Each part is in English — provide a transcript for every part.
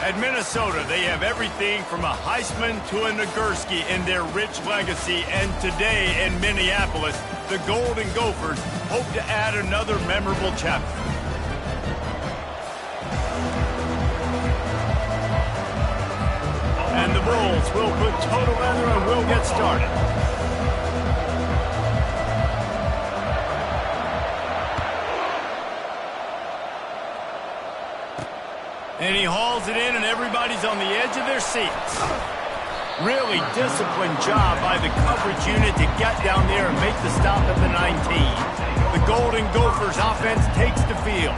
At Minnesota, they have everything from a Heisman to a Nagurski in their rich legacy, and today in Minneapolis, the Golden Gophers hope to add another memorable chapter. And the Bulls will put total leather and will get started. And he hauls it in, and everybody's on the edge of their seats. Really disciplined job by the coverage unit to get down there and make the stop at the 19. The Golden Gophers offense takes the field.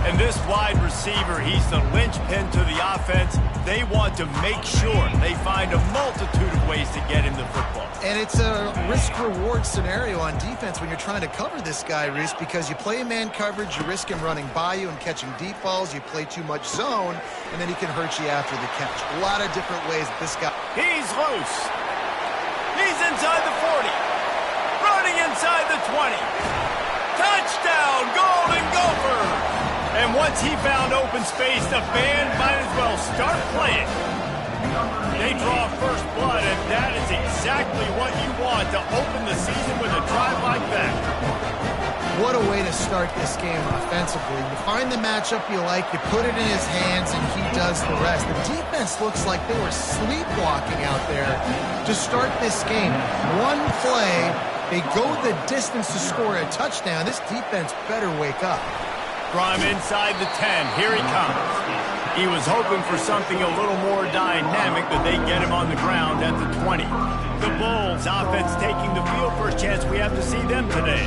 And this wide receiver, he's the linchpin to the offense. They want to make sure they find a multitude of ways to get him the football. And it's a risk-reward scenario on defense when you're trying to cover this guy, Reese, because you play man coverage, you risk him running by you and catching deep balls. You play too much zone, and then he can hurt you after the catch. A lot of different ways that this guy... He's loose. He's inside the 40. Running inside the 20. Touchdown, Golden Gophers! And once he found open space, the band might as well start playing. They draw first blood, and that is exactly what you want to open the season with a drive like that. What a way to start this game offensively. You find the matchup you like, you put it in his hands, and he does the rest. The defense looks like they were sleepwalking out there to start this game. One play, they go the distance to score a touchdown. This defense better wake up. From inside the 10, here he comes. He was hoping for something a little more dynamic, but they get him on the ground at the 20. The Bulls offense taking the field. First chance we have to see them today.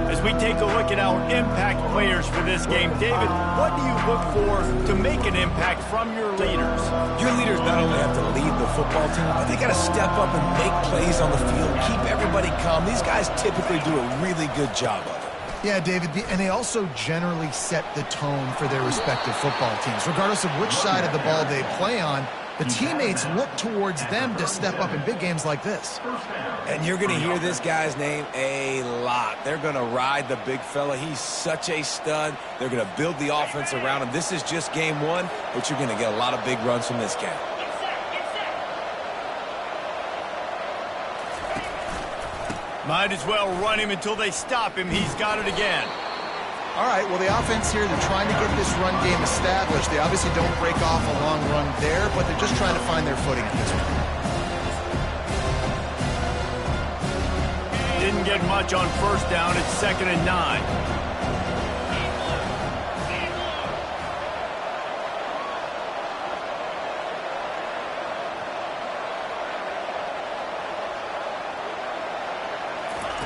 As we take a look at our impact players for this game, David, what do you look for to make an impact from your leaders? Your leaders not only have to lead the football team, but they got to step up and make plays on the field, keep everybody calm. These guys typically do a really good job of it. Yeah, David, and they also generally set the tone for their respective football teams. Regardless of which side of the ball they play on, the teammates look towards them to step up in big games like this. And you're going to hear this guy's name a lot. They're going to ride the big fella. He's such a stud. They're going to build the offense around him. This is just game one, but you're going to get a lot of big runs from this guy. Might as well run him until they stop him. He's got it again. All right, well, the offense here, they're trying to get this run game established. They obviously don't break off a long run there, but they're just trying to find their footing at this point. Didn't get much on first down. It's 2nd and 9.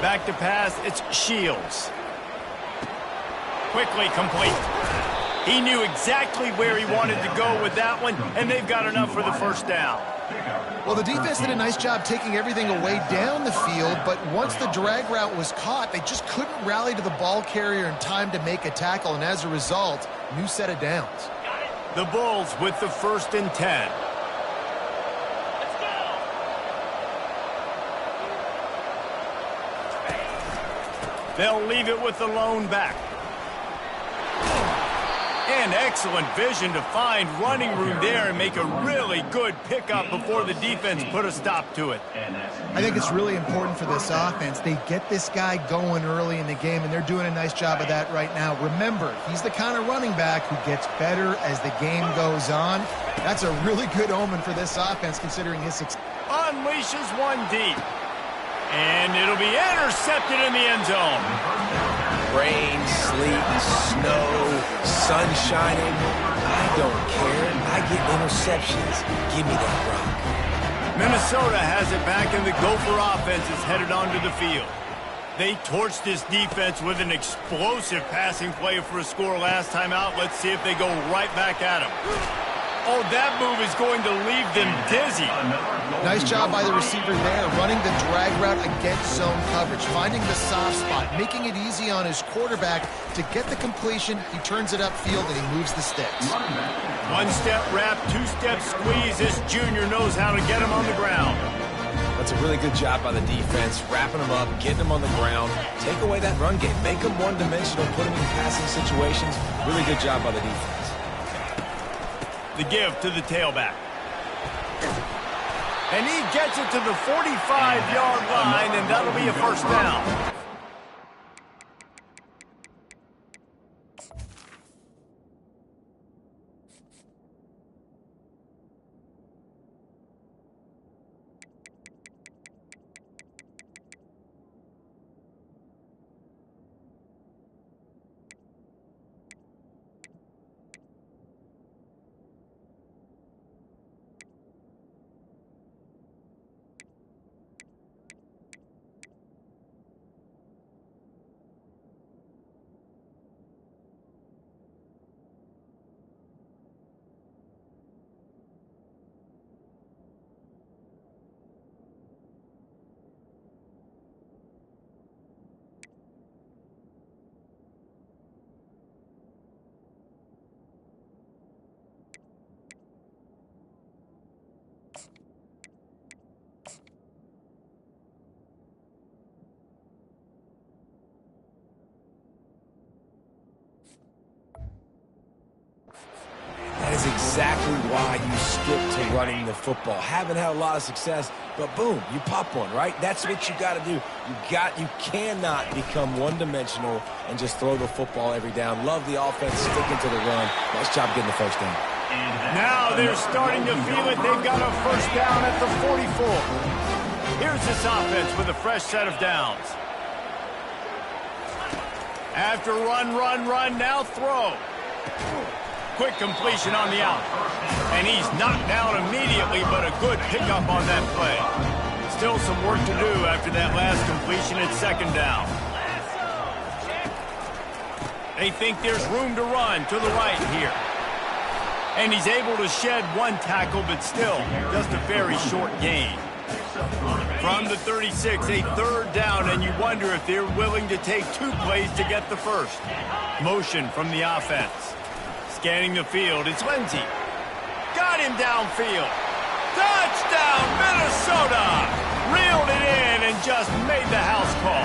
Back to pass, it's Shields. Quickly complete. He knew exactly where he wanted to go with that one, and they've got enough for the first down. Well, the defense did a nice job taking everything away down the field, but once the drag route was caught, they just couldn't rally to the ball carrier in time to make a tackle, and as a result, new set of downs. The Bulls with the 1st and 10. They'll leave it with the lone back. And excellent vision to find running room there and make a really good pickup before the defense put a stop to it. I think it's really important for this offense. They get this guy going early in the game, and they're doing a nice job of that right now. Remember, he's the kind of running back who gets better as the game goes on. That's a really good omen for this offense considering his success. Unleashes one deep. And it'll be intercepted in the end zone. Rain, sleet, snow, sun shining. I don't care. I get interceptions. Give me that rock. Minnesota has it back, and the Gopher offense is headed onto the field. They torched this defense with an explosive passing play for a score last time out. Let's see if they go right back at him. Oh, that move is going to leave them dizzy. Nice job by the receiver there, running the drag route against zone coverage, finding the soft spot, making it easy on his quarterback to get the completion. He turns it upfield, and he moves the sticks. One-step wrap, two-step squeeze. This junior knows how to get him on the ground. That's a really good job by the defense, wrapping them up, getting them on the ground. Take away that run game. Make them one-dimensional, put them in passing situations. Really good job by the defense. The give to the tailback. And he gets it to the 45-yard line, and that'll be a first down. That is exactly why you skip to running the football. Haven't had a lot of success, but boom, you pop one, right? That's what you got to do. You cannot become one-dimensional and just throw the football every down. Love the offense, sticking to the run. Nice job getting the first down. Now they're starting to feel it. They've got a first down at the 44. Here's this offense with a fresh set of downs. After run, now throw. Quick completion on the out. And he's knocked down immediately, but a good pickup on that play. Still some work to do after that last completion at second down. They think there's room to run to the right here. And he's able to shed one tackle, but still just a very short gain. From the 36, a third down, and you wonder if they're willing to take two plays to get the first. Motion from the offense. Scanning the field, it's Lindsey. Got him downfield. Touchdown, Minnesota! Reeled it in and just made the house call.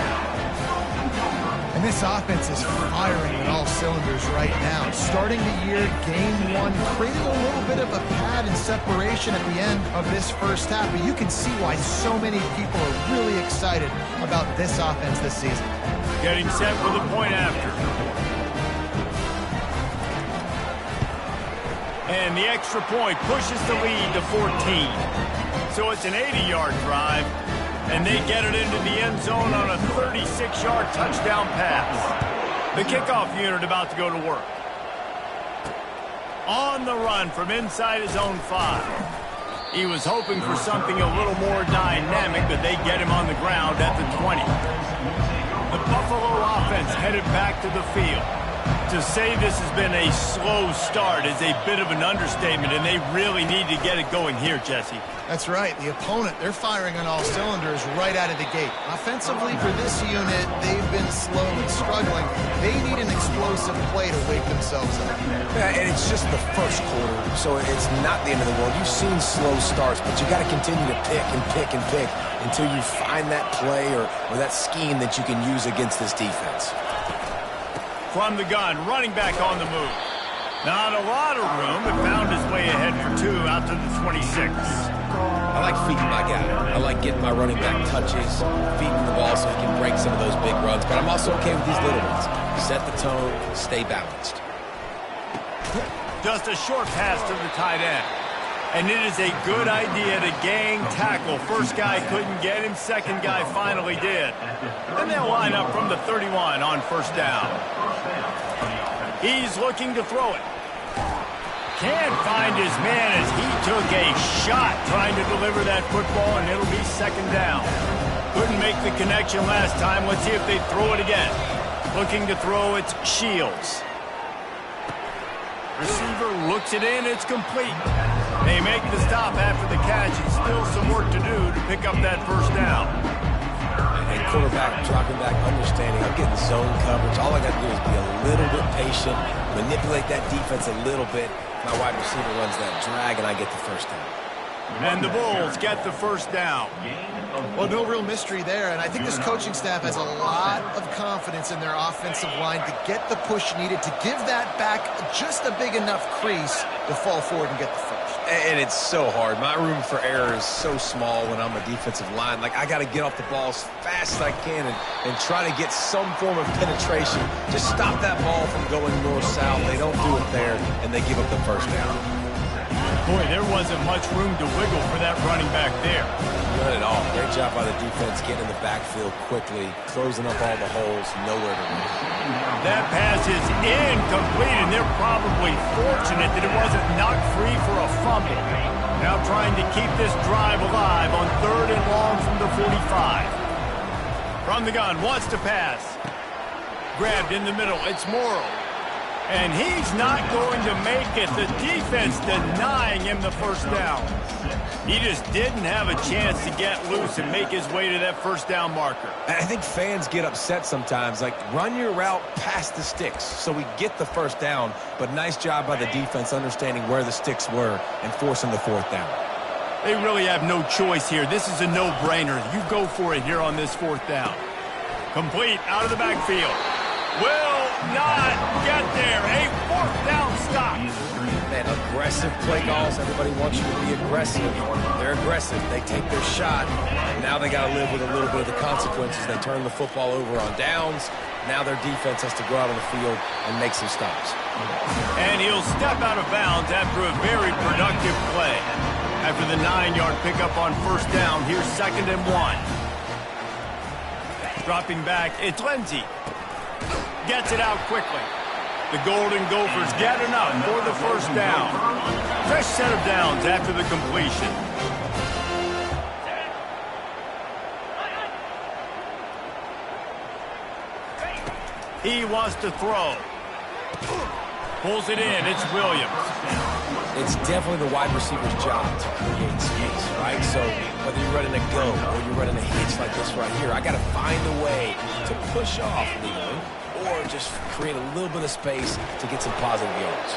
And this offense is firing on all cylinders right now. Starting the year, game one, creating a little bit of a pad and separation at the end of this first half. But you can see why so many people are really excited about this offense this season. Getting set for the point after. And the extra point pushes the lead to 14. So it's an 80-yard drive, and they get it into the end zone on a 36-yard touchdown pass. The kickoff unit about to go to work. On the run from inside his own 5. He was hoping for something a little more dynamic, but they get him on the ground at the 20. The Buffalo offense headed back to the field. To say this has been a slow start is a bit of an understatement, and they really need to get it going here, Jesse. That's right. The opponent, they're firing on all cylinders right out of the gate. Offensively for this unit, they've been slow and struggling. They need an explosive play to wake themselves up. Yeah, and it's just the first quarter, so it's not the end of the world. You've seen slow starts, but you got to continue to pick and pick and pick until you find that play or that scheme that you can use against this defense. From the gun, running back on the move. Not a lot of room, but found his way ahead for 2 out to the 26. I like feeding my guy. I like getting my running back touches, feeding the ball so he can break some of those big runs, but I'm also okay with these little ones. Set the tone, stay balanced. Just a short pass to the tight end. And it is a good idea to gang tackle. First guy couldn't get him, second guy finally did. And they'll line up from the 31 on first down. He's looking to throw it. Can't find his man as he took a shot trying to deliver that football, and it'll be second down. Couldn't make the connection last time. Let's see if they throw it again. Looking to throw, it's Shields. Receiver looks it in, it's complete. They make the stop after the catch, and still some work to do to pick up that first down. And quarterback dropping back, understanding I'm getting zone coverage. All I got to do is be a little bit patient, manipulate that defense a little bit. My wide receiver runs that drag, and I get the first down. And the Bulls get the first down. Well, no real mystery there, and I think this coaching staff has a lot of confidence in their offensive line to get the push needed to give that back just a big enough crease to fall forward and get the first. And it's so hard. My room for error is so small when I'm a defensive line. Like, I got to get off the ball as fast as I can and try to get some form of penetration. Just stop that ball from going north-south. They don't do it there, and they give up the first down. Boy, there wasn't much room to wiggle for that running back there. Not at all. Great job by the defense getting in the backfield quickly, closing up all the holes, nowhere to run. That pass is incomplete, and they're probably fortunate that it wasn't knocked free for a fumble. Now trying to keep this drive alive on 3rd and long from the 45. From the gun, wants to pass. Grabbed in the middle, it's Morrow. And he's not going to make it. The defense denying him the first down. He just didn't have a chance to get loose and make his way to that first down marker. I think fans get upset sometimes. Like, run your route past the sticks so we get the first down. But nice job by the defense understanding where the sticks were and forcing the 4th down. They really have no choice here. This is a no-brainer. You go for it here on this 4th down. Complete out of the backfield. Will not get there. A 4th down stop. Man, aggressive play calls. Everybody wants you to be aggressive. They're aggressive. They take their shot. Now they got to live with a little bit of the consequences. They turn the football over on downs. Now their defense has to go out on the field and make some stops. And he'll step out of bounds after a very productive play. After the 9-yard pickup on first down, here's 2nd and 1. Dropping back, it's Lindsey. Gets it out quickly. The Golden Gophers get enough for the first down. Fresh set of downs after the completion. He wants to throw. Pulls it in. It's Williams. It's definitely the wide receiver's job to create space, right? So whether you're running a go or you're running a hitch like this right here, I got to find a way to push off legally or just create a little bit of space to get some positive yards.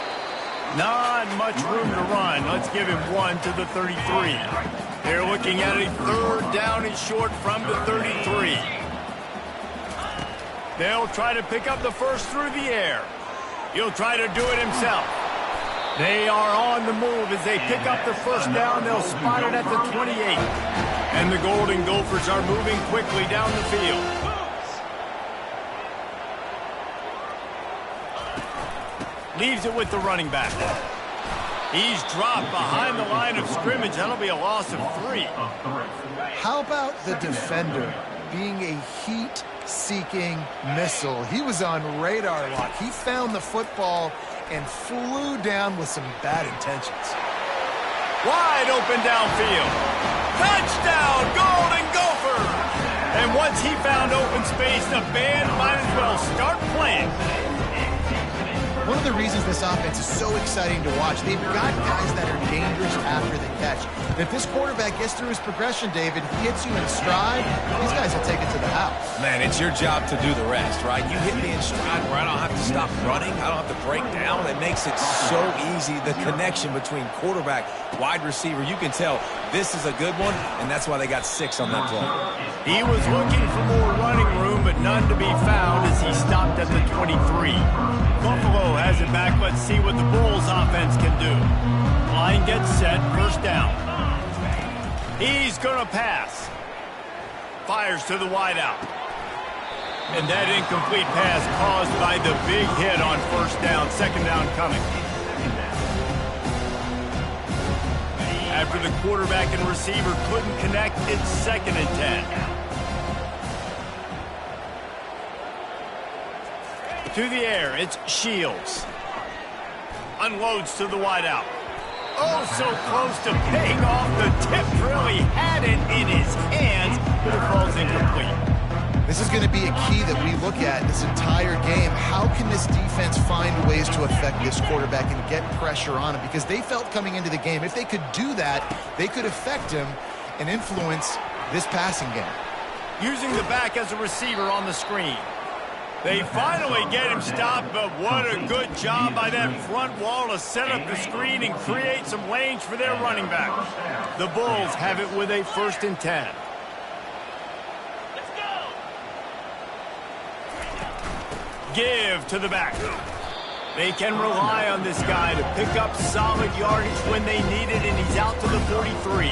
Not much room to run. Let's give him 1 to the 33. They're looking at a 3rd down and short from the 33. They'll try to pick up the first through the air. He'll try to do it himself. They are on the move as they pick up the first down. They'll spot it at the 28. And the Golden Gophers are moving quickly down the field. Leaves it with the running back. He's dropped behind the line of scrimmage. That'll be a loss of 3. How about the defender being a heat-seeking missile? He was on radar lock. He found the football and flew down with some bad intentions. Wide open downfield. Touchdown, Golden Gophers! And once he found open space, the band might as well start playing. One of the reasons this offense is so exciting to watch, they've got guys that are dangerous after the catch. And if this quarterback gets through his progression, David, he hits you in stride, these guys will take it to the house. Man, it's your job to do the rest, right? You hit me in stride where I don't have to stop running. I don't have to break down. It makes it so easy. The connection between quarterback, wide receiver, you can tell this is a good one, and that's why they got 6 on that play. He was looking for more running room, but none to be found as he stopped at the 23. Buffalo has it back. Let's see what the Bulls offense can do. Line gets set. First down. He's going to pass. Fires to the wideout. And that incomplete pass caused by the big hit on first down. 2nd down coming. After the quarterback and receiver couldn't connect, it's 2nd and 10. To the air, it's Shields. Unloads to the wideout. Oh, so close to paying off. The tip really had it in his hands, but it falls incomplete. This is going to be a key that we look at this entire game. How can this defense find ways to affect this quarterback and get pressure on him? Because they felt coming into the game, if they could do that, they could affect him and influence this passing game. Using the back as a receiver on the screen. They finally get him stopped, but what a good job by that front wall to set up the screen and create some lanes for their running back. The Bulls have it with a 1st and 10. Let's go. Give to the back. They can rely on this guy to pick up solid yardage when they need it, and he's out to the 43.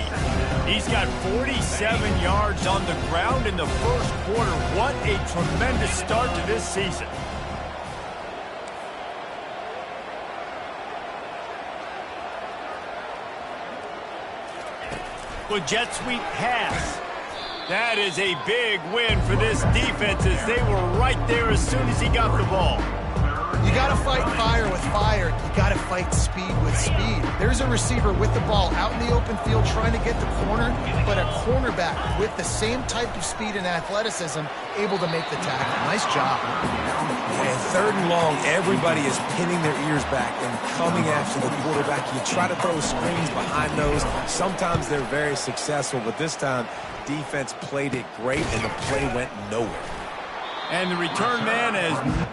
He's got 47 yards on the ground in the first quarter. What a tremendous start to this season. Well, jet sweep pass. That is a big win for this defense as they were right there as soon as he got the ball. You got to fight fire with fire. You got to fight speed with speed. There's a receiver with the ball out in the open field trying to get the corner, but a cornerback with the same type of speed and athleticism able to make the tackle. Nice job. And third and long, everybody is pinning their ears back and coming after the quarterback. You try to throw screens behind those. Sometimes they're very successful, but this time, defense played it great, and the play went nowhere. And the return man has...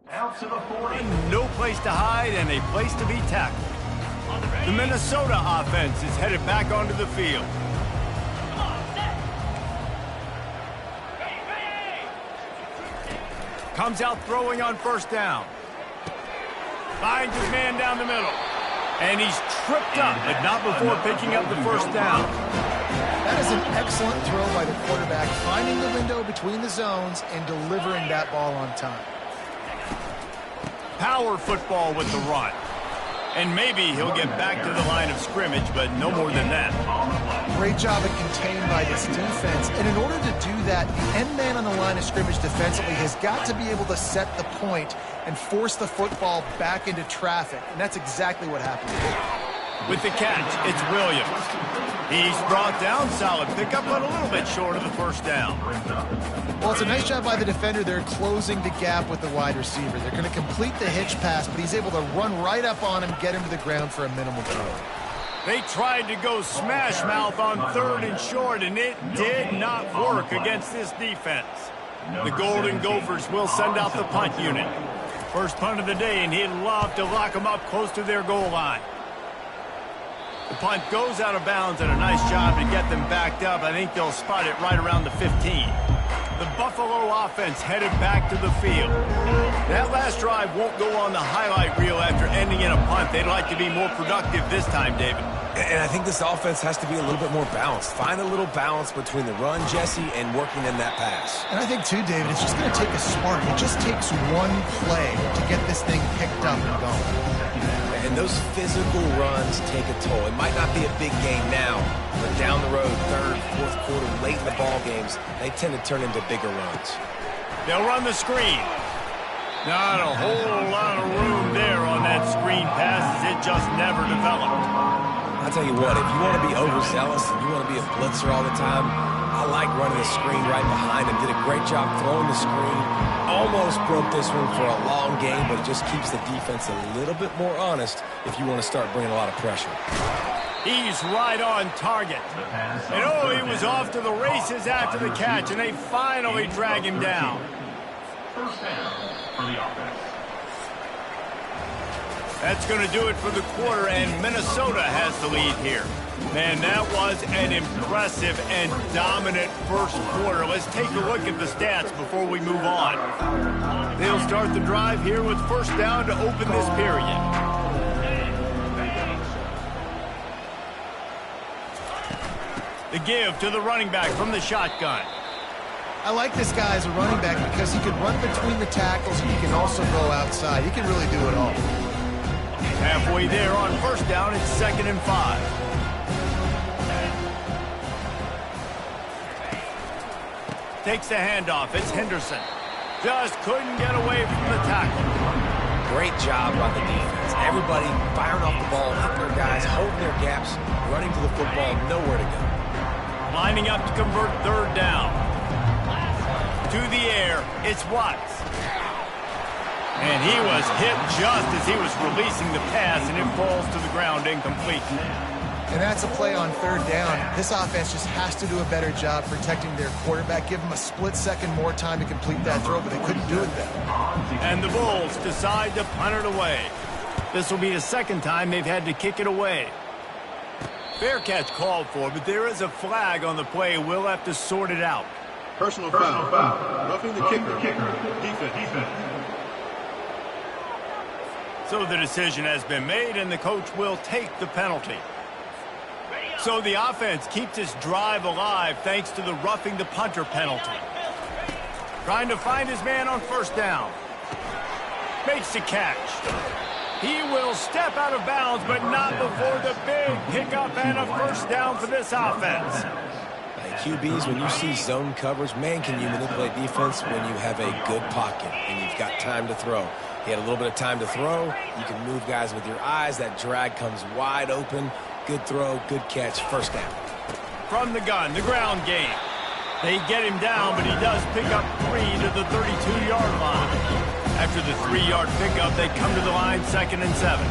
Out to the 40. No place to hide and a place to be tackled. The Minnesota offense is headed back onto the field. Comes out throwing on first down. Finds his man down the middle. And he's tripped up, but not before picking up the first down. That is an excellent throw by the quarterback, finding the window between the zones and delivering that ball on time. Power football with the run. And maybe he'll get back to the line of scrimmage, but no more than that. Great job at contained by this defense. And in order to do that, the end man on the line of scrimmage defensively has got to be able to set the point and force the football back into traffic. And that's exactly what happened here. With the catch, it's Williams. He's brought down, solid pickup, but a little bit short of the first down. Well, it's a nice job by the defender. They're closing the gap with the wide receiver. They're going to complete the hitch pass, but he's able to run right up on him, get him to the ground for a minimal gain. They tried to go smash mouth on third and short, and it did not work against this defense. The Golden Gophers will send out the punt unit. First punt of the day, and he'd love to lock them up close to their goal line. The punt goes out of bounds, and a nice job to get them backed up. I think they'll spot it right around the 15. The Buffalo offense headed back to the field. That last drive won't go on the highlight reel after ending in a punt. They'd like to be more productive this time, David. And I think this offense has to be a little bit more balanced. Find a little balance between the run, Jesse, and working in that pass. And I think, too, David, it's just going to take a spark. It just takes one play to get this thing picked up and going. And those physical runs take a toll. It might not be a big game now, but down the road, third, fourth quarter, late in the ball games, they tend to turn into bigger runs. They'll run the screen. Not a whole lot of room there on that that screen passes, it just never developed. I'll tell you what, if you want to be overzealous and you want to be a blitzer all the time, I like running the screen right behind him. Did a great job throwing the screen. Almost broke this one for a long game, but it just keeps the defense a little bit more honest if you want to start bringing a lot of pressure. He's right on target. And oh, he was off to the races after the catch, and they finally drag him down. First down for the offense. That's going to do it for the quarter, and Minnesota has the lead here. Man, that was an impressive and dominant first quarter. Let's take a look at the stats before we move on. They'll start the drive here with first down to open this period. The give to the running back from the shotgun. I like this guy as a running back because he can run between the tackles and he can also go outside. He can really do it all. Halfway there on first down, it's 2nd and 5. Takes the handoff. It's Henderson. Just couldn't get away from the tackle. Great job by the defense. Everybody firing off the ball, hitting their guys, holding their gaps, running to the football, nowhere to go. Lining up to convert third down. To the air, it's Watts. And he was hit just as he was releasing the pass, and it falls to the ground incomplete. And that's a play on third down. This offense just has to do a better job protecting their quarterback. Give them a split second more time to complete that throw, but they couldn't do it then. And the Bulls decide to punt it away. This will be the second time they've had to kick it away. Fair catch called for, but there is a flag on the play. We'll have to sort it out. Personal foul. Roughing the kicker. Defense. So the decision has been made, and the coach will take the penalty. So the offense keeps its drive alive thanks to the roughing the punter penalty. Trying to find his man on first down. Makes the catch. He will step out of bounds, but not before the big pickup and a first down for this offense. QBs, when you see zone coverage, man, can you manipulate defense when you have a good pocket and you've got time to throw. He had a little bit of time to throw. You can move guys with your eyes. That drag comes wide open. Good throw, good catch, first down. From the gun, the ground game. They get him down, but he does pick up 3 to the 32-yard line. After the 3-yard pickup, they come to the line, 2nd and 7.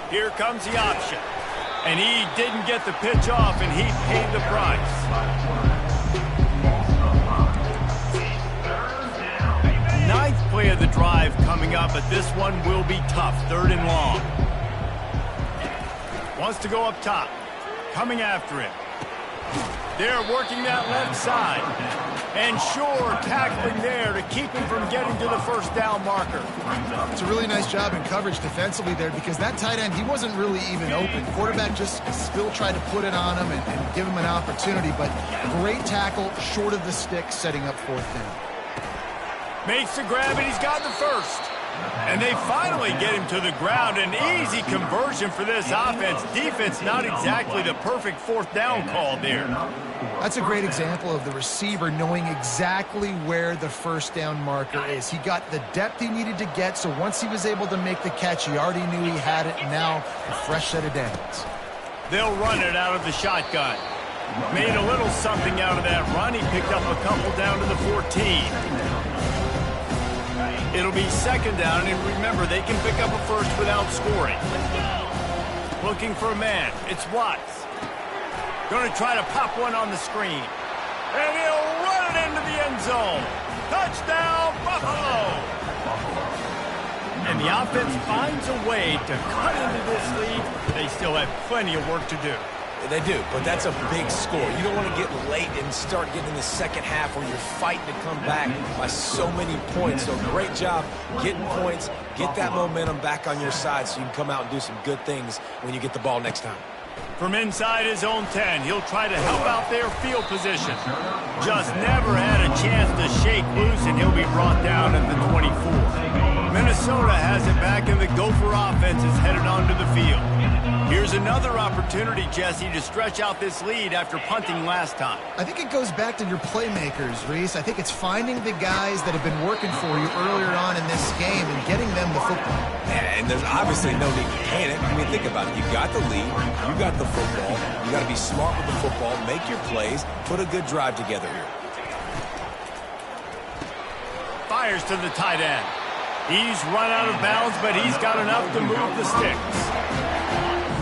Here comes the option. And he didn't get the pitch off, and he paid the price. Ninth play of the drive coming up, but this one will be tough. 3rd and long. Wants to go up top. Coming after him. They're working that left side. And sure, tackling there to keep him from getting to the first down marker. It's a really nice job in coverage defensively there because that tight end, he wasn't really even open. Quarterback just still tried to put it on him and give him an opportunity, but great tackle short of the stick, setting up 4th down. Makes the grab, and he's got the first. And they finally get him to the ground. An easy conversion for this offense. Defense, not exactly the perfect 4th down call there. That's a great example of the receiver knowing exactly where the first down marker is. He got the depth he needed to get, so once he was able to make the catch, he already knew he had it, and now a fresh set of downs. They'll run it out of the shotgun. Made a little something out of that run. He picked up a couple down to the 14. It'll be 2nd down, and remember, they can pick up a first without scoring. Looking for a man. It's Watts. Going to try to pop one on the screen. And he'll run it into the end zone. Touchdown, Buffalo! And the offense finds a way to cut into this lead. They still have plenty of work to do. They do, but that's a big score. You don't want to get late and start getting in the second half where you're fighting to come back by so many points. So great job getting points, get that momentum back on your side so you can come out and do some good things when you get the ball next time. From inside his own 10, he'll try to help out their field position. Just never had a chance to shake loose, and he'll be brought down at the 24. Minnesota has it back, and the Gopher offense is headed onto the field. Here's another opportunity, Jesse, to stretch out this lead after punting last time. I think it goes back to your playmakers, Reese. I think it's finding the guys that have been working for you earlier on in this game and getting them the football. Yeah, and there's obviously no need to panic. I mean, think about it. You got the lead. You got the football. You got to be smart with the football, make your plays, put a good drive together here. Fires to the tight end. He's run out of bounds, but he's got enough to move the sticks.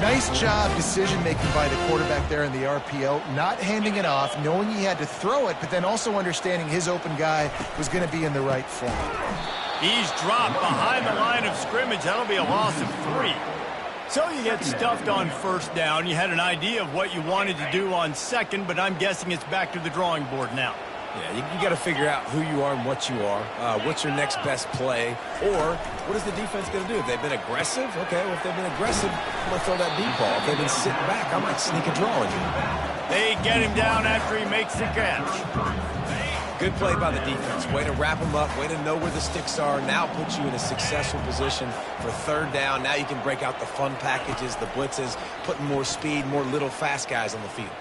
Nice job decision-making by the quarterback there in the RPO, not handing it off, knowing he had to throw it, but then also understanding his open guy was going to be in the right form. He's dropped behind the line of scrimmage. That'll be a loss of 3. So you get stuffed on first down. You had an idea of what you wanted to do on second, but I'm guessing it's back to the drawing board now. Yeah, you got to figure out who you are and what you are. What's your next best play? Or what is the defense going to do? If they've been aggressive, okay, well, if they've been aggressive, I'm going to throw that deep ball. If they've been sitting back, I might sneak a draw in you. They get him down after he makes the catch. Good play by the defense. Way to wrap them up. Way to know where the sticks are. Now puts you in a successful position for third down. Now you can break out the fun packages, the blitzes, putting more speed, more little fast guys on the field.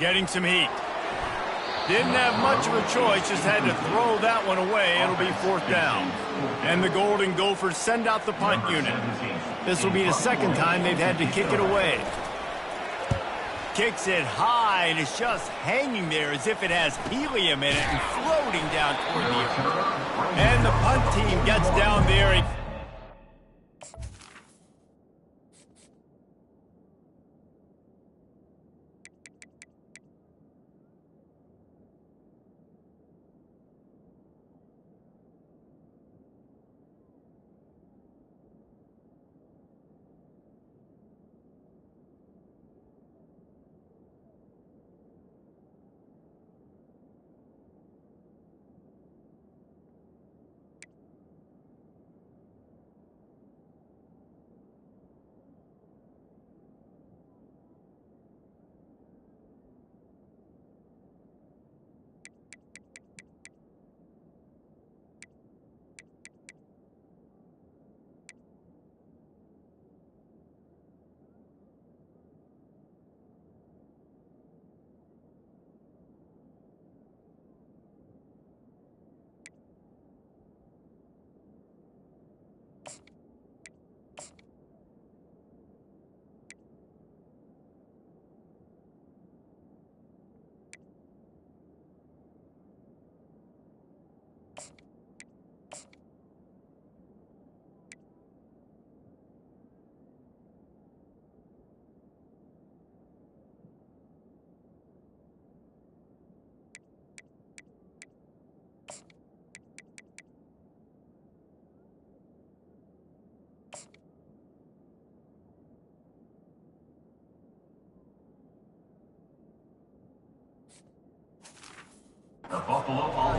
Getting some heat. Didn't have much of a choice, just had to throw that one away. It'll be fourth down. And the Golden Gophers send out the punt unit. This will be the second time they've had to kick it away. Kicks it high, and it's just hanging there as if it has helium in it and floating down toward the earth. And the punt team gets down there and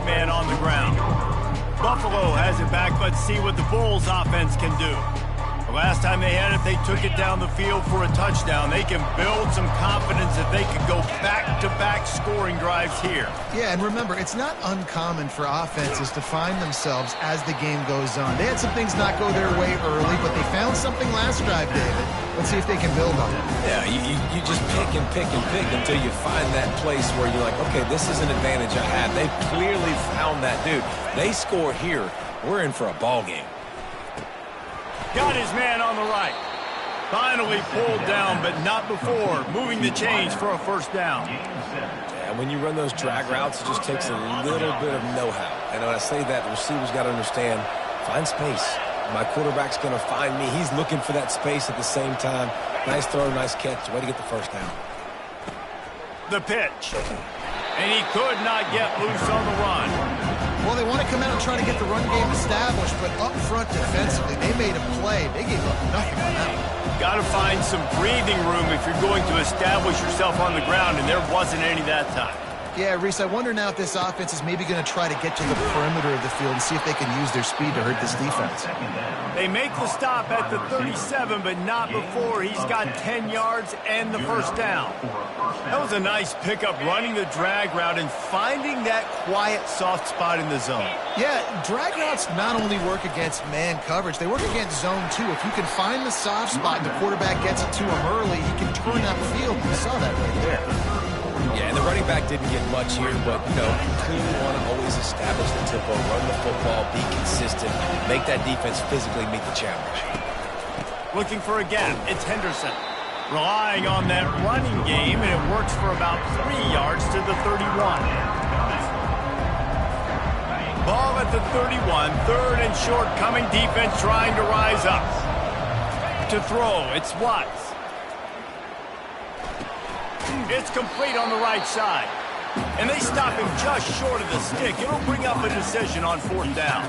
man on the ground. Buffalo has it back. Let's see what the Bulls offense can do. The last time they had it, they took it down the field for a touchdown. They can build some confidence that they could go back-to-back scoring drives here. Yeah, and remember, it's not uncommon for offenses to find themselves as the game goes on. They had some things not go their way early, but they found something last drive, David. Let's see if they can build on it. Yeah, you just pick and pick and pick until you find that place where you're like, okay, this is an advantage I have. They clearly found that dude. They score here. We're in for a ball game. Got his man on the right. Finally pulled down, but not before. Moving the chains for a first down. And when you run those drag routes, it just takes a little bit of know-how. And when I say that, the receiver's got to understand, find space. My quarterback's going to find me. He's looking for that space at the same time. Nice throw, nice catch. Way to get the first down. The pitch. And he could not get loose on the run. Well, they want to come out and try to get the run game established, but up front defensively, they made a play. They gave up nothing on that one. Got to find some breathing room if you're going to establish yourself on the ground, and there wasn't any that time. Yeah, Reese, I wonder now if this offense is maybe going to try to get to the perimeter of the field and see if they can use their speed to hurt this defense. They make the stop at the 37, but not before he's got 10 yards and the first down. That was a nice pickup, running the drag route and finding that quiet, soft spot in the zone. Yeah, drag routes not only work against man coverage, they work against zone too. If you can find the soft spot and the quarterback gets it to him early, he can turn upfield. You saw that right there. Yeah, and the running back didn't get much here, but, you clearly want to always establish the tempo, run the football, be consistent, make that defense physically meet the challenge. Looking for a gap, it's Henderson. Relying on that running game, and it works for about 3 yards to the 31. Ball at the 31, third and short, coming defense trying to rise up. To throw, it's Watts. It's complete on the right side. And they stop him just short of the stick. It'll bring up a decision on fourth down.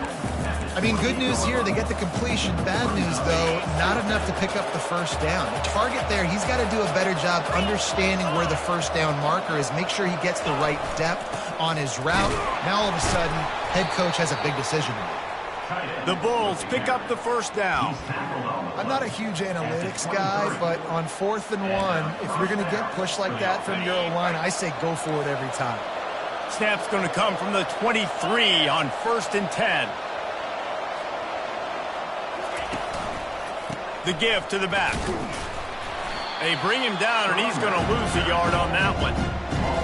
I mean, good news here, they get the completion. Bad news, though, not enough to pick up the first down. The target there, he's got to do a better job understanding where the first down marker is, make sure he gets the right depth on his route. Now, all of a sudden, head coach has a big decision to make. The Bulls pick up the first down. I'm not a huge analytics guy, but on 4th and 1, if you're going to get pushed like that from your line, I say go for it every time. Snap's going to come from the 23 on 1st and 10. The give to the back. They bring him down, and he's going to lose a yard on that one.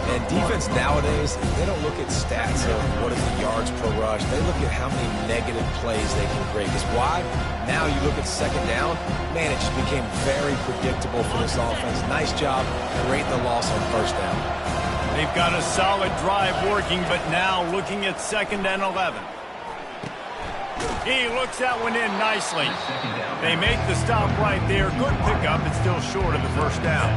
And defense nowadays, they don't look at stats of what is the yards per rush. They look at how many negative plays they can create. Because why? Now you look at second down, man, it just became very predictable for this offense. Nice job creating the loss on first down. They've got a solid drive working, but now looking at 2nd and 11. He looks that one in nicely. They make the stop right there. Good pickup. It's still short of the first down.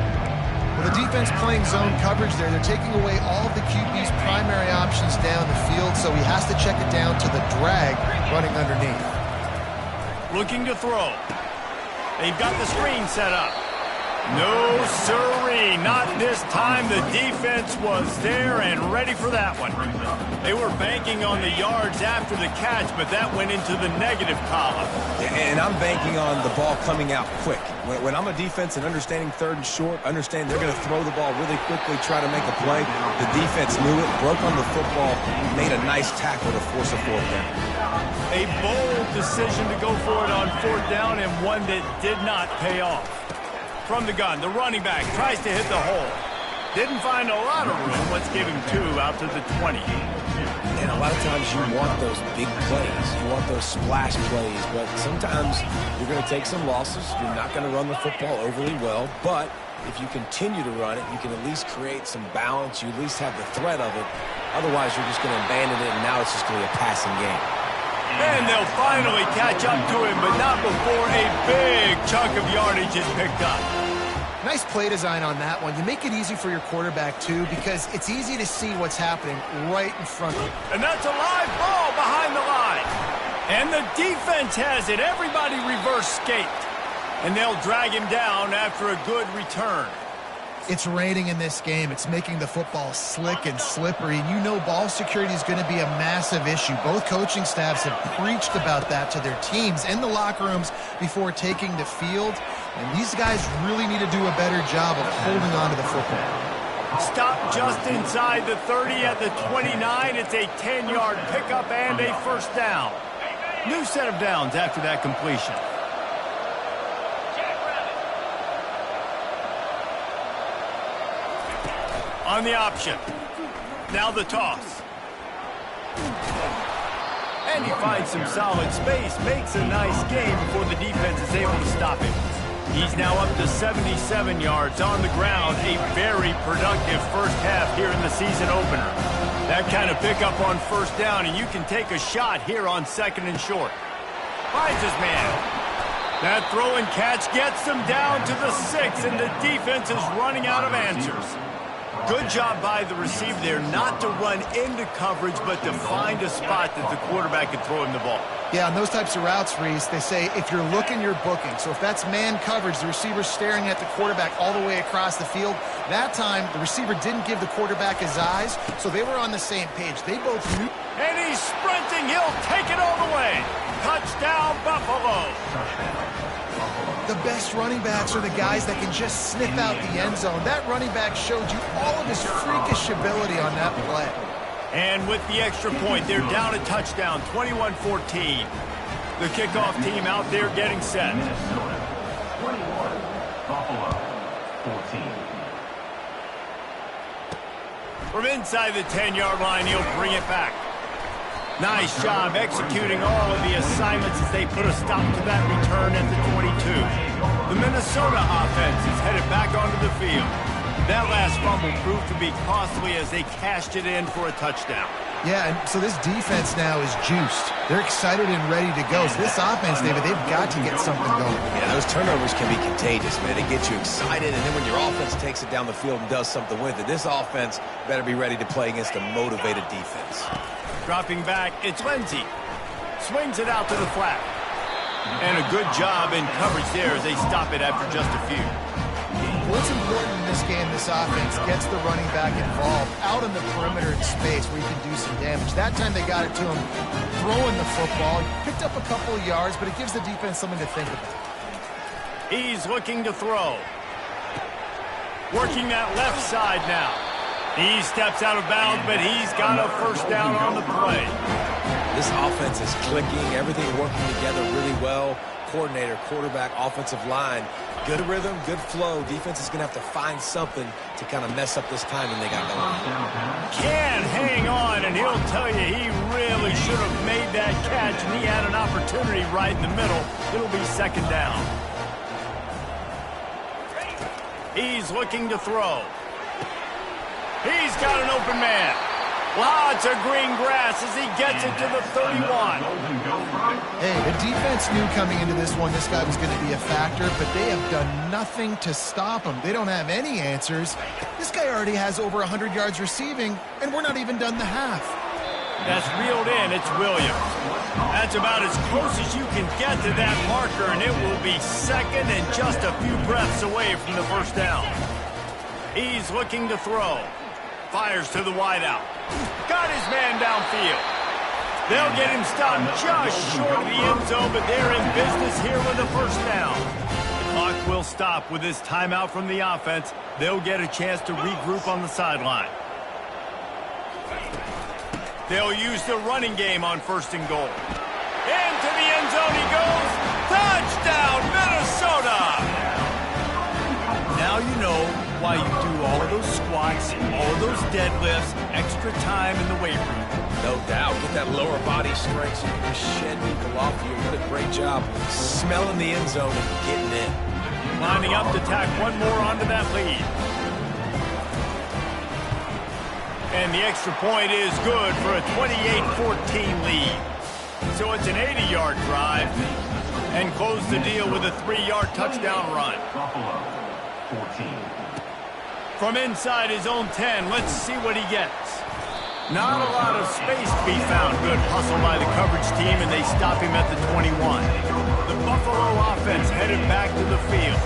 Well, the defense playing zone coverage there. They're taking away all of the QB's primary options down the field, so he has to check it down to the drag running underneath. Looking to throw. They've got the screen set up. No, sirree, not this time. The defense was there and ready for that one. They were banking on the yards after the catch, but that went into the negative column. And I'm banking on the ball coming out quick. When I'm a defense and understanding 3rd and short, understand they're going to throw the ball really quickly, try to make a play. The defense knew it, broke on the football, made a nice tackle to force a 4th down. A bold decision to go for it on 4th down, and one that did not pay off. From the gun, the running back tries to hit the hole. Didn't find a lot of room. Let's give him 2 out to the 20. And a lot of times you want those big plays. You want those splash plays. But sometimes you're going to take some losses. You're not going to run the football overly well. But if you continue to run it, you can at least create some balance. You at least have the threat of it. Otherwise, you're just going to abandon it, and now it's just going to be a passing game. And they'll finally catch up to him, but not before a big chunk of yardage is picked up. Nice play design on that one. You make it easy for your quarterback, too, because it's easy to see what's happening right in front of you. And that's a live ball behind the line. And the defense has it. Everybody reverse skate. And they'll drag him down after a good return. It's raining in this game. It's making the football slick and slippery. And you know ball security is going to be a massive issue. Both coaching staffs have preached about that to their teams in the locker rooms before taking the field. And these guys really need to do a better job of holding on to the football. Stop just inside the 30 at the 29. It's a 10-yard pickup and a first down. New set of downs after that completion. On the option. Now the toss. And he finds some solid space, makes a nice game before the defense is able to stop him. He's now up to 77 yards on the ground. A very productive first half here in the season opener. That kind of pickup on first down, and you can take a shot here on 2nd and short. Finds his man. That throw and catch gets them down to the 6, and the defense is running out of answers. Good job by the receiver there not to run into coverage, but to find a spot that the quarterback could throw him the ball. Yeah, on those types of routes, Reese, they say if you're looking, you're booking. So if that's man coverage, the receiver's staring at the quarterback all the way across the field. That time, the receiver didn't give the quarterback his eyes, so they were on the same page. They both knew. And he's sprinting. He'll take it all the way. Touchdown, Buffalo. The best running backs are the guys that can just snip out the end zone. That running back showed you all of his freakish ability on that play. And with the extra point, they're down a touchdown, 21-14. The kickoff team out there getting set. Minnesota 21, Buffalo 14. From inside the 10-yard line, he'll bring it back. Nice job executing all of the assignments as they put a stop to that return at the 22. The Minnesota offense is headed back onto the field. That last fumble proved to be costly as they cashed it in for a touchdown. Yeah, and so this defense now is juiced. They're excited and ready to go. So this offense, David, they've got to get something going. Yeah, those turnovers can be contagious, man. It gets you excited, and then when your offense takes it down the field and does something with it, this offense better be ready to play against a motivated defense. Dropping back, it's Lindsey. Swings it out to the flat. And a good job in coverage there as they stop it after just a few. What's important in this game, this offense gets the running back involved out in the perimeter in space where you can do some damage. That time they got it to him throwing the football. Picked up a couple of yards, but it gives the defense something to think about. He's looking to throw. Working that left side now. He steps out of bounds, but he's got a first down on the play. This offense is clicking, everything working together really well. Coordinator, quarterback, offensive line. Good rhythm, good flow. Defense is going to have to find something to kind of mess up this timing they got going. Can't hang on, and he'll tell you he really should have made that catch, and he had an opportunity right in the middle. It'll be second down. He's looking to throw. He's got an open man. Lots of green grass as he gets it to the 31. Hey, the defense knew coming into this one this guy was going to be a factor, but they have done nothing to stop him. They don't have any answers. This guy already has over 100 yards receiving, and we're not even done the half. That's reeled in. It's Williams. That's about as close as you can get to that marker, and it will be second and just a few breaths away from the first down. He's looking to throw. Fires to the wideout. Got his man downfield. They'll get him stopped just short of the end zone, but they're in business here with a first down. The clock will stop with this timeout from the offense. They'll get a chance to regroup on the sideline. They'll use the running game on first and goal. Into the end zone he goes. Touchdown, Minnesota! Now you know why you do all of those squats, all of those deadlifts, extra time in the weight room. No doubt. Get that lower body strength so you can just shed people off you. You did a great job smelling the end zone and getting in. Lining up to tack one more onto that lead. And the extra point is good for a 28-14 lead. So it's an 80-yard drive and close the deal with a 3-yard touchdown run. Buffalo 14. From inside his own 10, let's see what he gets. Not a lot of space to be found. Good hustle by the coverage team, and they stop him at the 21. The Buffalo offense headed back to the field.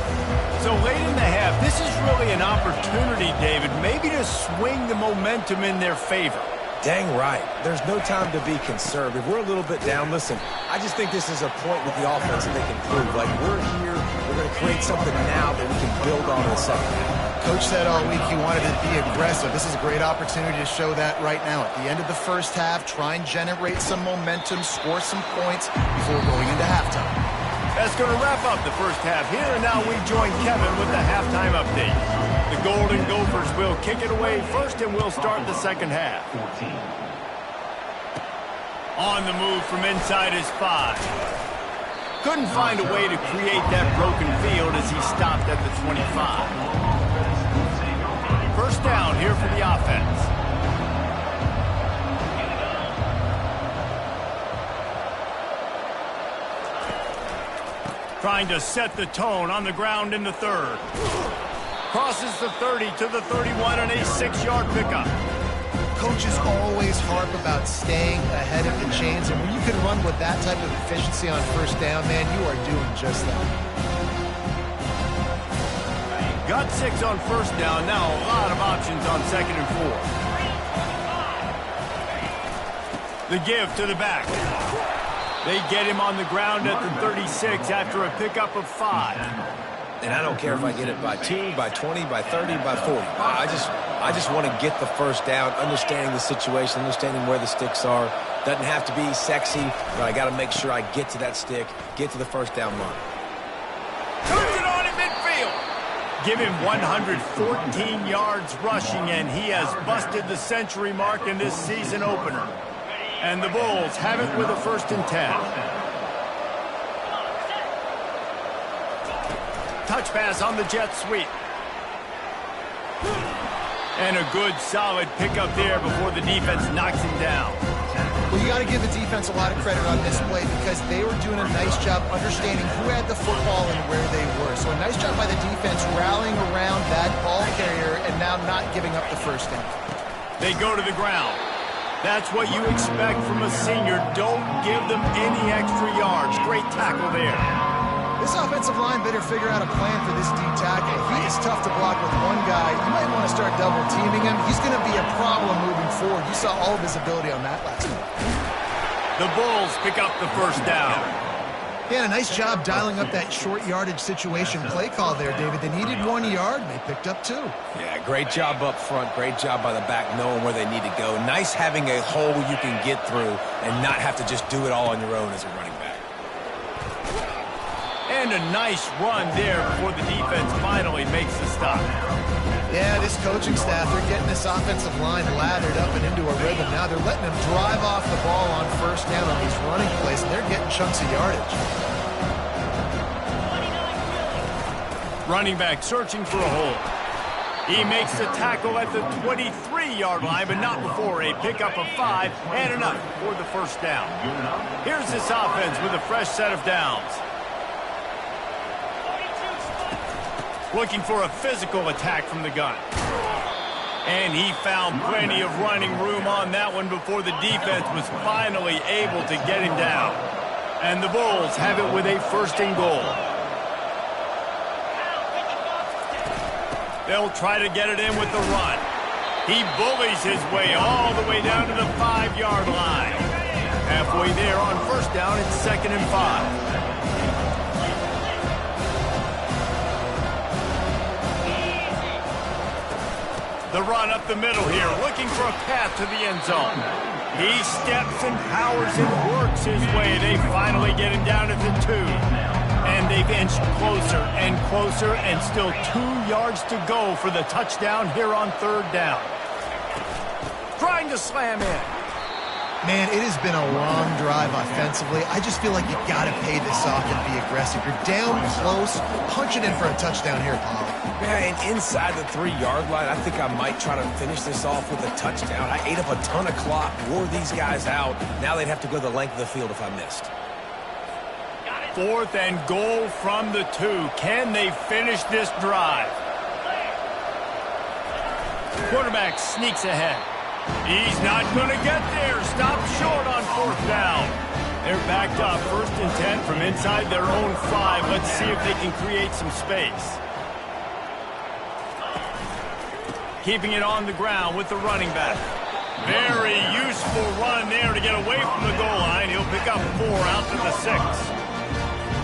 So late in the half, this is really an opportunity, David, maybe to swing the momentum in their favor. Dang right. There's no time to be conservative. We're a little bit down. Listen, I just think this is a point with the offense that they can prove. Like, we're here, we're going to create something now that we can build on in the second half. Coach said all week he wanted to be aggressive. This is a great opportunity to show that right now. At the end of the first half, try and generate some momentum, score some points before going into halftime. That's going to wrap up the first half here, and now we join Kevin with the halftime update. The Golden Gophers will kick it away first, and we'll start the second half. 14. On the move from inside his 5. Couldn't find a way to create that broken field as he stopped at the 25. First down here for the offense. Trying to set the tone on the ground in the third. Crosses the 30 to the 31 and a 6-yard pickup. Coaches always harp about staying ahead of the chains, and when you can run with that type of efficiency on first down, man, you are doing just that. Got 6 on first down. Now a lot of options on 2nd and 4. The give to the back. They get him on the ground at the 36 after a pickup of 5. And I don't care if I get it by 2, by 20, by 30, by 40. I just want to get the first down, understanding the situation, understanding where the sticks are. Doesn't have to be sexy, but I got to make sure I get to that stick, get to the first down line. Turns it on in midfield. Give him 114 yards rushing, and he has busted the century mark in this season opener. And the Bulls have it with a 1st and 10. Touch pass on the jet sweep. And a good, solid pickup there before the defense knocks him down. Well, you got to give the defense a lot of credit on this play because they were doing a nice job understanding who had the football and where they were. So a nice job by the defense rallying around that ball carrier and now not giving up the first down. They go to the ground. That's what you expect from a senior. Don't give them any extra yards. Great tackle there. This offensive line better figure out a plan for this D tackle. He is tough to block with one guy. You might want to start double teaming him. He's going to be a problem moving forward. You saw all of his ability on that last one. The Bulls pick up the first down. Yeah, a nice job dialing up that short yardage situation play call there, David. They needed 1 yard, and they picked up 2. Yeah, great job up front. Great job by the back knowing where they need to go. Nice having a hole you can get through and not have to just do it all on your own as a running back. And a nice run there before the defense finally makes the stop. Yeah, this coaching staff, they're getting this offensive line lathered up and into a rhythm now. They're letting them drive off the ball on first down on these running plays, and they're getting chunks of yardage. Running back searching for a hole. He makes the tackle at the 23-yard line, but not before a pickup of 5 and enough for the first down. Here's this offense with a fresh set of downs. Looking for a physical attack from the gun. And he found plenty of running room on that one before the defense was finally able to get him down. And the Bulls have it with a 1st and goal. They'll try to get it in with the run. He bullies his way all the way down to the 5-yard line. Halfway there on first down, it's 2nd and 5. The run up the middle here, looking for a path to the end zone. He steps and powers and works his way. They finally get him down to the 2. And they've inched closer and closer, and still 2 yards to go for the touchdown here on 3rd down. Trying to slam in. Man, it has been a long drive offensively. I just feel like you got to pay this off and be aggressive. You're down close. Punch it in for a touchdown here, Paul. Yeah, and inside the 3-yard line, I think I might try to finish this off with a touchdown. I ate up a ton of clock, wore these guys out. Now they'd have to go the length of the field if I missed. 4th and goal from the 2. Can they finish this drive? Quarterback sneaks ahead. He's not going to get there. Stopped short on 4th down. They're backed up 1st and 10 from inside their own 5. Let's see if they can create some space. Keeping it on the ground with the running back. Very useful run there to get away from the goal line. He'll pick up 4 out to the 6.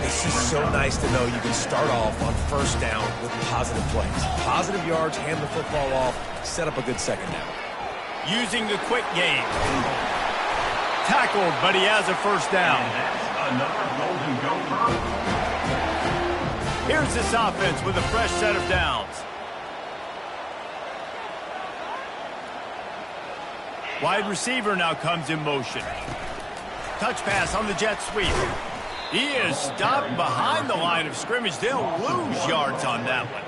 It's just so nice to know you can start off on first down with positive plays. Positive yards, hand the football off, set up a good second down. Using the quick game. Tackled, but he has a first down. Another golden gopher. Here's this offense with a fresh set of downs. Wide receiver now comes in motion. Touch pass on the jet sweep. He is stopped behind the line of scrimmage. They'll lose yards on that one.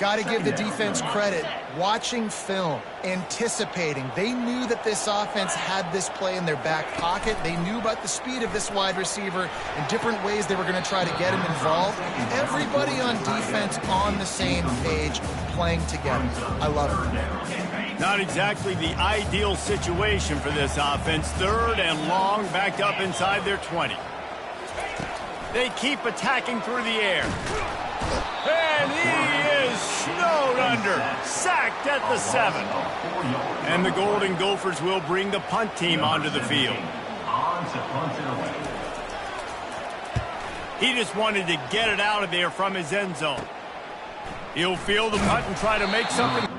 Got to give the defense credit. Watching film, anticipating. They knew that this offense had this play in their back pocket. They knew about the speed of this wide receiver and different ways they were going to try to get him involved. Everybody on defense on the same page, playing together. I love it. Not exactly the ideal situation for this offense. 3rd and long, backed up inside their 20. They keep attacking through the air. And he is snowed under. Sacked at the 7. And the Golden Gophers will bring the punt team onto the field. He just wanted to get it out of there from his end zone. He'll field the punt and try to make something.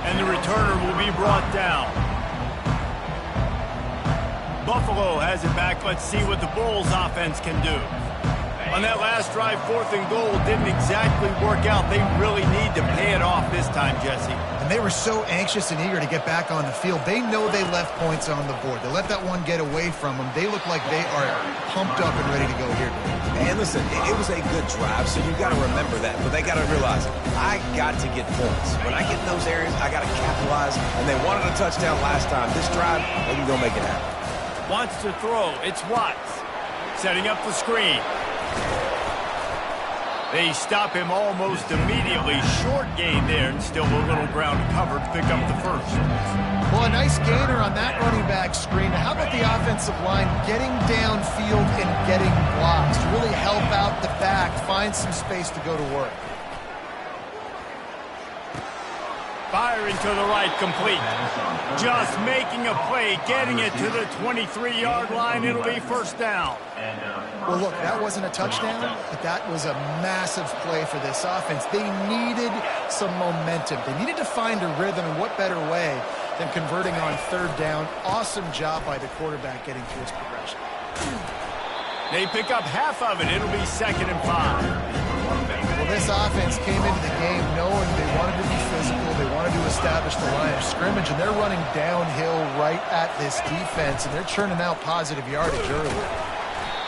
And the returner will be brought down. Buffalo has it back. Let's see what the Bulls offense can do. On that last drive, 4th and goal didn't exactly work out. They really need to pay it off this time, Jesse. And they were so anxious and eager to get back on the field. They know they left points on the board. They let that one get away from them. They look like they are pumped up and ready to go here. And listen, it was a good drive, so you got to remember that. But they got to realize, I got to get points. When I get in those areas, I got to capitalize. And they wanted a touchdown last time. This drive, they can go make it happen. Wants to throw. It's Watts. Setting up the screen. They stop him almost immediately. Short gain there, and still a little ground covered to pick up the 1st. Well, a nice gainer on that running back screen. How about the offensive line getting downfield and getting blocks to really help out the back, find some space to go to work? Firing to the right, complete. Just making a play, getting it to the 23-yard line. It'll be 1st down. Well, look, that wasn't a touchdown, but that was a massive play for this offense. They needed some momentum. They needed to find a rhythm, and what better way than converting on 3rd down. Awesome job by the quarterback getting through his progression. They pick up half of it. It'll be 2nd and 5. Well, this offense came into the game knowing they wanted to be physical, they wanted to establish the line of scrimmage, and they're running downhill right at this defense, and they're churning out positive yardage early.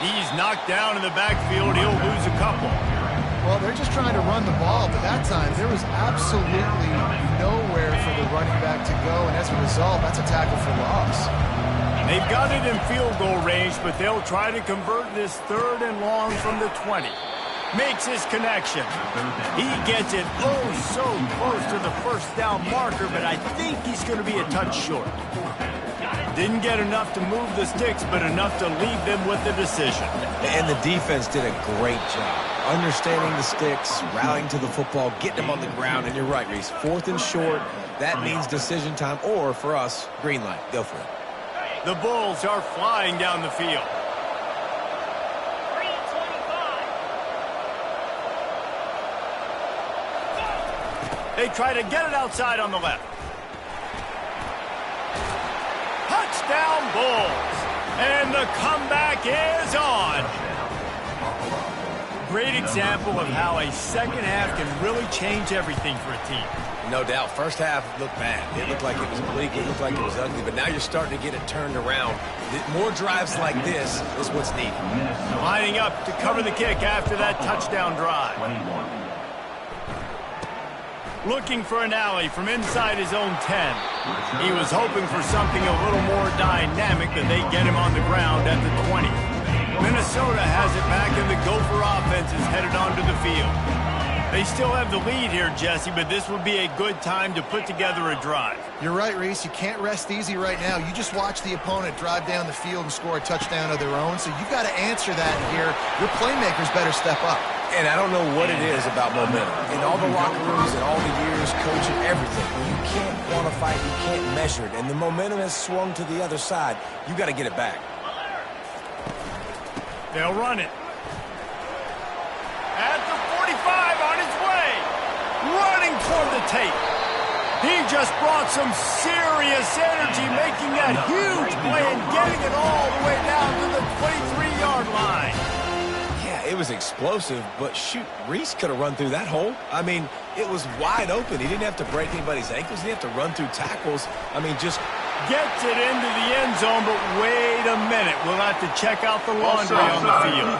He's knocked down in the backfield. He'll lose a couple. Well, they're just trying to run the ball, but that time there was absolutely nowhere for the running back to go, and as a result, that's a tackle for loss. They've got it in field goal range, but they'll try to convert this 3rd and long from the 20. Makes his connection. He gets it so close to the 1st down marker, but I think he's going to be a touch short. Didn't get enough to move the sticks, but enough to leave them with the decision. And the defense did a great job. Understanding the sticks, rallying to the football, getting them on the ground, and you're right, Reese. 4th and short, that means decision time, or for us, green light. Go for it. The Bulls are flying down the field. They try to get it outside on the left. Touchdown Bulls. And the comeback is on. Great example of how a second half can really change everything for a team. No doubt. First half looked bad. It looked like it was bleak. It looked like it was ugly. But now you're starting to get it turned around. More drives like this is what's needed. Lining up to cover the kick after that touchdown drive. Looking for an alley from inside his own 10. He was hoping for something a little more dynamic, but they get him on the ground at the 20. Minnesota has it back, and the Gopher offense is headed onto the field. They still have the lead here, Jesse, but this would be a good time to put together a drive. You're right, Reese. You can't rest easy right now. You just watch the opponent drive down the field and score a touchdown of their own, so you've got to answer that here. Your playmakers better step up. And I don't know what it is about momentum. In all the locker rooms and all the years coaching, everything, you can't quantify it, you can't measure it. And the momentum has swung to the other side. You got to get it back. They'll run it. At the 45 on his way. Running toward the tape. He just brought some serious energy, making that huge play and getting it all the way down to the 23-yard line. Yeah, it was explosive, but shoot, Reese could have run through that hole. I mean, it was wide open. He didn't have to break anybody's ankles. He didn't have to run through tackles. I mean, just gets it into the end zone, but wait a minute. We'll have to check out the laundry on the field.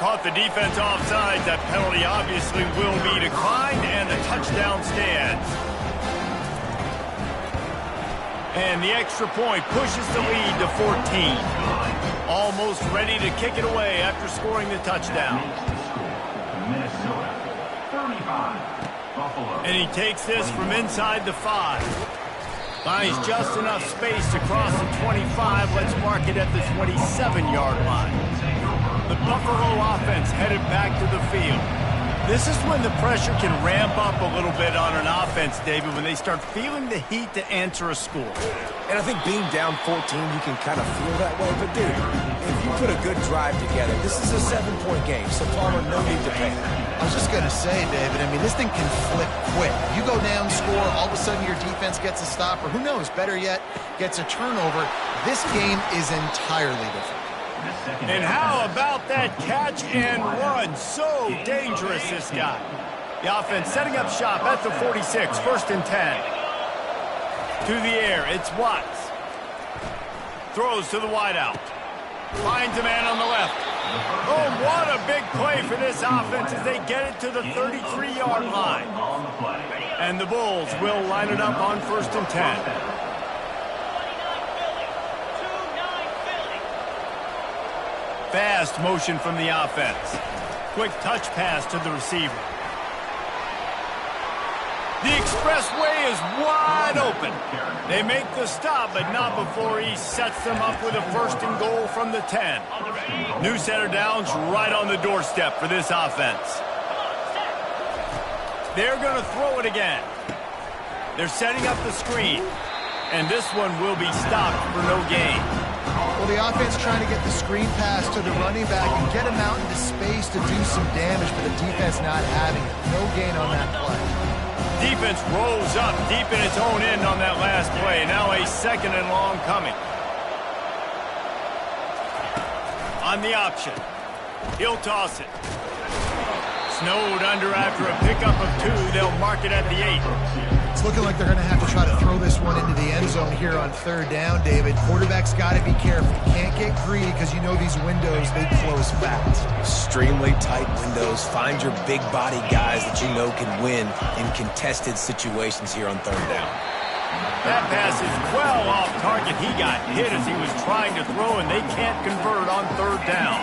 Caught the defense offside. That penalty obviously will be declined, and the touchdown stands. And the extra point pushes the lead to 14. Almost ready to kick it away after scoring the touchdown. Minnesota, 35. Buffalo. And he takes this from inside the 5. Finds just enough space to cross the 25. Let's mark it at the 27-yard line. The Buffalo offense headed back to the field. This is when the pressure can ramp up a little bit on an offense, David, when they start feeling the heat to answer a score. And I think being down 14, you can kind of feel that way. But, dude, if you put a good drive together, this is a 7-point game, so Palmer, no need to panic. I was just going to say, David, I mean, this thing can flip quick. You go down, score, all of a sudden your defense gets a stop, or who knows, better yet, gets a turnover. This game is entirely different. And how about that catch and run? So dangerous, this guy. The offense setting up shop at the 46, 1st and 10. To the air, it's Watts. Throws to the wideout. Finds a man on the left. Oh, what a big play for this offense as they get it to the 33-yard line. And the Bulls will line it up on 1st and 10. Fast motion from the offense. Quick touch pass to the receiver. The expressway is wide open. They make the stop, but not before he sets them up with a 1st and goal from the 10. New center downs right on the doorstep for this offense. They're going to throw it again. They're setting up the screen. And this one will be stopped for no gain. Well, the offense trying to get the screen pass to the running back and get him out into space to do some damage, but the defense not having it. No gain on that play. Defense rolls up deep in its own end on that last play. Now a 2nd and long coming. On the option. He'll toss it. Snowed under after a pickup of 2. They'll mark it at the 8. It's looking like they're going to have to try to throw this one into the end zone here on 3rd down, David. Quarterback's got to be careful. You can't get greedy because you know these windows, they close fast. Extremely tight windows. Find your big body guys that you know can win in contested situations here on 3rd down. That pass is well off target. He got hit as he was trying to throw, and they can't convert on 3rd down.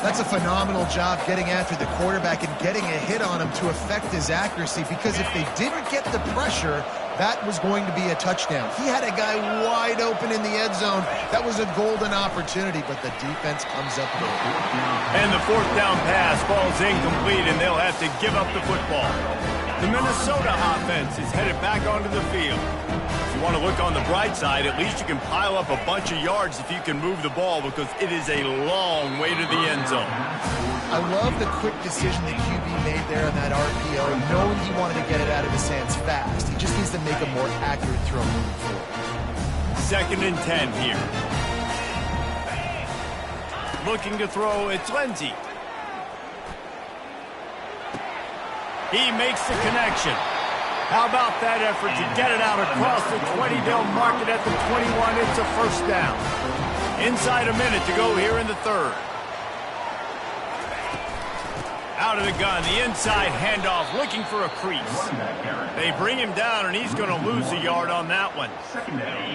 That's a phenomenal job getting after the quarterback and getting a hit on him to affect his accuracy, because if they didn't get the pressure, that was going to be a touchdown. He had a guy wide open in the end zone. That was a golden opportunity, but the defense comes up with it. And the 4th down pass falls incomplete, and they'll have to give up the football. The Minnesota offense is headed back onto the field. If you want to look on the bright side, at least you can pile up a bunch of yards if you can move the ball, because it is a long way to the end zone. I love the quick decision that QB made there on that RPO, knowing he wanted to get it out of his hands fast. He just needs to make a more accurate throw moving forward. 2nd and 10 here. Looking to throw, it's Lindsey. He makes the connection. How about that effort to get it out across the 20? They'll mark it at the 21. It's a 1st down. Inside a minute to go here in the 3rd. Out of the gun, the inside handoff, looking for a crease. They bring him down, and he's going to lose a yard on that one.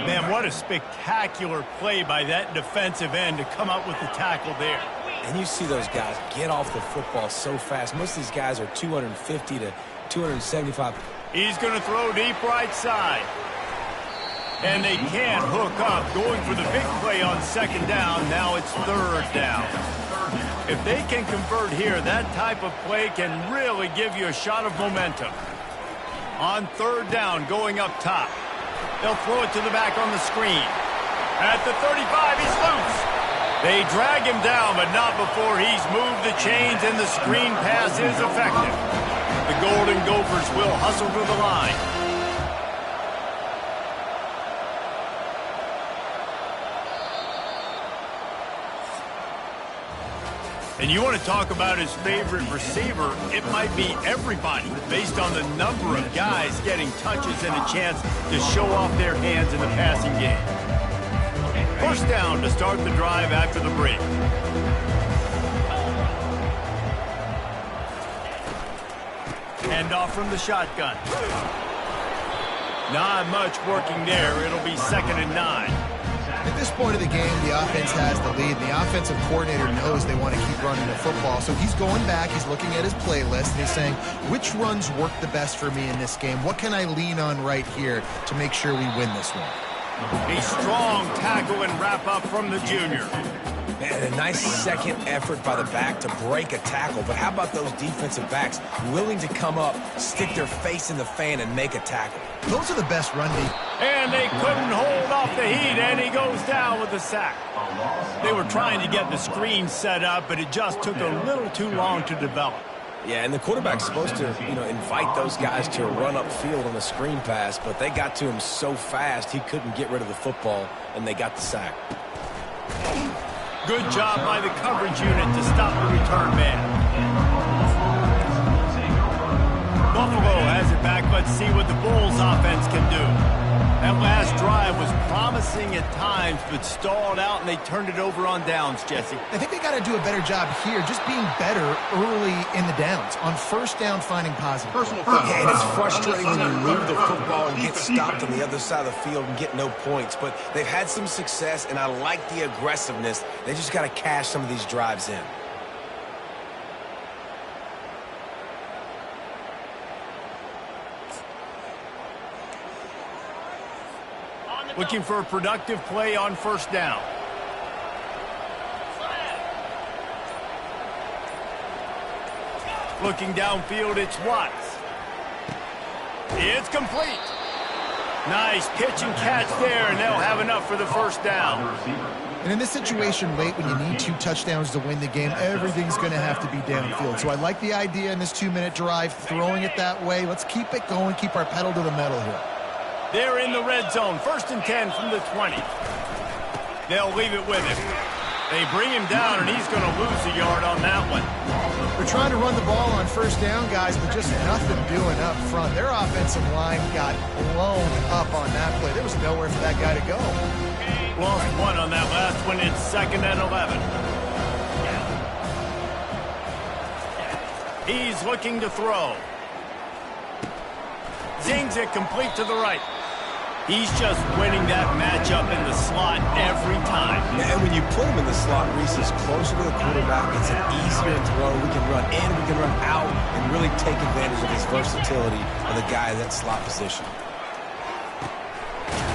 Man, what a spectacular play by that defensive end to come up with the tackle there. And you see those guys get off the football so fast. Most of these guys are 250 to 275. He's going to throw deep right side. And they can't hook up. Going for the big play on 2nd down. Now it's 3rd down. If they can convert here, that type of play can really give you a shot of momentum. On 3rd down, going up top. They'll throw it to the back on the screen. At the 35, he's loose. They drag him down, but not before he's moved the chains, and the screen pass is effective. The Golden Gophers will hustle to the line. And you want to talk about his favorite receiver, it might be everybody, based on the number of guys getting touches and a chance to show off their hands in the passing game. First down to start the drive after the break. Hand off from the shotgun. Not much working there. It'll be 2nd and 9. At this point of the game, the offense has the lead. The offensive coordinator knows they want to keep running the football. So he's going back, he's looking at his playlist, and he's saying, which runs work the best for me in this game? What can I lean on right here to make sure we win this one? A strong tackle and wrap up from the junior. And a nice second effort by the back to break a tackle. But how about those defensive backs willing to come up, stick their face in the fan, and make a tackle? Those are the best run defense. And they couldn't hold off the heat, and he goes down with the sack. They were trying to get the screen set up, but it just took a little too long to develop. Yeah, and the quarterback's supposed to, invite those guys to run upfield on the screen pass, but they got to him so fast he couldn't get rid of the football, and they got the sack. Good job by the coverage unit to stop the return man. Buffalo has it back. Let's see what the Bulls offense can do. That last drive was promising at times, but stalled out, and they turned it over on downs, Jesse. I think they got to do a better job here, just being better early in the downs. On first down, finding positive. Personal foul. Yeah, and it's frustrating when you move the football and get stopped on the other side of the field and get no points. But they've had some success, and I like the aggressiveness. They just got to cash some of these drives in. Looking for a productive play on first down. Looking downfield, it's Watts. It's complete. Nice pitch and catch there, and they'll have enough for the first down. And in this situation late when you need 2 touchdowns to win the game, everything's going to have to be downfield. So I like the idea in this 2-minute drive, throwing it that way. Let's keep it going, keep our pedal to the metal here. They're in the red zone, 1st and 10 from the 20. They'll leave it with him. They bring him down, and he's going to lose a yard on that one. They're trying to run the ball on first down, guys, but just nothing doing up front. Their offensive line got blown up on that play. There was nowhere for that guy to go. Lost 1 on that last one. It's 2nd and 11. He's looking to throw. Zings it complete to the right. He's just winning that matchup in the slot every time. And when you put him in the slot, Reese is closer to the quarterback. It's an easier throw. We can run in, we can run out, and really take advantage of his versatility of the guy in that slot position.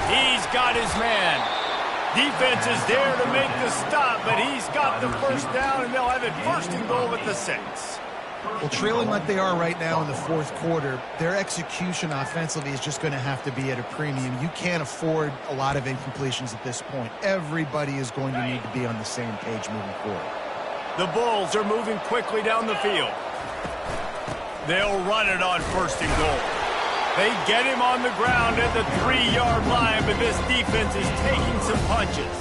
He's got his man. Defense is there to make the stop, but he's got the first down, and they'll have it 1st and goal at the 6. Well, trailing like they are right now in the 4th quarter, their execution offensively is just going to have to be at a premium. You can't afford a lot of incompletions at this point. Everybody is going to need to be on the same page moving forward. The Bulls are moving quickly down the field. They'll run it on 1st and goal. They get him on the ground at the 3-yard line, but this defense is taking some punches.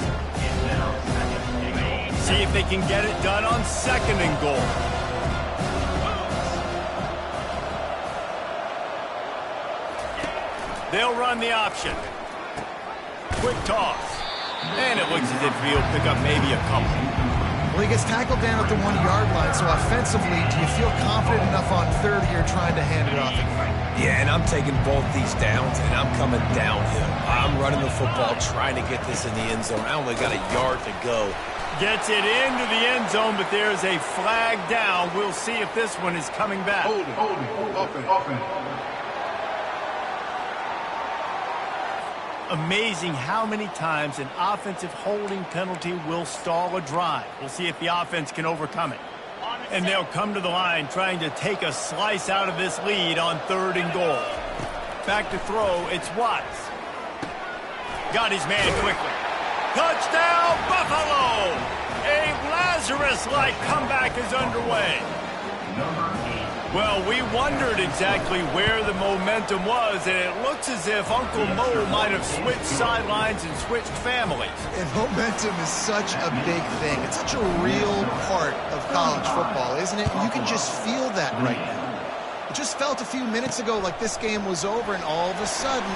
See if they can get it done on 2nd and goal. They'll run the option. Quick toss. And it looks as if he'll pick up maybe a couple. Well, he gets tackled down at the 1-yard line, so offensively, do you feel confident enough on 3rd you're trying to hand it off? Yeah, and I'm taking both these downs, and I'm coming downhill. I'm running the football, trying to get this in the end zone. I only got a yard to go. Gets it into the end zone, but there's a flag down. We'll see if this one is coming back. Hold it. Offense. Amazing how many times an offensive holding penalty will stall a drive. We'll see if the offense can overcome it. And they'll come to the line trying to take a slice out of this lead on 3rd and goal. Back to throw, it's Watts. Got his man quickly. Touchdown, Buffalo! A Lazarus-like comeback is underway. Number 8. Well, we wondered exactly where the momentum was, and it looks as if Uncle Mo might have switched sidelines and switched families. And momentum is such a big thing. It's such a real part of college football, isn't it? You can just feel that right now. It just felt a few minutes ago like this game was over, and all of a sudden,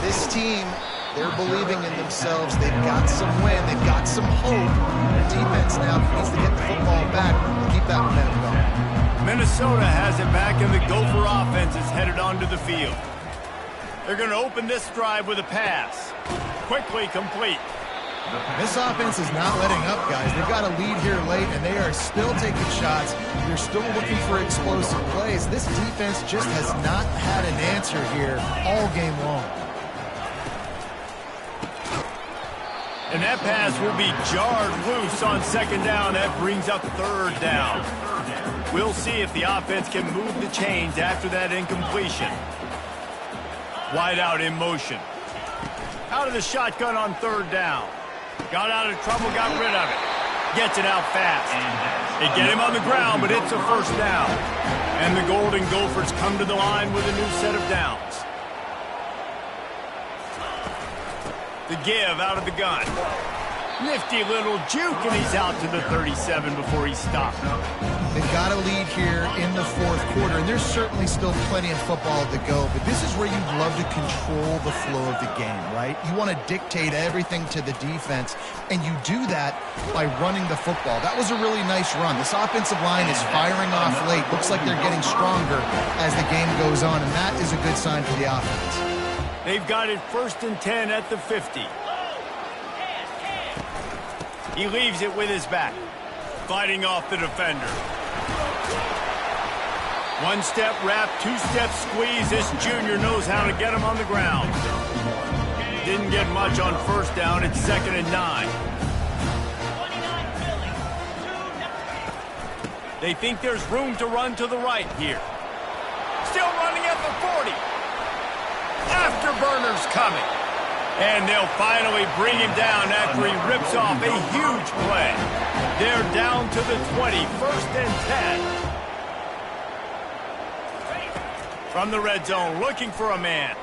this team, they're believing in themselves. They've got some wind. They've got some hope. The defense now needs to get the football back and keep that momentum going. Minnesota has it back, and the Gopher offense is headed onto the field. They're going to open this drive with a pass. Quickly complete. This offense is not letting up, guys. They've got a lead here late, and they are still taking shots. They're still looking for explosive plays. This defense just has not had an answer here all game long. And that pass will be jarred loose on second down. That brings up third down. We'll see if the offense can move the chains after that incompletion. Wide out in motion. Out of the shotgun on third down. Got out of trouble, got rid of it. Gets it out fast. They get him on the ground, but it's a first down. And the Golden Gophers come to the line with a new set of downs. The give out of the gun. Nifty little juke, and he's out to the 37 before he stopped. They've got a lead here in the fourth quarter, and there's certainly still plenty of football to go, but this is where you'd love to control the flow of the game, right? You want to dictate everything to the defense, and you do that by running the football. That was a really nice run. This offensive line is firing off late. Looks like they're getting stronger as the game goes on, and that is a good sign for the offense. They've got it 1st and 10 at the 50. He leaves it with his back, fighting off the defender. One-step wrap, two-step squeeze. This junior knows how to get him on the ground. Didn't get much on first down. It's 2nd and 9. They think there's room to run to the right here. Still running at the 40. Afterburners coming. And they'll finally bring him down after he rips off a huge play. They're down to the 20, 1st and 10. From the red zone, looking for a man.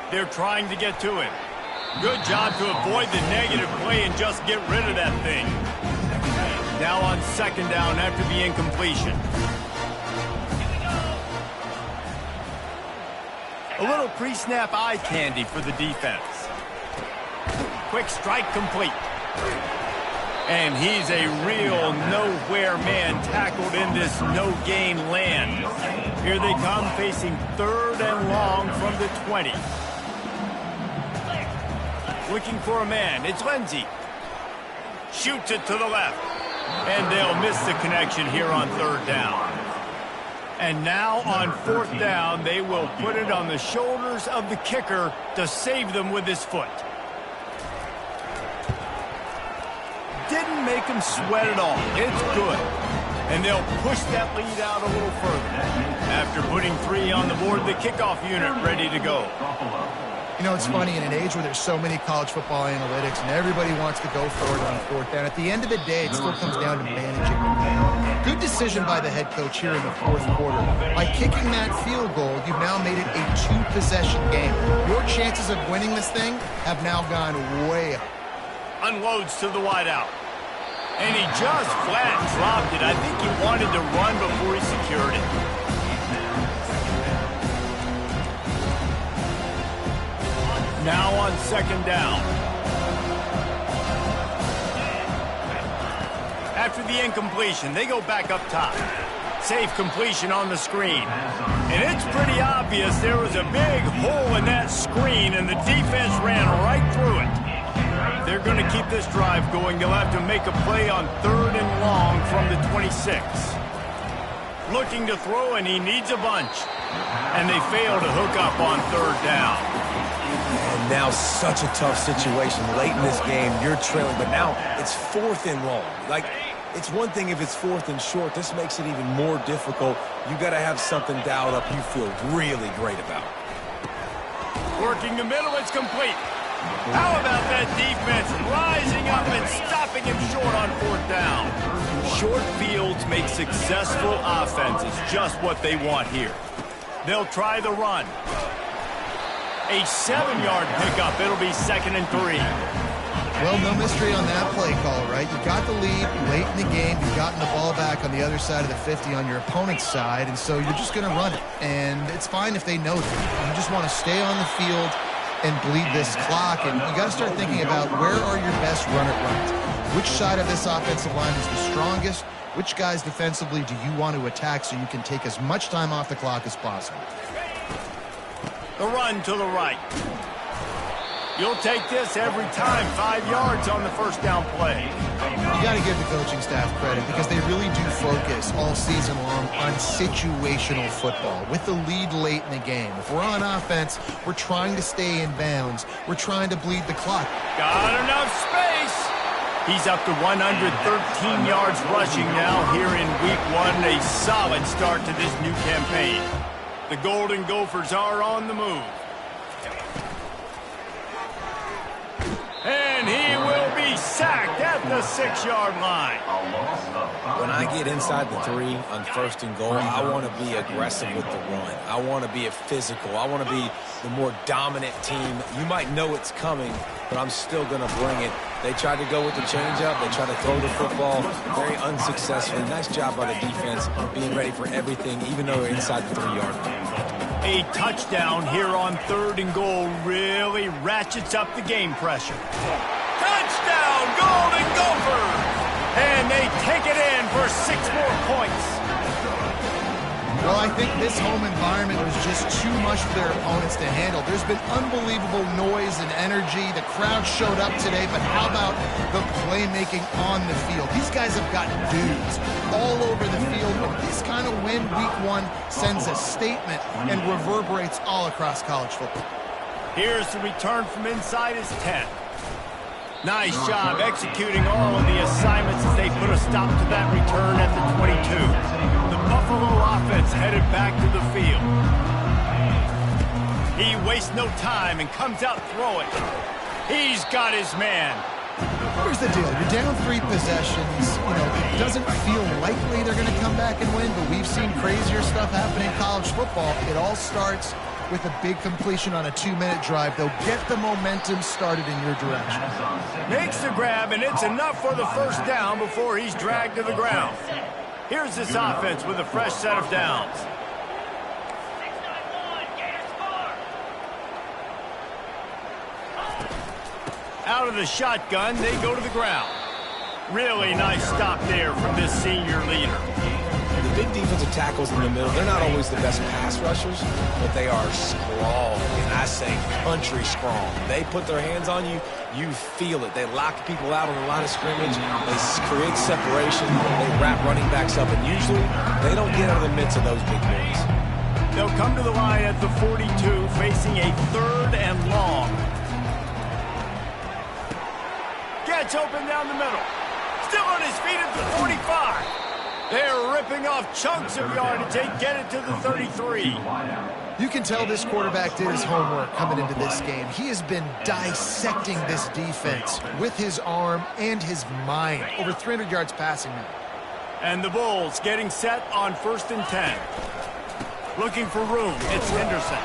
They're trying to get to him. Good job to avoid the negative play and just get rid of that thing. Now on 2nd down after the incompletion. A little pre-snap eye candy for the defense. Quick strike complete. And he's a real nowhere man tackled in this no-gain land. Here they come facing 3rd and long from the 20. Looking for a man. It's Lindsey. Shoots it to the left. And they'll miss the connection here on 3rd down. And now on 4th down, they will put it on the shoulders of the kicker to save them with his foot. Didn't make him sweat at all. It's good. And they'll push that lead out a little further. After putting 3 on the board, the kickoff unit ready to go. You know, it's funny, in an age where there's so many college football analytics and everybody wants to go for it on 4th down, at the end of the day, it still comes down to managing the game. Good decision by the head coach here in the 4th quarter. By kicking that field goal, you've now made it a 2-possession game. Your chances of winning this thing have now gone way up. Unloads to the wideout. And he just flat dropped it. I think he wanted to run before he secured it. Now on 2nd down. After the incompletion, they go back up top. Safe completion on the screen. And it's pretty obvious there was a big hole in that screen, and the defense ran right through it. They're going to keep this drive going. They'll have to make a play on 3rd and long from the 26. Looking to throw, and he needs a bunch. And they fail to hook up on 3rd down. And now such a tough situation. Late in this game, you're trailing, but now it's 4th and long. Like, it's one thing if it's 4th and short. This makes it even more difficult. You got to have something dialed up you feel really great about. Working the middle, it's complete. How about that defense rising up and stopping him short on 4th down? Short fields make successful offenses just what they want here. They'll try the run. A 7-yard pickup. It'll be 2nd and 3. Well, no mystery on that play call, right? You got the lead late in the game. You've gotten the ball back on the other side of the 50 on your opponent's side, and so you're just going to run it. And it's fine if they know that. You just want to stay on the field and bleed this clock, and you got to start thinking about where are your best run-it-runs. Which side of this offensive line is the strongest? Which guys defensively do you want to attack so you can take as much time off the clock as possible? The run to the right. You'll take this every time. 5 yards on the 1st down play. You got to give the coaching staff credit because they really do focus all season long on situational football with the lead late in the game. If we're on offense, we're trying to stay in bounds. We're trying to bleed the clock. Got enough space. He's up to 113 yards rushing now here in week 1. A solid start to this new campaign. The Golden Gophers are on the move. And he will be sacked at the 6-yard line. When I get inside the 3 on 1st and goal, I want to be aggressive with the run. I want to be a physical. I want to be the more dominant team. You might know it's coming, but I'm still going to bring it. They tried to go with the changeup. They tried to throw the football very unsuccessfully. Nice job by the defense being ready for everything, even though they're inside the 3-yard line. A touchdown here on 3rd and goal really ratchets up the game pressure. Touchdown, Golden Gophers! And they take it in for 6 more points. Well, I think this home environment was just too much for their opponents to handle. There's been unbelievable noise and energy. The crowd showed up today, but how about the playmaking on the field? These guys have got dudes all over the field. But this kind of win week 1 sends a statement and reverberates all across college football. Here's the return from inside his 10. Nice job executing all of the assignments as they put a stop to that return at the 22. The Buffalo offense headed back to the field. He wastes no time and comes out throwing. He's got his man. Here's the deal. You're down 3 possessions. You know, it doesn't feel likely they're going to come back and win, but we've seen crazier stuff happen in college football. It all starts with a big completion on a 2-minute drive. They'll get the momentum started in your direction. Makes the grab, and it's enough for the 1st down before he's dragged to the ground. Here's this offense with a fresh set of downs. Out of the shotgun, they go to the ground. Really nice stop there from this senior leader. The big defensive tackles in the middle, they're not always the best pass rushers, but they are strong, and I say country strong. They put their hands on you, you feel it. They lock people out on the line of scrimmage. They create separation. They wrap running backs up, and usually they don't get out of the midst of those big boys. They'll come to the line at the 42, facing a 3rd and long. Gets open down the middle. Still on his feet at the 45. They're ripping off chunks of yardage. They get it to the 33. You can tell this quarterback did his homework coming into this game. He has been dissecting this defense with his arm and his mind. Over 300 yards passing now. And the Bulls getting set on 1st and 10. Looking for room. It's Henderson.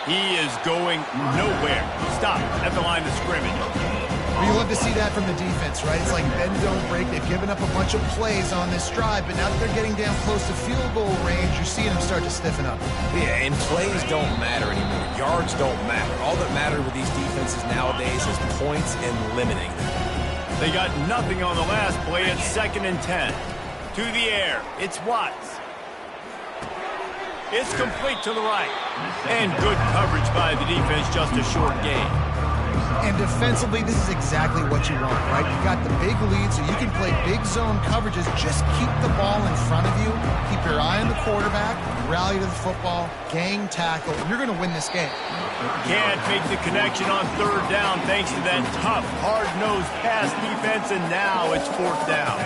He is going nowhere. Stop at the line of scrimmage. You love to see that from the defense, right? It's like bend, don't break. They've given up a bunch of plays on this drive, but now that they're getting down close to field goal range, you're seeing them start to stiffen up. Yeah, and plays don't matter anymore. Yards don't matter. All that matters with these defenses nowadays is points and limiting them. They got nothing on the last play at 2nd and 10. To the air. It's Watts. It's complete to the right. And good coverage by the defense, just a short gain. And defensively, this is exactly what you want, right? You've got the big lead, so you can play big zone coverages. Just keep the ball in front of you. Keep your eye on the quarterback. Rally to the football. Gang tackle. You're going to win this game. Can't make the connection on 3rd down thanks to that tough, hard-nosed pass defense, and now it's 4th down.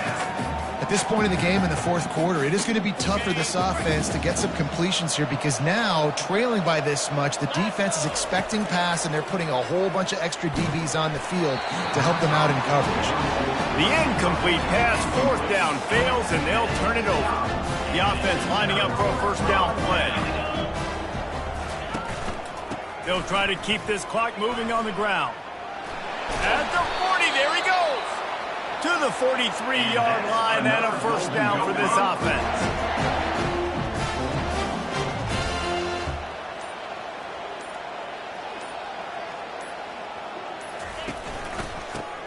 A At this point in the game in the fourth quarter, it is going to be tough for this offense to get some completions here because now, trailing by this much, the defense is expecting pass, and they're putting a whole bunch of extra DBs on the field to help them out in coverage. The incomplete pass, fourth down, fails, and they'll turn it over. The offense lining up for a first down play. They'll try to keep this clock moving on the ground. At the 40, there he goes. To the 43-yard line and a first down for this offense.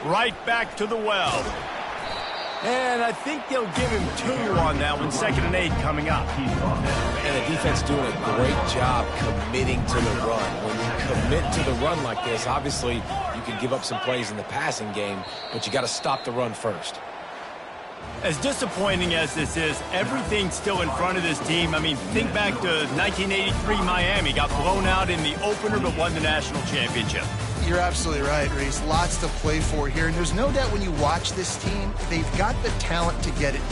Right back to the well. And I think they'll give him 2 on that one. 2nd and 8 coming up. And the defense doing a great job committing to the run. When you commit to the run like this, obviously you can give up some plays in the passing game, but you got to stop the run first. As disappointing as this is, everything's still in front of this team. I mean, think back to 1983 Miami. Got blown out in the opener but won the national championship. You're absolutely right, Reese. Lots to play for here. And there's no doubt when you watch this team, they've got the talent to get it.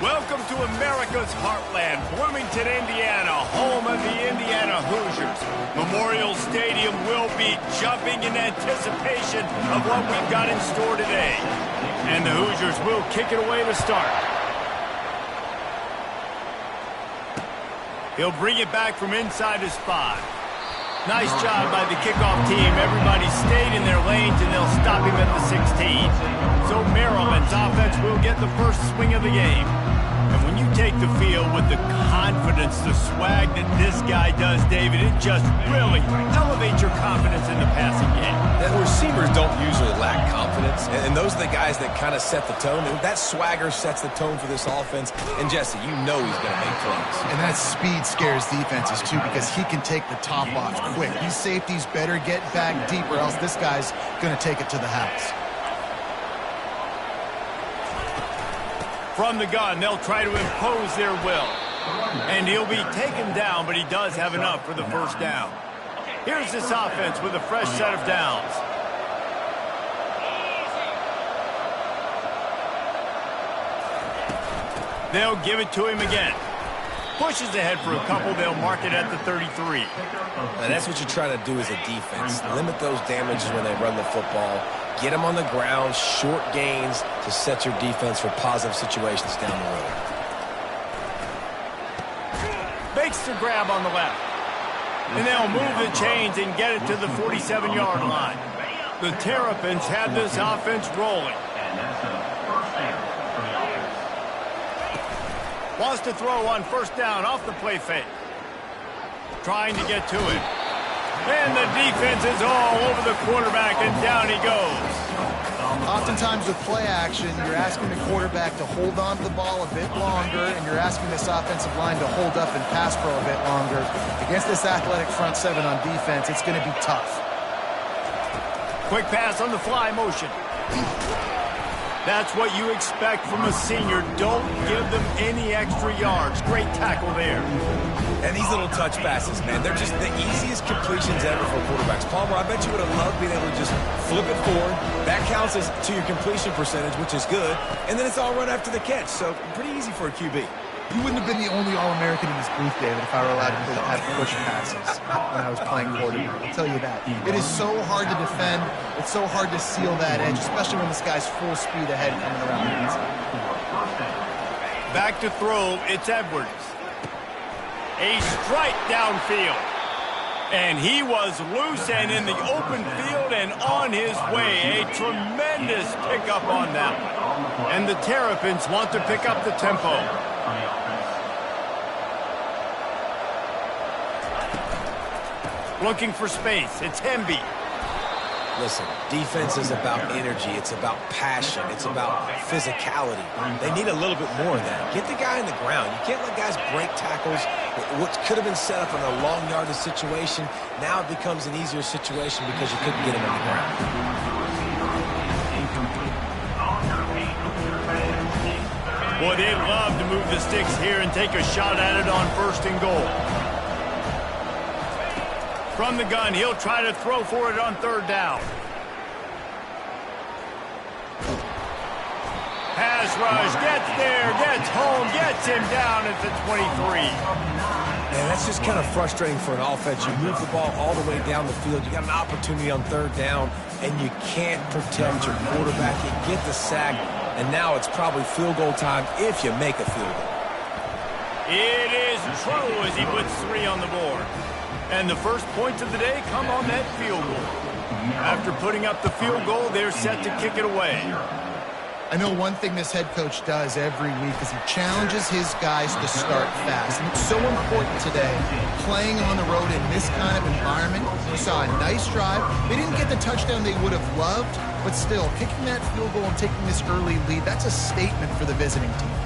Welcome to America's heartland, Bloomington, Indiana, home of the Indiana Hoosiers. Memorial Stadium will be jumping in anticipation of what we've got in store today. And the Hoosiers will kick it away to start. He'll bring it back from inside his 5. Nice job by the kickoff team. Everybody stayed in their lanes, and they'll stop him at the 16. So Maryland's offense will get the first swing of the game. And when you take the field with the confidence, the swag that this guy does, David, it just really elevates your confidence in the passing game. And receivers don't usually lack confidence, and those are the guys that kind of set the tone. And that swagger sets the tone for this offense. And, Jesse, you know he's going to make plays. And that speed scares defenses, too, because he can take the top off quick. These safeties better get back deep, or else this guy's going to take it to the house. From the gun, they'll try to impose their will. And he'll be taken down, but he does have enough for the first down. Here's this offense with a fresh set of downs. They'll give it to him again. Pushes ahead for a couple. They'll mark it at the 33. Now that's what you try to do as a defense. Limit those damages when they run the football. Get them on the ground, short gains to set your defense for positive situations down the road. Makes the grab on the left. And they'll move the chains and get it to the 47-yard line. The Terrapins have this offense rolling. And that's a first down for the offense. Wants to throw on first down off the play fake. Trying to get to it. And the defense is all over the quarterback, and down he goes. Oftentimes with play action, you're asking the quarterback to hold on to the ball a bit longer, and you're asking this offensive line to hold up and pass pro a bit longer. Against this athletic front 7 on defense, it's going to be tough. Quick pass on the fly motion. That's what you expect from a senior. Don't give them any extra yards. Great tackle there. And these little touch passes, man, they're just the easiest completions ever for quarterbacks. Palmer, I bet you would have loved being able to just flip it forward. That counts as to your completion percentage, which is good. And then it's all run after the catch, so pretty easy for a QB. You wouldn't have been the only All-American in this booth, David, if I were allowed to have push passes when I was playing quarterback. I'll tell you that. It is so hard to defend. It's so hard to seal that edge, especially when this guy's full speed ahead coming around the inside. Back to throw, it's Edwards. A strike downfield. And he was loose and in the open field and on his way. A tremendous pickup on that one. And the Terrapins want to pick up the tempo. Looking for space. It's Hemby. Listen, defense is about energy. It's about passion. It's about physicality. They need a little bit more of that. Get the guy in the ground. You can't let guys break tackles. What could have been set up in a long yardage situation, now it becomes an easier situation because you couldn't get him on the ground. Boy, they'd love to move the sticks here and take a shot at it on 1st and goal. From the gun, he'll try to throw for it on 3rd down. Pass rush, gets there, gets home, gets him down at the 23. Man, that's just kind of frustrating for an offense. You move the ball all the way down the field. You got an opportunity on 3rd down, and you can't protect your quarterback. You get the sack, and now it's probably field goal time if you make a field goal. It is true as he puts 3 on the board. And the first points of the day come on that field goal. After putting up the field goal, they're set to kick it away. I know one thing this head coach does every week is he challenges his guys to start fast. And it's so important today, playing on the road in this kind of environment. You saw a nice drive. They didn't get the touchdown they would have loved, but still, kicking that field goal and taking this early lead, that's a statement for the visiting team.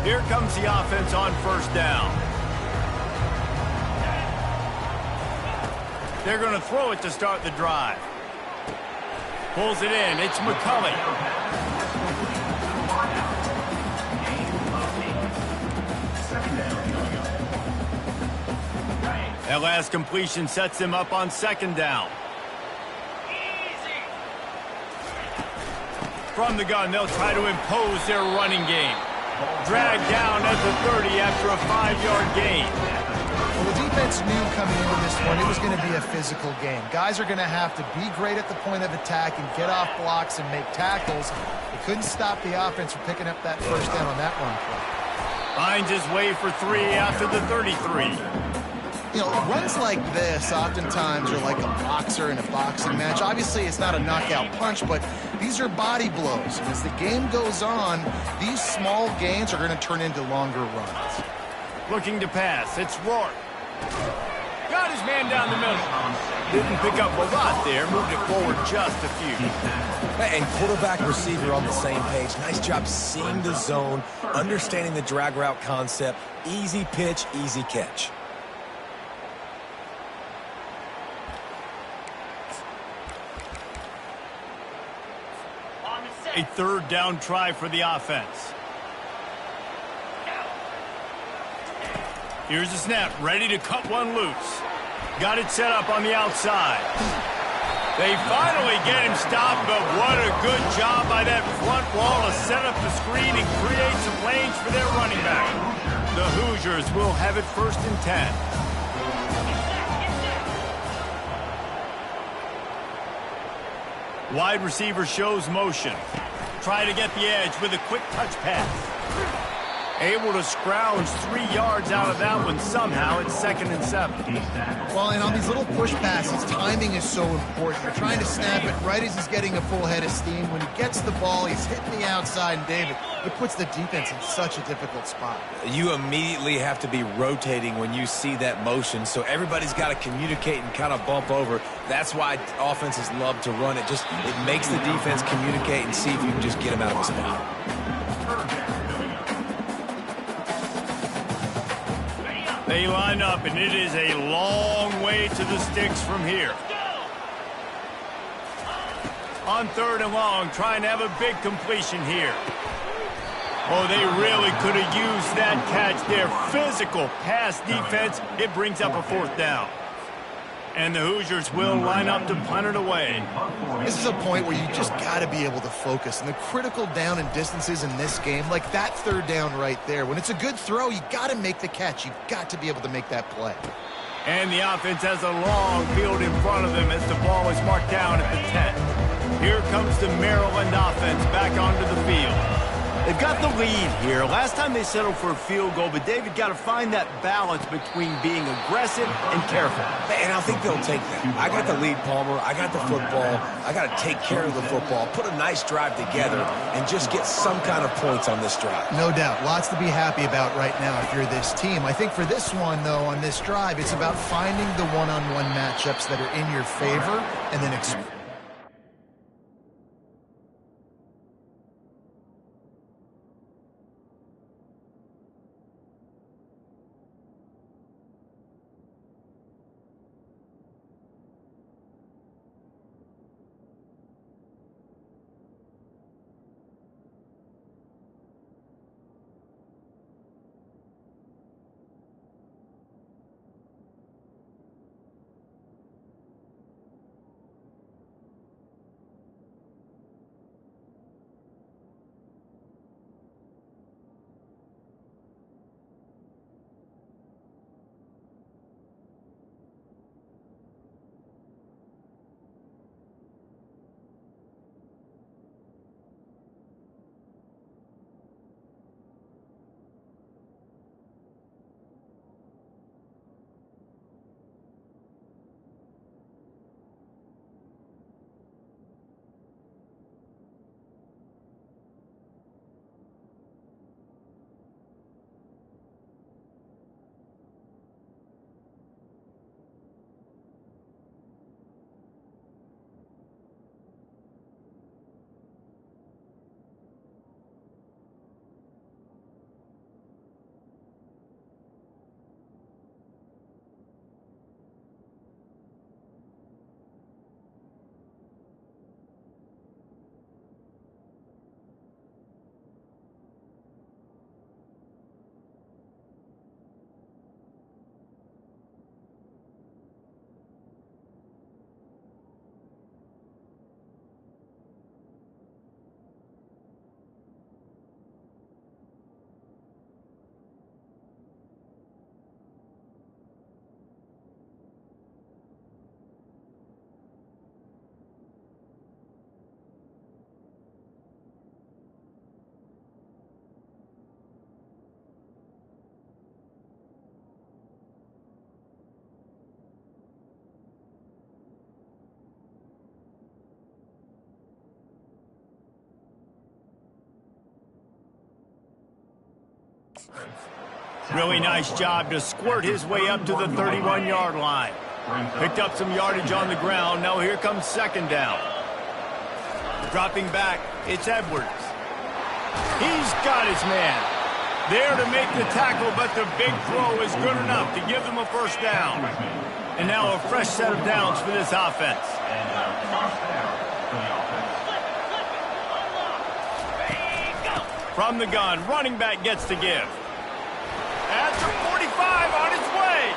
Here comes the offense on 1st down. They're going to throw it to start the drive. Pulls it in. It's McCulley. That last completion sets him up on 2nd down. From the gun, they'll try to impose their running game. Dragged down at the 30 after a 5-yard gain. Well, the defense knew coming into this one it was going to be a physical game. Guys are going to have to be great at the point of attack and get off blocks and make tackles. They couldn't stop the offense from picking up that first down on that run play. Finds his way for 3 after the 33. You know, runs like this oftentimes are like a boxer in a boxing match. Obviously, it's not a knockout punch, but these are body blows. And as the game goes on, these small gains are going to turn into longer runs. Looking to pass. It's Rourke. Got his man down the middle. Didn't pick up a lot there. Moved it forward just a few. And quarterback receiver on the same page. Nice job seeing the zone, understanding the drag route concept. Easy pitch, easy catch. A third down try for the offense. Here's the snap, ready to cut one loose. Got it set up on the outside. They finally get him stopped, but what a good job by that front wall to set up the screen and create some lanes for their running back. The Hoosiers will have it 1st and 10. Wide receiver shows motion. Try to get the edge with a quick touch pass. Able to scrounge 3 yards out of that one somehow. It's 2nd and 7. Well, and on these little push passes, timing is so important. You're trying to snap it right as he's getting a full head of steam. When he gets the ball, he's hitting the outside, and David, it puts the defense in such a difficult spot. You immediately have to be rotating when you see that motion, so everybody's got to communicate and kind of bump over. That's why offenses love to run it. It makes the defense communicate and see if you can just get him out of a spot. They line up, and it is a long way to the sticks from here. On 3rd and long, trying to have a big completion here. Oh, they really could have used that catch. Their physical pass defense, it brings up a 4th down. And the Hoosiers will line up to punt it away. This is a point where you just got to be able to focus. And the critical down and distances in this game, like that 3rd down right there, when it's a good throw, you got to make the catch. You've got to be able to make that play. And the offense has a long field in front of them as the ball is marked down at the 10. Here comes the Maryland offense back onto the field. They've got the lead here. Last time they settled for a field goal, but David got to find that balance between being aggressive and careful. And I think they'll take that. I got the lead, Palmer. I got the football. I got to take care of the football, put a nice drive together, and just get some kind of points on this drive. No doubt. Lots to be happy about right now if you're this team. I think for this one, though, on this drive, it's about finding the one-on-one matchups that are in your favor and then Really nice job to squirt his way up to the 31-yard line. Picked up some yardage on the ground. Now here comes second down. Dropping back, it's Edwards. He's got his man. There to make the tackle, but the big throw is good enough to give them a first down. And now a fresh set of downs for this offense. From the gun, running back gets to give. At the 45 on its way.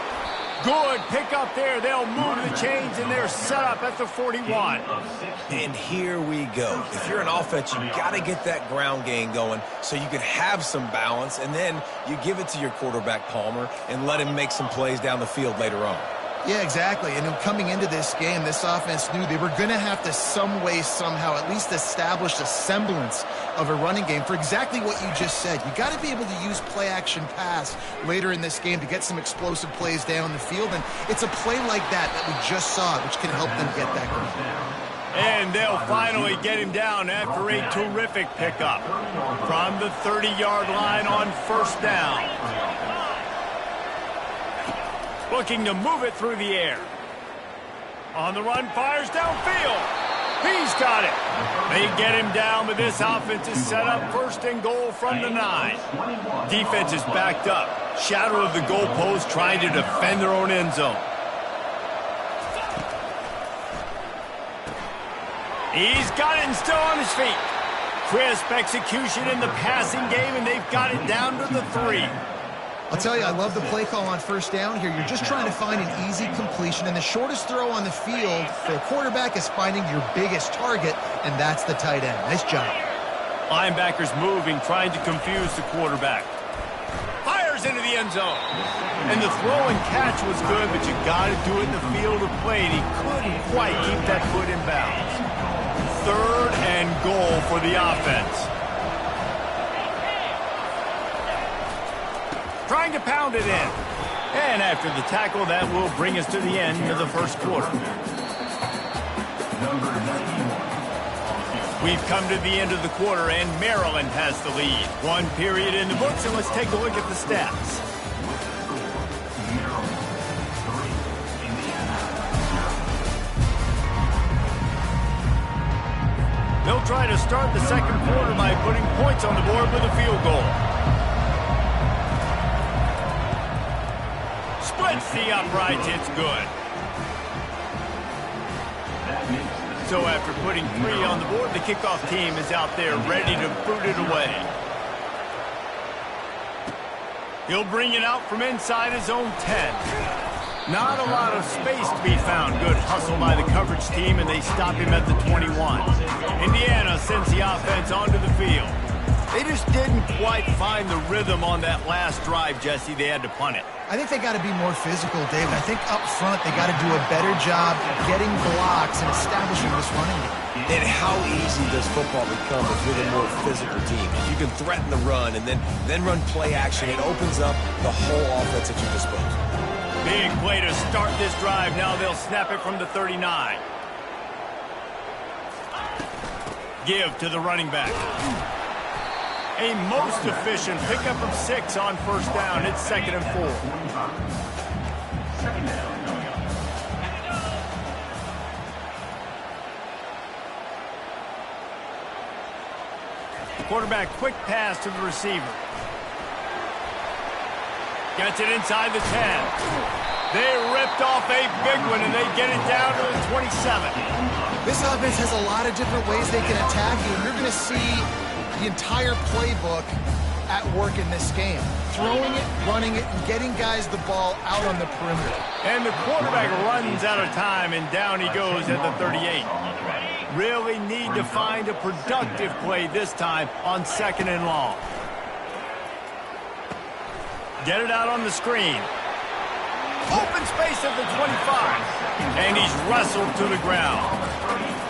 Good pickup there. They'll move the chains, and they're set up at the 41. And here we go. If you're an offense, you got to get that ground game going so you can have some balance, and then you give it to your quarterback, Palmer, and let him make some plays down the field later on. Yeah, exactly. And coming into this game, this offense knew they were going to have to some way, somehow, at least establish a semblance of a running game for exactly what you just said. You got to be able to use play-action pass later in this game to get some explosive plays down the field. And it's a play like that we just saw, which can help them get that going. And they'll finally get him down after a terrific pickup. From the 30-yard line on first down. Looking to move it through the air. On the run, fires downfield. He's got it. They get him down, but this offense is set up first and goal from the 9. Defense is backed up. Shadow of the goalpost trying to defend their own end zone. He's got it and still on his feet. Crisp execution in the passing game, and they've got it down to the 3. I'll tell you, I love the play call on first down here. You're just trying to find an easy completion, and the shortest throw on the field for a quarterback is finding your biggest target, and that's the tight end. Nice job. Linebackers moving, trying to confuse the quarterback. Fires into the end zone. And the throw and catch was good, but you got to do it in the field of play, and he couldn't quite keep that foot in bounds. Third and goal for the offense. Trying to pound it in. And after the tackle, that will bring us to the end of the first quarter. We've come to the end of the quarter, and Maryland has the lead. One period in the books, and let's take a look at the stats. They'll try to start the second quarter by putting points on the board with a field goal. Splits the uprights, it's good. So after putting 3 on the board, the kickoff team is out there ready to boot it away. He'll bring it out from inside his own 10. Not a lot of space to be found. Good hustle by the coverage team, and they stop him at the 21. Indiana sends the offense onto the field. They just didn't quite find the rhythm on that last drive, Jesse. They had to punt it. I think they got to be more physical, David. I think up front they got to do a better job getting blocks and establishing this running game. And how easy does football become if you're the more physical team? You can threaten the run and then run play action. It opens up the whole offense at your disposal. Big play to start this drive. Now they'll snap it from the 39. Give to the running back. A most efficient pickup of 6 on first down. It's 2nd and 4. Second down. Quarterback quick pass to the receiver. Gets it inside the 10. They ripped off a big one, and they get it down to the 27. This offense has a lot of different ways they can attack you, and you're going to see the entire playbook at work in this game. Throwing it, running it, and getting guys the ball out on the perimeter. And the quarterback runs out of time, and down he goes at the 38. Really need to find a productive play this time on 2nd and long. Get it out on the screen. Open space at the 25. And he's wrestled to the ground.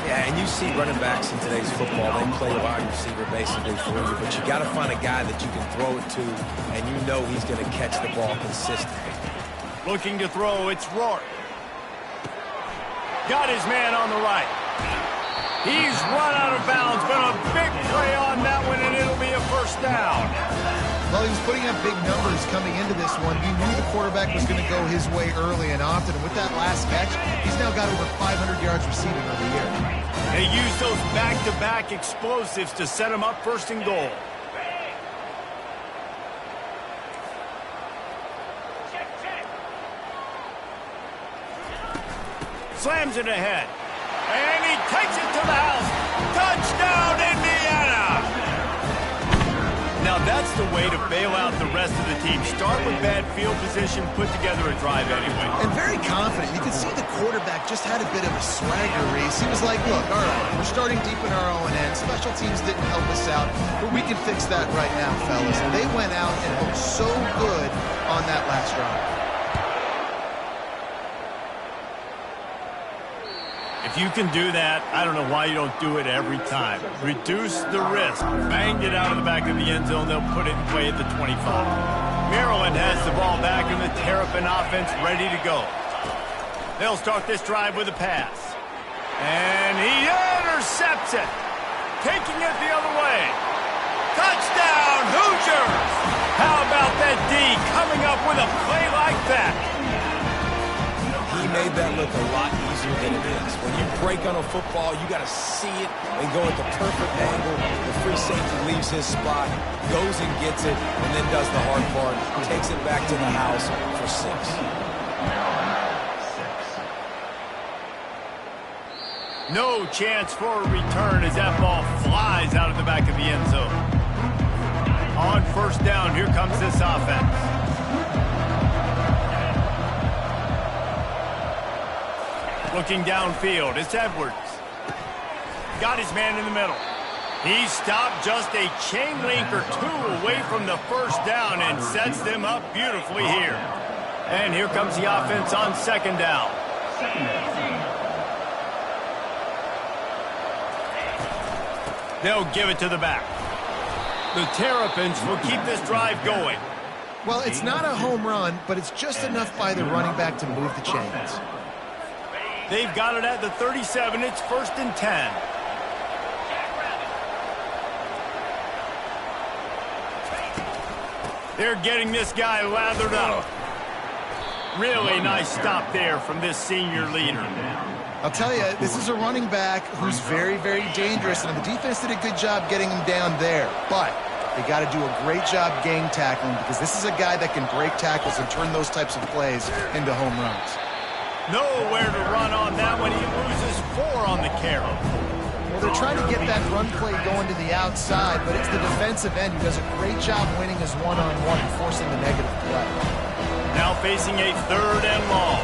Yeah, and you see running backs in today's football, they play wide receiver basically for you, but you got to find a guy that you can throw it to, and you know he's going to catch the ball consistently. Looking to throw, it's Rourke. Got his man on the right. He's run out of bounds, but a big play on that one, and it'll be a first down. Well, he was putting up big numbers coming into this one. He knew the quarterback was going to go his way early and often. And with that last catch, he's now got over 500 yards receiving on the year. They use those back-to-back explosives to set him up first and goal. Slams it ahead. And he takes it to the house. Touchdown, Indiana! Now that's the way to bail out the rest of the team. Start with bad field position, put together a drive anyway. And very confident. You can see the quarterback just had a bit of a swagger, Reese. He was like, look, all right, we're starting deep in our own end. Special teams didn't help us out, but we can fix that right now, fellas. And they went out and looked so good on that last drive. If you can do that, I don't know why you don't do it every time. Reduce the risk. Banged it out of the back of the end zone. They'll put it in play at the 25. Maryland has the ball back and the Terrapin offense ready to go. They'll start this drive with a pass. And he intercepts it. Taking it the other way. Touchdown, Hoosiers! How about that D coming up with a play like that? He made that look a lot easier than it is. When you break on a football, you got to see it and go at the perfect angle. The free safety leaves his spot, goes and gets it, and then does the hard part, takes it back to the house for 6. No chance for a return as that ball flies out of the back of the end zone. On first down, here comes this offense. Looking downfield, it's Edwards. Got his man in the middle. He stopped just a chain link or two away from the first down and sets them up beautifully here. And here comes the offense on second down. They'll give it to the back. The Terrapins will keep this drive going. Well, it's not a home run, but it's just enough by the running back to move the chains. They've got it at the 37. It's 1st and 10. They're getting this guy lathered up. Really nice stop there from this senior leader. I'll tell you, this is a running back who's very, very dangerous, and the defense did a good job getting him down there. But they got to do a great job game tackling because this is a guy that can break tackles and turn those types of plays into home runs. Nowhere to run on that one. He loses 4 on the carry. Well, they're trying to get that run play going to the outside, but it's the defensive end who does a great job winning his one-on-one and forcing the negative play. Now facing a 3rd and long.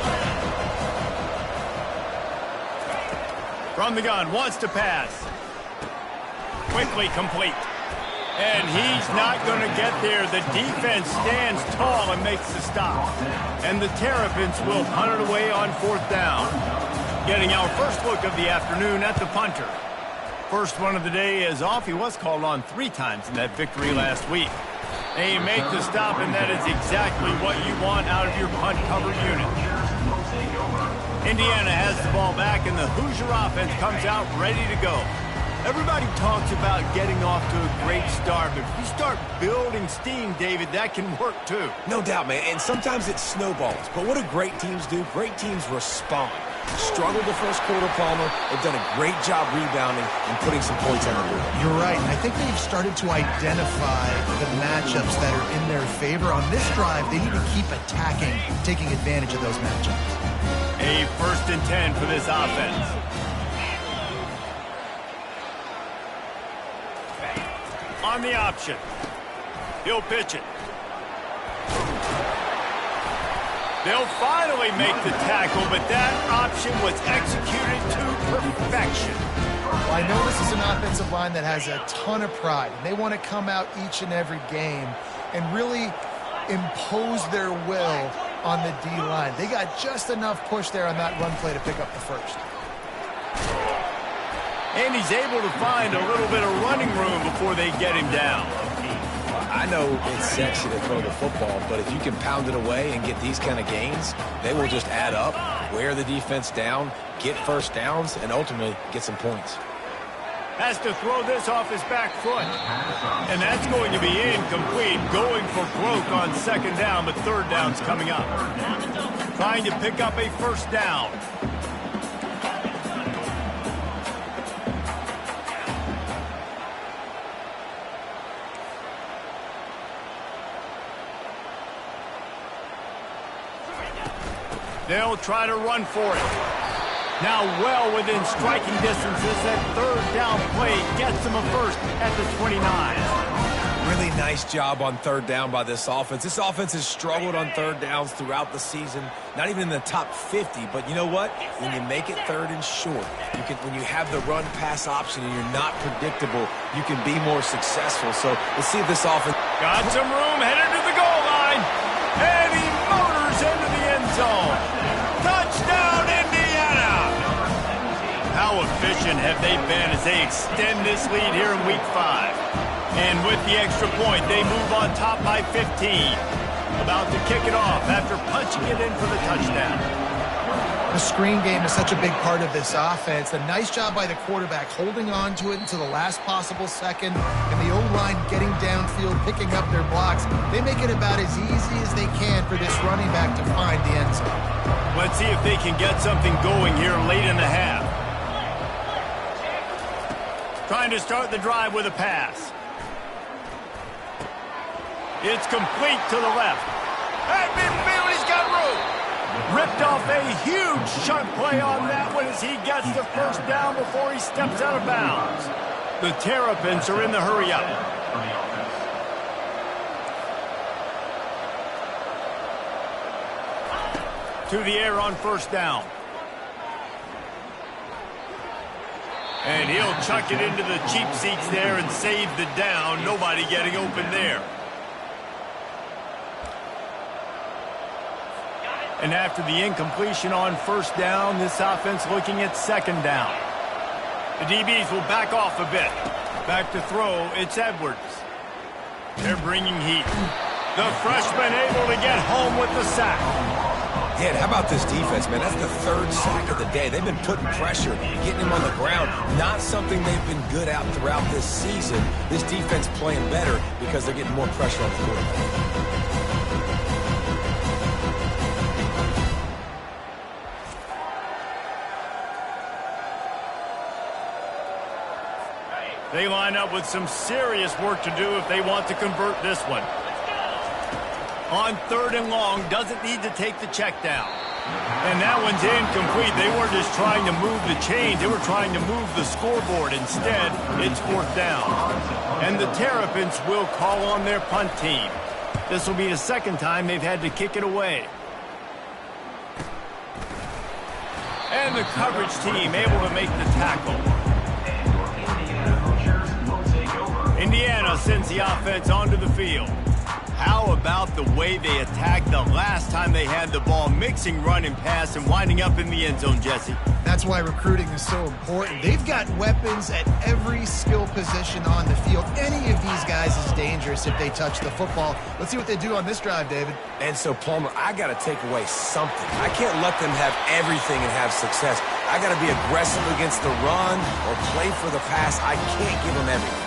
From the gun, wants to pass. Quickly complete. And he's not going to get there. The defense stands tall and makes the stop. And the Terrapins will punt it away on 4th down. Getting our first look of the afternoon at the punter. First one of the day is off. He was called on 3 times in that victory last week. They make the stop, and that is exactly what you want out of your punt cover unit. Indiana has the ball back, and the Hoosier offense comes out ready to go. Everybody talks about getting off to a great start, but if you start building steam, David, that can work too. No doubt, man, and sometimes it snowballs. But what do great teams do? Great teams respond. Struggled the first quarter, Palmer. They've done a great job rebounding and putting some points on the board. You're right, and I think they've started to identify the matchups that are in their favor. On this drive, they need to keep attacking, taking advantage of those matchups. A 1st and 10 for this offense. On the option. He'll pitch it. They'll finally make the tackle, but that option was executed to perfection. Well, I know this is an offensive line that has a ton of pride. They want to come out each and every game and really impose their will on the D-line. They got just enough push there on that run play to pick up the first. And he's able to find a little bit of running room before they get him down. I know it's sexy to throw the football, but if you can pound it away and get these kind of gains, they will just add up, wear the defense down, get first downs, and ultimately get some points. Has to throw this off his back foot. And that's going to be incomplete. Going for broke on second down, but third down's coming up. Trying to pick up a first down. They'll try to run for it. Now well within striking distances. That third down play gets them a first at the 29. Really nice job on third down by this offense. This offense has struggled on third downs throughout the season. Not even in the top 50. But you know what? When you make it third and short, when you have the run-pass option and you're not predictable, you can be more successful. So let's see if this offense... Got some room, headed to the goal line. And he motors into the end zone. Touchdown, Indiana! How efficient have they been as they extend this lead here in Week 5? And with the extra point, they move on top by 15. About to kick it off after punching it in for the touchdown. The screen game is such a big part of this offense. A nice job by the quarterback holding on to it until the last possible second, and the O-line getting downfield, picking up their blocks. They make it about as easy as they can for this running back to find the end zone. Let's see if they can get something going here late in the half. Trying to start the drive with a pass. It's complete to the left. At midfield, he's got room. Ripped off a huge shunt play on that one as he gets the first down before he steps out of bounds. The Terrapins are in the hurry-up. To the air on first down. And he'll chuck it into the cheap seats there and save the down. Nobody getting open there. And after the incompletion on first down, this offense looking at second down. The DBs will back off a bit. Back to throw, it's Edwards. They're bringing heat. The freshman able to get home with the sack. Yeah, how about this defense, man? That's the third sack of the day. They've been putting pressure, getting him on the ground. Not something they've been good at throughout this season. This defense playing better because they're getting more pressure on the quarterback. They line up with some serious work to do if they want to convert this one. On third and long, doesn't need to take the check down. And that one's incomplete. They weren't just trying to move the chains. They were trying to move the scoreboard. Instead, it's fourth down. And the Terrapins will call on their punt team. This will be the second time they've had to kick it away. And the coverage team able to make the tackle. Indiana sends the offense onto the field. How about the way they attacked the last time they had the ball, mixing run and pass and winding up in the end zone, Jesse? That's why recruiting is so important. They've got weapons at every skill position on the field. Any of these guys is dangerous if they touch the football. Let's see what they do on this drive, David. And so, Palmer, I got to take away something. I can't let them have everything and have success. I got to be aggressive against the run or play for the pass. I can't give them everything.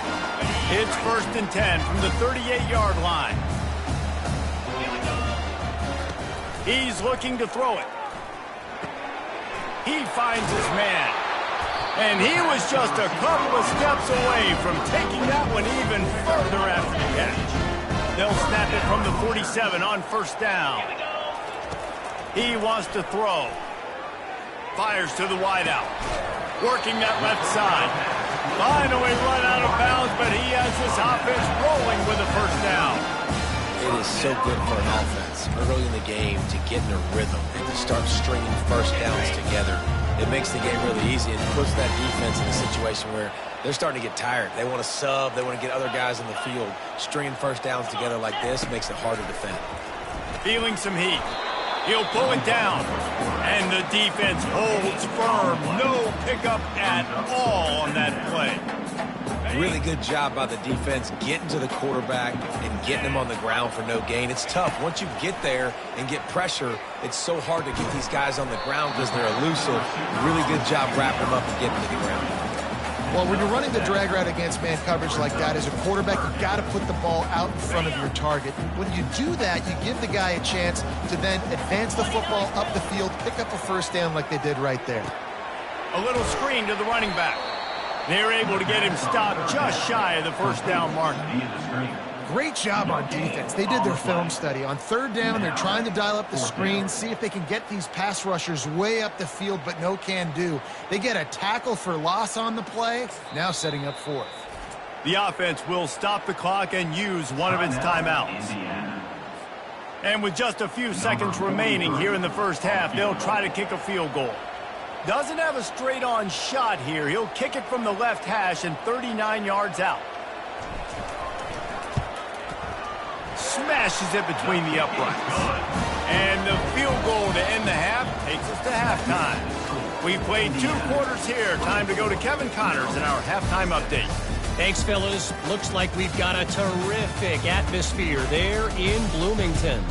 It's 1st and 10 from the 38-yard line. He's looking to throw it. He finds his man. And he was just a couple of steps away from taking that one even further after the catch. They'll snap it from the 47 on first down. He wants to throw. Fires to the wideout. Working that left side. Finally run out of bounds, but he has this offense rolling with a first down. It is so good for an offense early in the game to get in a rhythm and to start stringing first downs together. It makes the game really easy and puts that defense in a situation where they're starting to get tired. They want to sub. They want to get other guys in the field. Stringing first downs together like this makes it hard to defend. Feeling some heat. He'll pull it down. And the defense holds firm. No pickup at all on that play. Really good job by the defense getting to the quarterback and getting him on the ground for no gain. It's tough. Once you get there and get pressure, it's so hard to get these guys on the ground because they're elusive. Really good job wrapping them up and getting to the ground. Well, when you're running the drag route against man coverage like that, as a quarterback, you've got to put the ball out in front of your target. When you do that, you give the guy a chance to then advance the football up the field, pick up a first down like they did right there. A little screen to the running back. They're able to get him stopped just shy of the first down mark. Great job on defense. They did their film study. On third down, they're trying to dial up the screen, see if they can get these pass rushers way up the field, but no can do. They get a tackle for loss on the play, now setting up fourth. The offense will stop the clock and use one of its timeouts. And with just a few seconds remaining here in the first half, they'll try to kick a field goal. Doesn't have a straight-on shot here. He'll kick it from the left hash and 39 yards out. Smashes it between the uprights. And the field goal to end the half takes us to halftime. We've played 2 quarters here. Time to go to Kevin Connors in our halftime update. Thanks, fellas. Looks like we've got a terrific atmosphere there in Bloomington.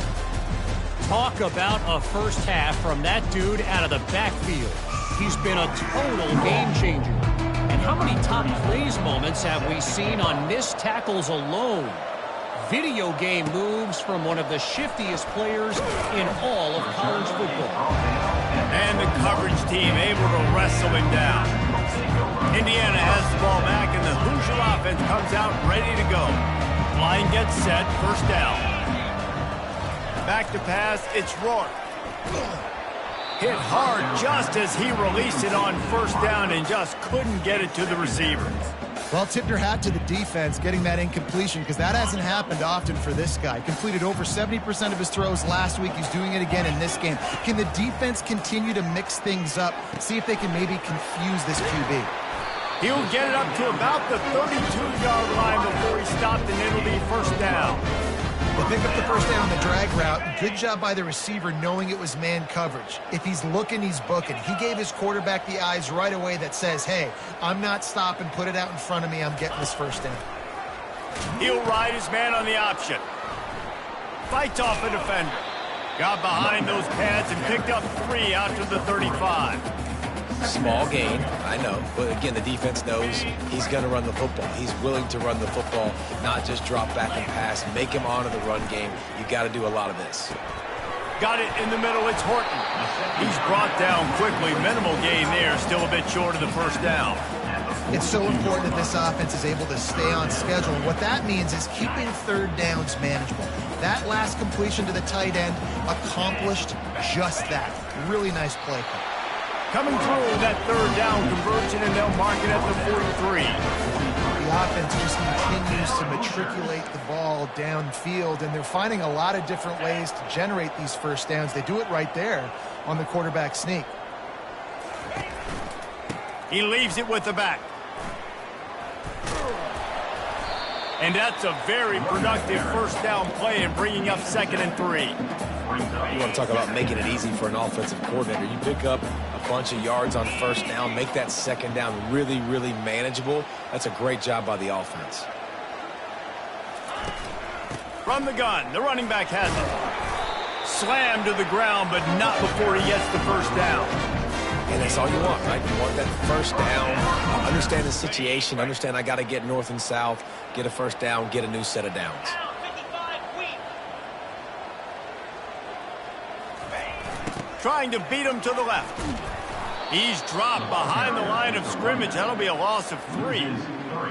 Talk about a first half from that dude out of the backfield. He's been a total game changer. And how many top plays moments have we seen on missed tackles alone? Video game moves from one of the shiftiest players in all of college football. And the coverage team able to wrestle him down. Indiana has the ball back, and the Hoosier offense comes out ready to go. Line gets set, first down. Back to pass, it's Rourke. Hit hard just as he released it on first down and just couldn't get it to the receiver. Well, tip your hat to the defense getting that incompletion, because that hasn't happened often for this guy. Completed over 70% of his throws last week. He's doing it again in this game. Can the defense continue to mix things up, see if they can maybe confuse this QB? He'll get it up to about the 32-yard line before he stopped, and it'll be first down. They pick up the first down on the drag route. Good job by the receiver knowing it was man coverage. If he's looking, he's booking. He gave his quarterback the eyes right away that says, hey, I'm not stopping, put it out in front of me, I'm getting this first down. He'll ride his man on the option. Fights off a defender. Got behind those pads and picked up 3 out to the 35. Small gain, I know, but again, the defense knows he's going to run the football. He's willing to run the football, not just drop back and pass, make him honor the run game. You got to do a lot of this. Got it in the middle, it's Horton. He's brought down quickly, minimal gain there, still a bit short of the first down. It's so important that this offense is able to stay on schedule. And what that means is keeping third downs manageable. That last completion to the tight end accomplished just that. Really nice play call. Coming through that third down conversion, and they'll mark it at the 43. The offense just continues to matriculate the ball downfield, and they're finding a lot of different ways to generate these first downs. They do it right there on the quarterback sneak. He leaves it with the back. And that's a very productive first down play and bringing up 2nd and 3. You want to talk about making it easy for an offensive coordinator. You pick up a bunch of yards on first down, make that second down really, really manageable. That's a great job by the offense. From the gun, the running back has it. Slammed to the ground, but not before he gets the first down. And that's all you want, right? You want that first down, understand the situation, understand I got to get north and south, get a first down, get a new set of downs. Trying to beat him to the left. He's dropped behind the line of scrimmage. That'll be a loss of 3.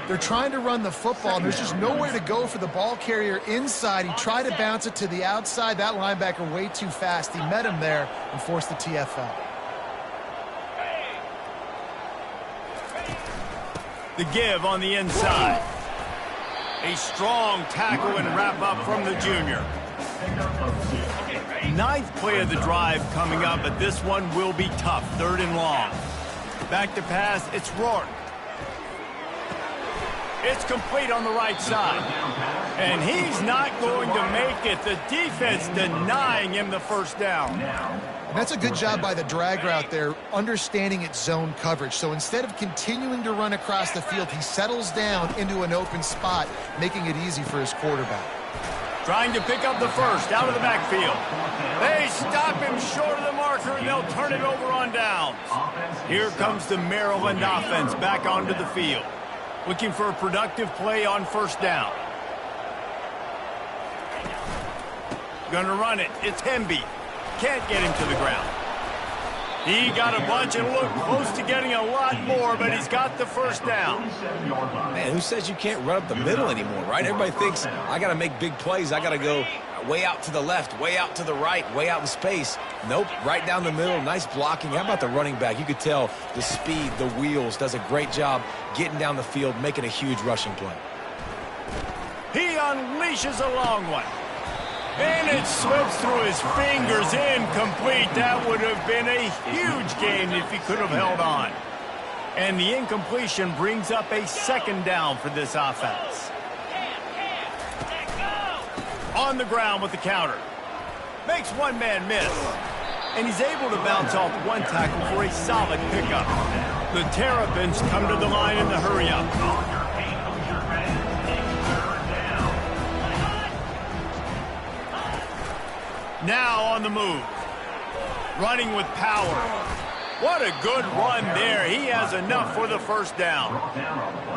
They're trying to run the football, and there's just nowhere to go for the ball carrier inside. He tried to bounce it to the outside. That linebacker way too fast. He met him there and forced the TFL. The give on the inside. A strong tackle and wrap up from the junior. 9th play of the drive coming up, but this one will be tough. 3rd and long. Back to pass, it's Rourke. It's complete on the right side. And he's not going to make it. The defense denying him the first down. And that's a good job by the drag route there, understanding its zone coverage. So instead of continuing to run across the field, he settles down into an open spot, making it easy for his quarterback. Trying to pick up the first out of the backfield. They stop him short of the marker, and they'll turn it over on downs. Here comes the Maryland offense back onto the field, looking for a productive play on first down. Gonna run it. It's Hemby. Can't get him to the ground. He got a bunch and looked close to getting a lot more, but he's got the first down. Man, who says you can't run up the middle anymore, right? Everybody thinks, I got to make big plays. I got to go way out to the left, way out to the right, way out in space. Nope, right down the middle. Nice blocking. How about the running back? You could tell the speed, the wheels, does a great job getting down the field, making a huge rushing play. He unleashes a long one. And it slips through his fingers, incomplete. That would have been a huge gain if he could have held on. And the incompletion brings up a second down for this offense. On the ground with the counter. Makes one man miss. And he's able to bounce off one tackle for a solid pickup. The Terrapins come to the line in the hurry-up. Now on the move. Running with power. What a good run there. He has enough for the first down.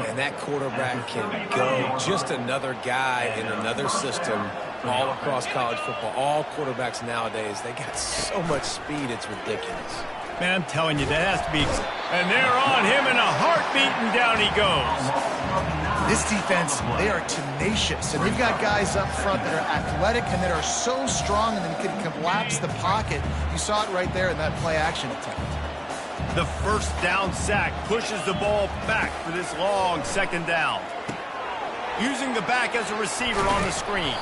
And that quarterback can go. Just another guy in another system all across college football. All quarterbacks nowadays, they got so much speed, it's ridiculous. Man, I'm telling you, that has to be... And they're on him in a heartbeat, and down he goes. This defense, they are tenacious, and they've got guys up front that are athletic and that are so strong and then can collapse the pocket. You saw it right there in that play-action attempt. The first down sack pushes the ball back for this long second down. Using the back as a receiver on the screen.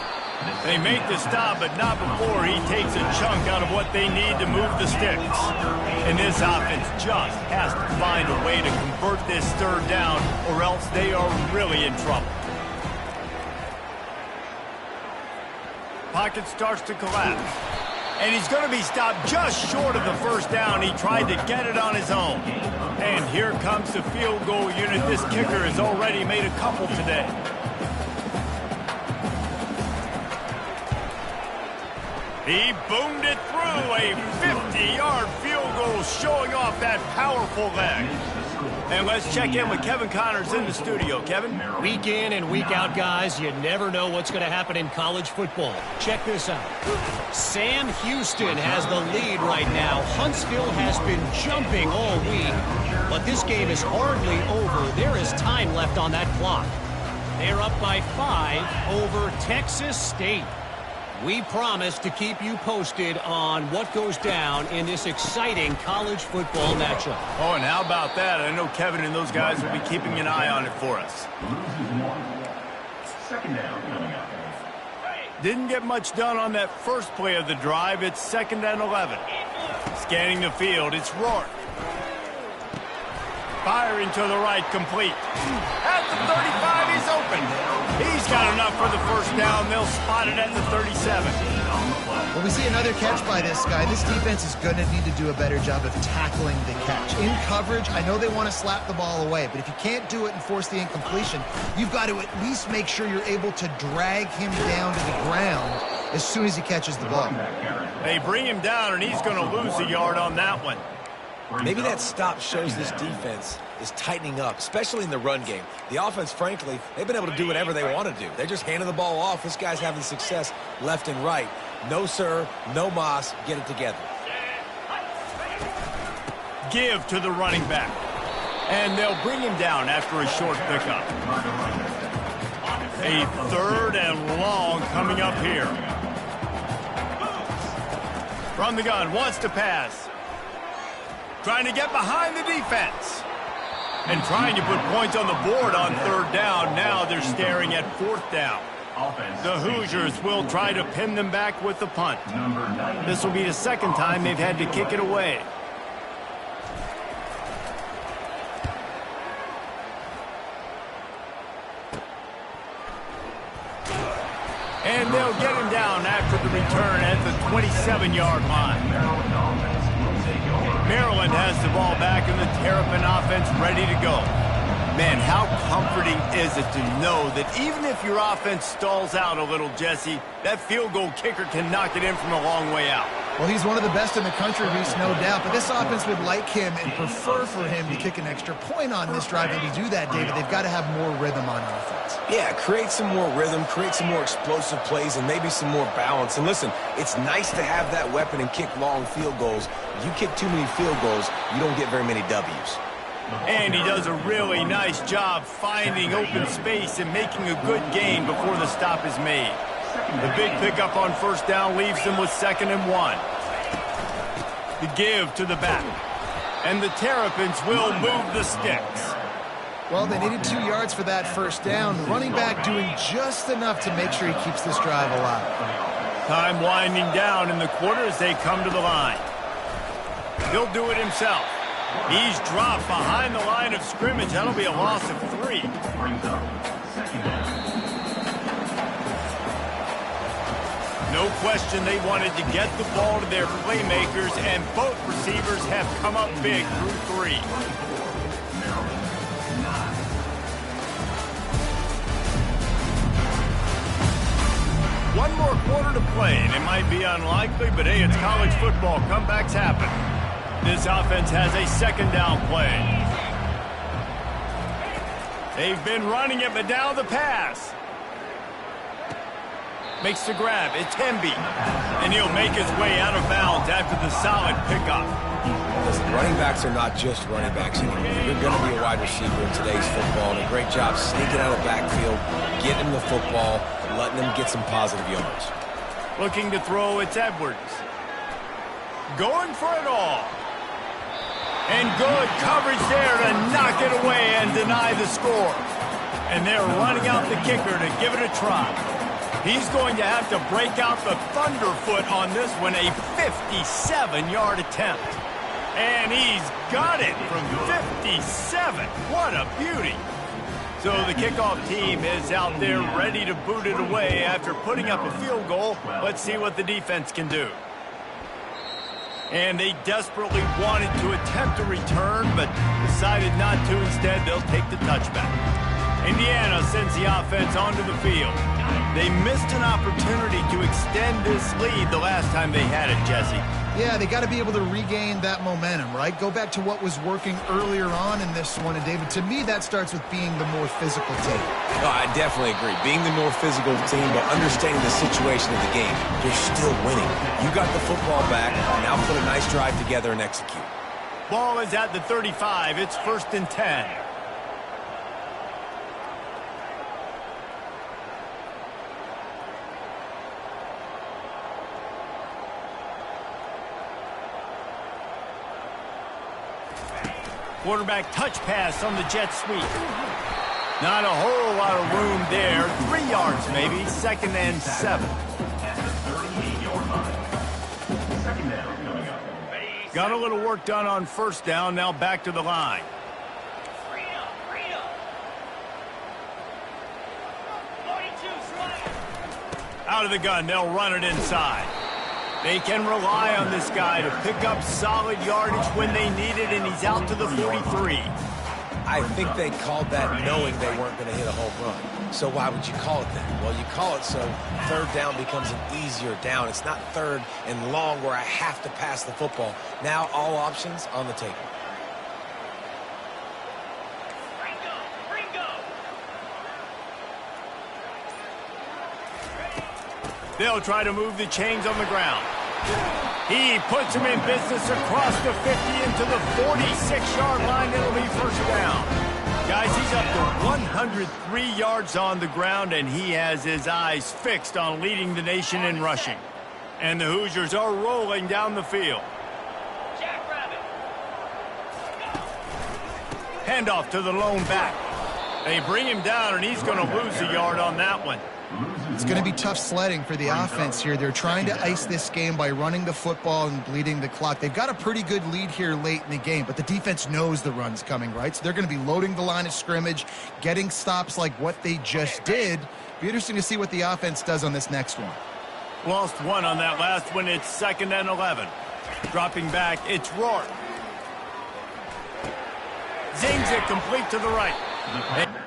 They make the stop, but not before he takes a chunk out of what they need to move the sticks. And this offense just has to find a way to convert this third down, or else they are really in trouble. Pocket starts to collapse. And he's going to be stopped just short of the first down. He tried to get it on his own. And here comes the field goal unit. This kicker has already made a couple today. He boomed it through, a 50-yard field goal showing off that powerful leg. And let's check in with Kevin Connors in the studio. Kevin? Week in and week out, guys, you never know what's going to happen in college football. Check this out. Sam Houston has the lead right now. Huntsville has been jumping all week, but this game is hardly over. There is time left on that clock. They're up by 5 over Texas State. We promise to keep you posted on what goes down in this exciting college football matchup. Oh, and how about that? I know Kevin and those guys will be keeping an eye on it for us. Second down coming up. Didn't get much done on that first play of the drive. It's 2nd and 11. Scanning the field, it's Rourke. Firing to the right, complete. At the 35, he's open. He's got enough for the first down. They'll spot it at the 37. When we see another catch by this guy, this defense is going to need to do a better job of tackling the catch. In coverage, I know they want to slap the ball away, but if you can't do it and force the incompletion, you've got to at least make sure you're able to drag him down to the ground as soon as he catches the ball. They bring him down, and he's going to lose a yard on that one. Maybe that stop shows this defense is tightening up, especially in the run game. The offense, frankly, they've been able to do whatever they want to do. They're just handing the ball off. This guy's having success left and right. No, sir, no mas. Get it together. Give to the running back. And they'll bring him down after a short pickup. A 3rd and long coming up here. From the gun, wants to pass. Trying to get behind the defense. And trying to put points on the board on 3rd down. Now they're staring at 4th down. The Hoosiers will try to pin them back with the punt. This will be the 2nd time they've had to kick it away. And they'll get him down after the return at the 27-yard line. Maryland has the ball back and the Terrapin offense ready to go. Man, how comforting is it to know that even if your offense stalls out a little, Jesse, that field goal kicker can knock it in from a long way out. Well, he's one of the best in the country, Reese, no doubt. But this offense would like him and prefer for him to kick an extra point on this drive. And to do that, David, they've got to have more rhythm on offense. Yeah, create some more rhythm, create some more explosive plays, and maybe some more balance. And listen, it's nice to have that weapon and kick long field goals. If you kick too many field goals, you don't get very many W's. And he does a really nice job finding open space and making a good gain before the stop is made. The big pickup on first down leaves them with 2nd and 1. The give to the back. And the Terrapins will move the sticks. Well, they needed 2 yards for that first down. The running back doing just enough to make sure he keeps this drive alive. Time winding down in the quarter as they come to the line. He'll do it himself. He's dropped behind the line of scrimmage. That'll be a loss of 3. No question they wanted to get the ball to their playmakers, and both receivers have come up big through 3. One more quarter to play, and it might be unlikely, but hey, it's college football. Comebacks happen. This offense has a 2nd down play. They've been running it, but now the pass. Makes the grab. It's Hemby. And he'll make his way out of bounds after the solid pickup. Listen, running backs are not just running backs anymore. You're going to be a wide receiver in today's football, and a great job sneaking out of the backfield, getting the football, letting them get some positive yards. Looking to throw, it's Edwards. Going for it all. And good coverage there to knock it away and deny the score. And they're running out the kicker to give it a try. He's going to have to break out the thunderfoot on this one, a 57-yard attempt. And he's got it from 57. What a beauty. So the kickoff team is out there ready to boot it away after putting up a field goal. Let's see what the defense can do. And they desperately wanted to attempt a return, but decided not to. Instead, they'll take the touchback. Indiana sends the offense onto the field. They missed an opportunity to extend this lead the last time they had it, Jesse. Yeah, they got to be able to regain that momentum, right? Go back to what was working earlier on in this one. And, David, to me, that starts with being the more physical team. No, I definitely agree. Being the more physical team, but understanding the situation of the game. You're still winning. You got the football back. Now put a nice drive together and execute. Ball is at the 35. It's 1st and 10. Quarterback touch pass on the jet sweep. Not a whole lot of room there. 3 yards maybe. 2nd and 7. Got a little work done on first down. Now back to the line. Out of the gun. They'll run it inside. They can rely on this guy to pick up solid yardage when they need it, and he's out to the 43. I think they called that knowing they weren't going to hit a home run. So why would you call it that? Well, you call it so 3rd down becomes an easier down. It's not 3rd and long where I have to pass the football. Now all options on the table. They'll try to move the chains on the ground. He puts him in business across the 50 into the 46-yard line. It'll be 1st down. Guys, he's up to 103 yards on the ground, and he has his eyes fixed on leading the nation in rushing. And the Hoosiers are rolling down the field. Handoff to the lone back. They bring him down, and he's going to lose a yard on that one. It's going to be tough sledding for the offense here. They're trying to ice this game by running the football and bleeding the clock. They've got a pretty good lead here late in the game, but the defense knows the run's coming, right? So they're going to be loading the line of scrimmage, getting stops like what they just did. Be interesting to see what the offense does on this next one. Lost one on that last one. It's 2nd and 11. Dropping back, it's Rourke. Zings it complete to the right. The punter.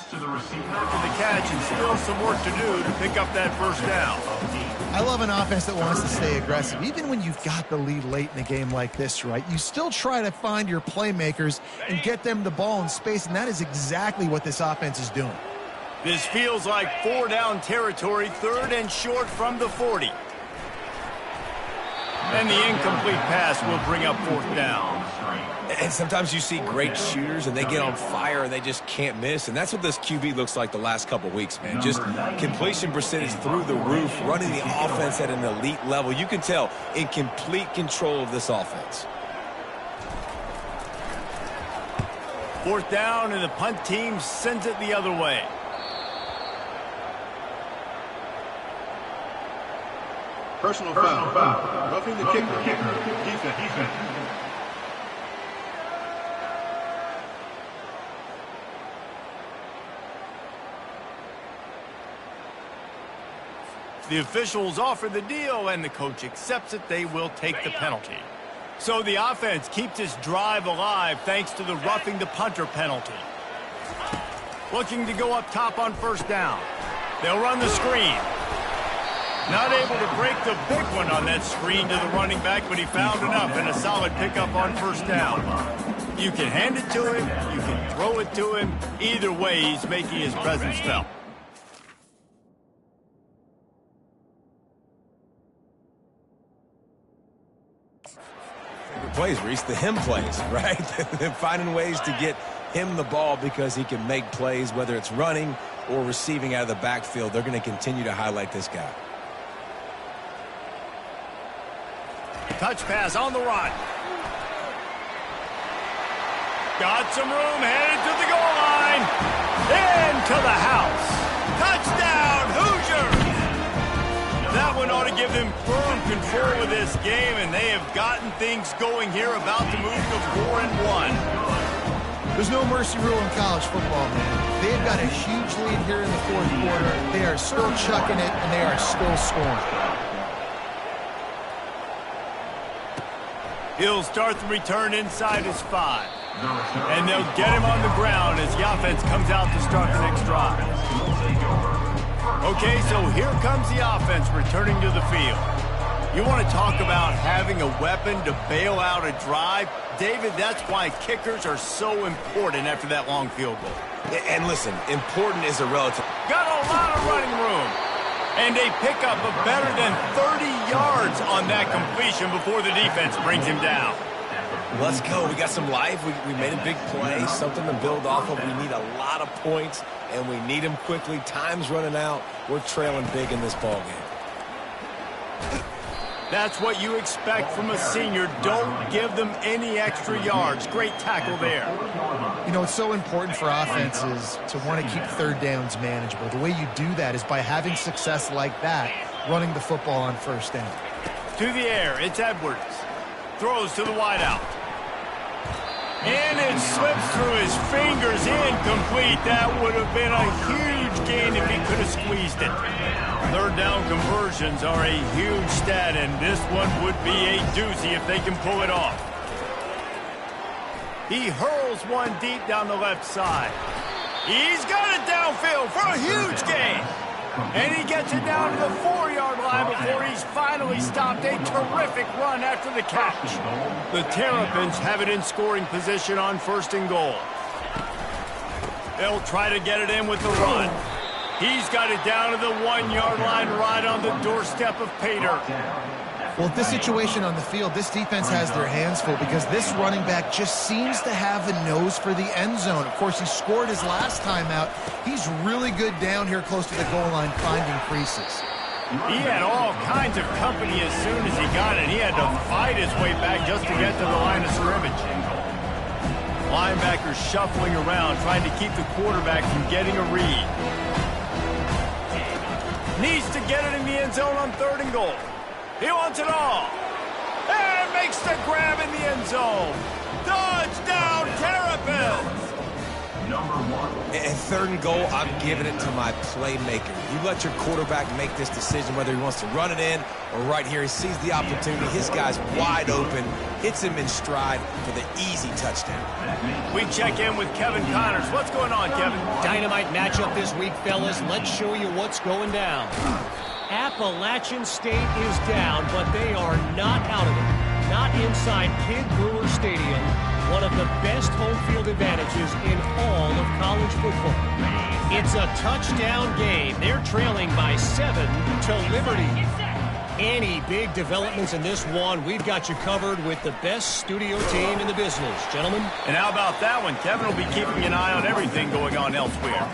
To the receiver. After the catch, and still some work to do to pick up that first down. I love an offense that wants to stay aggressive. Even when you've got the lead late in a game like this, right, you still try to find your playmakers and get them the ball in space, and that is exactly what this offense is doing. This feels like 4-down territory, 3rd and short from the 40. And the incomplete pass will bring up 4th down. And sometimes you see great shooters, and they get on fire, and they just can't miss. And that's what this QB looks like the last couple weeks, man. Just completion percentage through the roof, running the offense at an elite level. You can tell in complete control of this offense. 4th down, and the punt team sends it the other way. Personal foul. Roughing the kicker. Defense. The officials offer the deal, and the coach accepts it. They will take the penalty. So the offense keeps its drive alive thanks to the roughing the punter penalty. Looking to go up top on first down. They'll run the screen. Not able to break the big one on that screen to the running back, but he found enough and a solid pickup on first down. You can hand it to him, you can throw it to him. Either way, he's making his presence felt. Plays, Reese, the him plays, right? They're finding ways to get him the ball because he can make plays, whether it's running or receiving out of the backfield. They're going to continue to highlight this guy. Touch pass on the run. Got some room, headed to the goal line. Into the house. Touchdown, Hoosiers! That one ought to give them firm control of this game, and they have gotten things going here, about to move to 4-1. There's no mercy rule in college football, man. They've got a huge lead here in the fourth quarter. They are still chucking it, and they are still scoring. He'll start the return inside his 5. And they'll get him on the ground as the offense comes out to start the next drive. Okay, so here comes the offense returning to the field. You want to talk about having a weapon to bail out a drive? David, that's why kickers are so important after that long field goal. And listen, important is a relative. Got a lot of running room. And a pickup of better than 30 yards on that completion before the defense brings him down. Let's go. We got some life. We made a big play, something to build off of. We need a lot of points, and we need them quickly. Time's running out. We're trailing big in this ball game. That's what you expect from a senior. Don't give them any extra yards. Great tackle there. You know, it's so important for offenses to want to keep third downs manageable. The way you do that is by having success like that, running the football on first down. To the air, it's Edwards. Throws to the wideout. And it slips through his fingers, incomplete. That would have been a huge gain if he could have squeezed it. Third down conversions are a huge stat, and this one would be a doozy if they can pull it off. He hurls one deep down the left side. He's got it downfield for a huge gain. And he gets it down to the 4-yard line before he's finally stopped. A terrific run after the catch. The Terrapins have it in scoring position on 1st and goal. They'll try to get it in with the run. He's got it down to the 1-yard line right on the doorstep of Pater. Well, at this situation on the field, this defense has their hands full because this running back just seems to have a nose for the end zone. Of course, he scored his last time out. He's really good down here close to the goal line finding creases. He had all kinds of company as soon as he got it. He had to fight his way back just to get to the line of scrimmage. Linebackers shuffling around, trying to keep the quarterback from getting a read. Needs to get it in the end zone on 3rd and goal. He wants it all. And makes the grab in the end zone. Touchdown, Terrapins! And 3rd and goal, I'm giving it to my playmaker. You let your quarterback make this decision whether he wants to run it in or right here. He sees the opportunity. His guy's wide open. Hits him in stride for the easy touchdown. We check in with Kevin Connors. What's going on, Kevin? Dynamite matchup this week, fellas. Let's show you what's going down. Appalachian State is down, but they are not out of it. Not inside Kid Brewer Stadium, one of the best home field advantages in all of college football. It's a touchdown game. They're trailing by 7 to Liberty. Any big developments in this one, we've got you covered with the best studio team in the business, gentlemen. And how about that one? Kevin will be keeping an eye on everything going on elsewhere.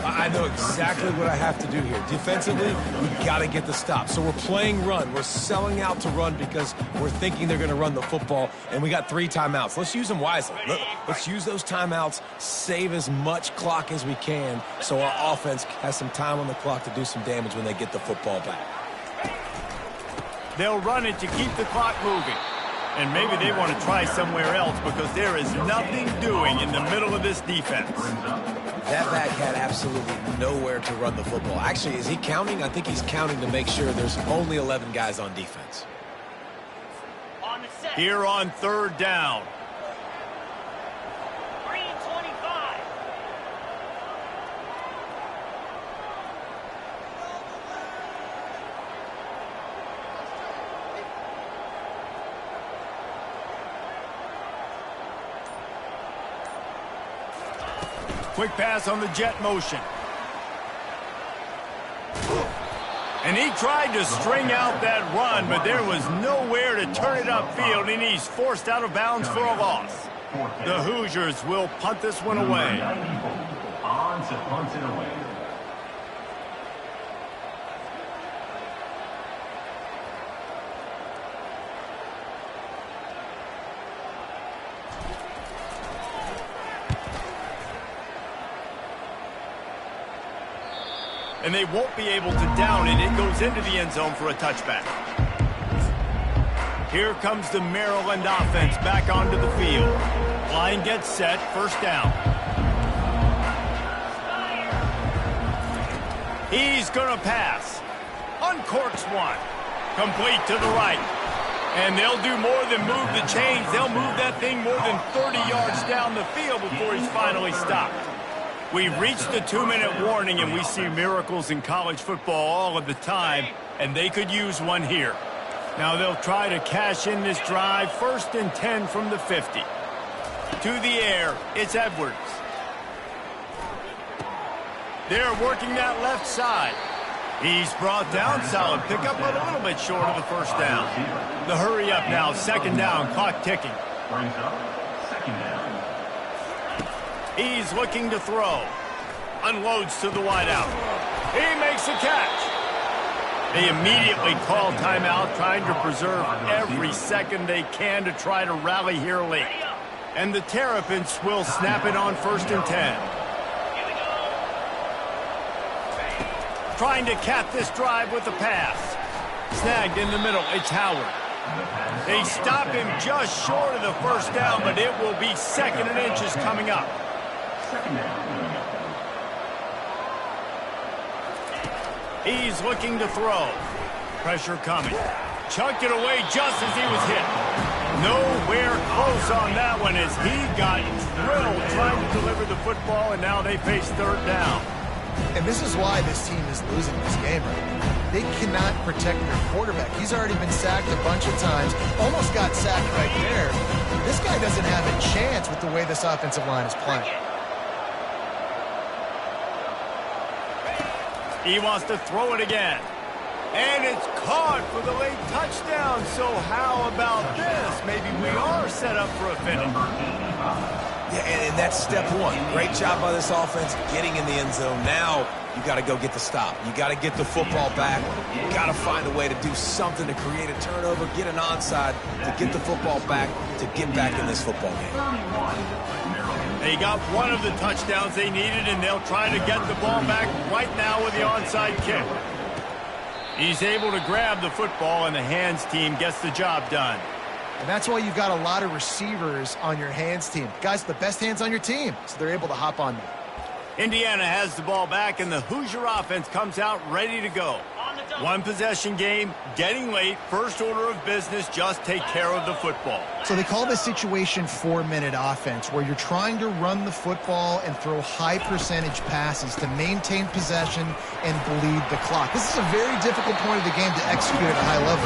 I know exactly what I have to do here. Defensively, we've got to get the stop. So we're playing run. We're selling out to run because we're thinking they're going to run the football, and we got 3 timeouts. Let's use them wisely. Let's use those timeouts, save as much clock as we can so our offense has some time on the clock to do some damage when they get the football back. They'll run it to keep the clock moving. And maybe they want to try somewhere else because there is nothing doing in the middle of this defense. That back had absolutely nowhere to run the football. Actually, is he counting? I think he's counting to make sure there's only 11 guys on defense. Here on third down. Quick pass on the jet motion. And he tried to string out that run, but there was nowhere to turn it upfield, and he's forced out of bounds for a loss. The Hoosiers will punt this one away. On to punt it away. And they won't be able to down it. It goes into the end zone for a touchback. Here comes the Maryland offense back onto the field. Line gets set, first down. He's going to pass. Uncorks one. Complete to the right. And they'll do more than move the chains. They'll move that thing more than 30 yards down the field before he's finally stopped. We've reached the 2-minute warning, and we see miracles in college football all of the time, and they could use one here. Now they'll try to cash in this drive, 1st and 10 from the 50. To the air, it's Edwards. They're working that left side. He's brought down, solid pickup, but a little bit short of the first down. The hurry up now, 2nd down, clock ticking. Brings up 2nd down. He's looking to throw. Unloads to the wideout. He makes a catch. They immediately call timeout, trying to preserve every second they can to try to rally here late. And the Terrapins will snap it on 1st and 10. Trying to cap this drive with a pass. Snagged in the middle, it's Howard. They stop him just short of the first down, but it will be 2nd and inches coming up. 2nd down. He's looking to throw. Pressure coming. Chucked it away just as he was hit. Nowhere close on that one as he got drilled trying to deliver the football, and now they face 3rd down. And this is why this team is losing this game right now. They cannot protect their quarterback. He's already been sacked a bunch of times. Almost got sacked right there. This guy doesn't have a chance with the way this offensive line is playing. He wants to throw it again. And it's caught for the late touchdown. So how about this? Maybe we are set up for a finish. Yeah, and that's step one. Great job by this offense getting in the end zone. Now you got to go get the stop. You got to get the football back. You got to find a way to do something to create a turnover, get an onside, to get the football back, to get back in this football game. They got one of the touchdowns they needed, and they'll try to get the ball back right now with the onside kick. He's able to grab the football, and the hands team gets the job done. And that's why you've got a lot of receivers on your hands team. Guys, the best hands on your team, so they're able to hop on them. Indiana has the ball back, and the Hoosier offense comes out ready to go. One possession game, getting late, first order of business, just take care of the football. So they call this situation 4-minute offense, where you're trying to run the football and throw high percentage passes to maintain possession and bleed the clock. This is a very difficult point of the game to execute at a high level.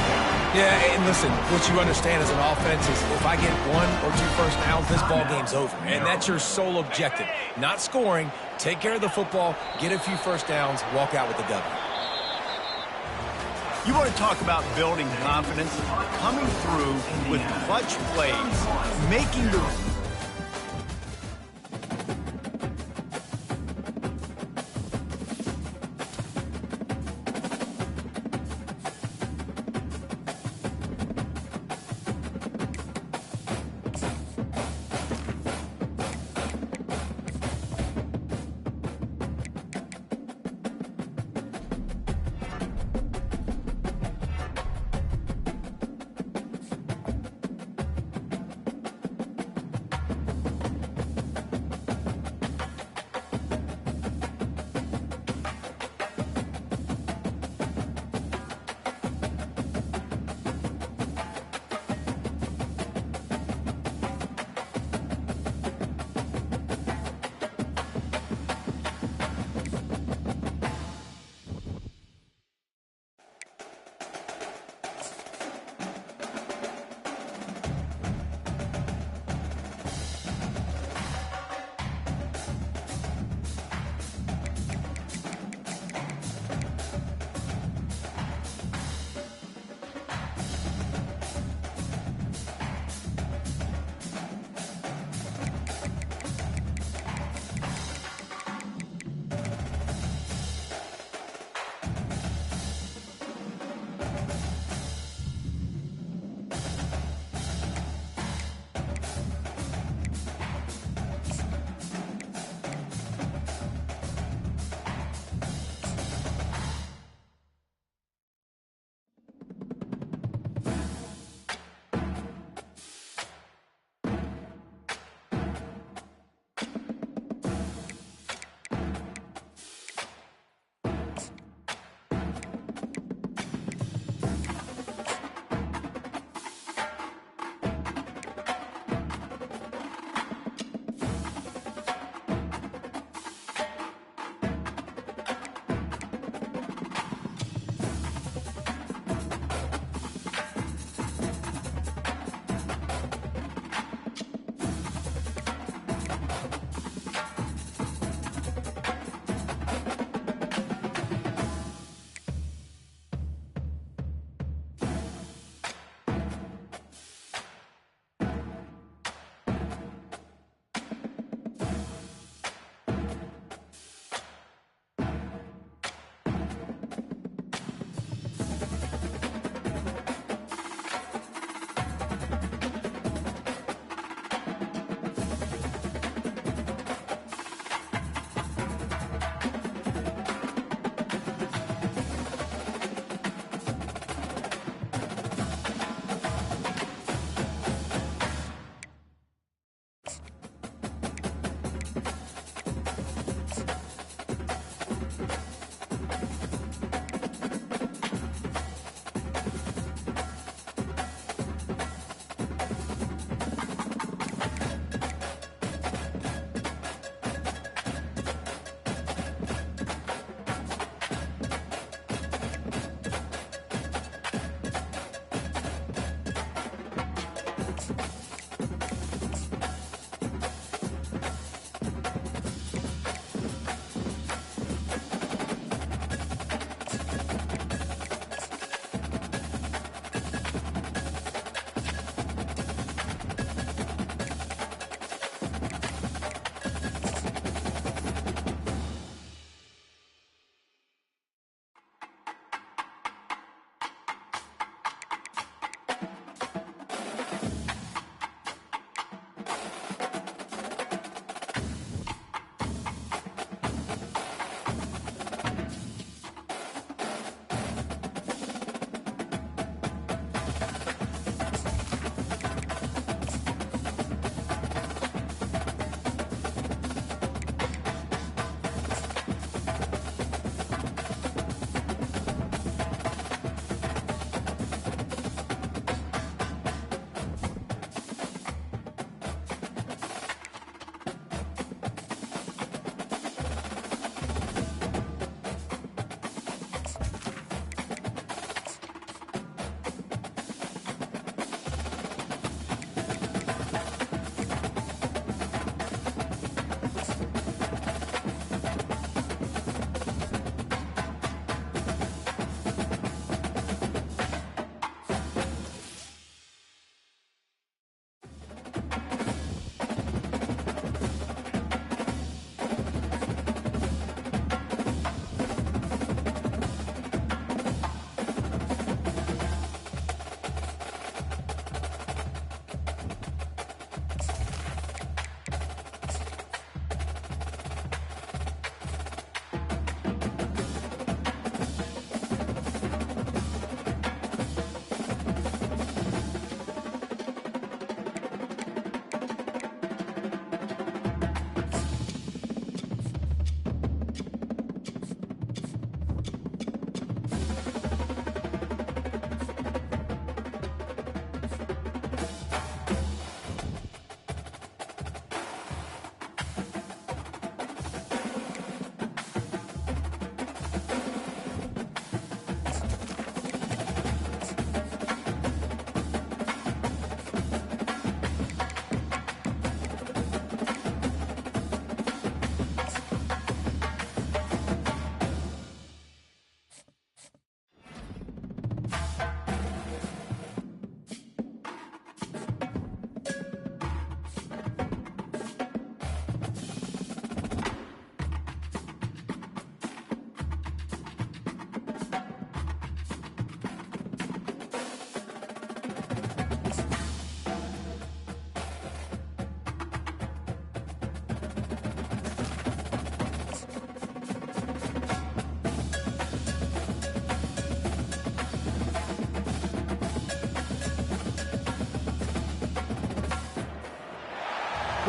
Yeah, and listen, what you understand as an offense is if I get 1 or 2 first downs, this ball game's over. And that's your sole objective. Not scoring, take care of the football, get a few first downs, walk out with the W. You want to talk about building confidence? Coming through with clutch plays, making the...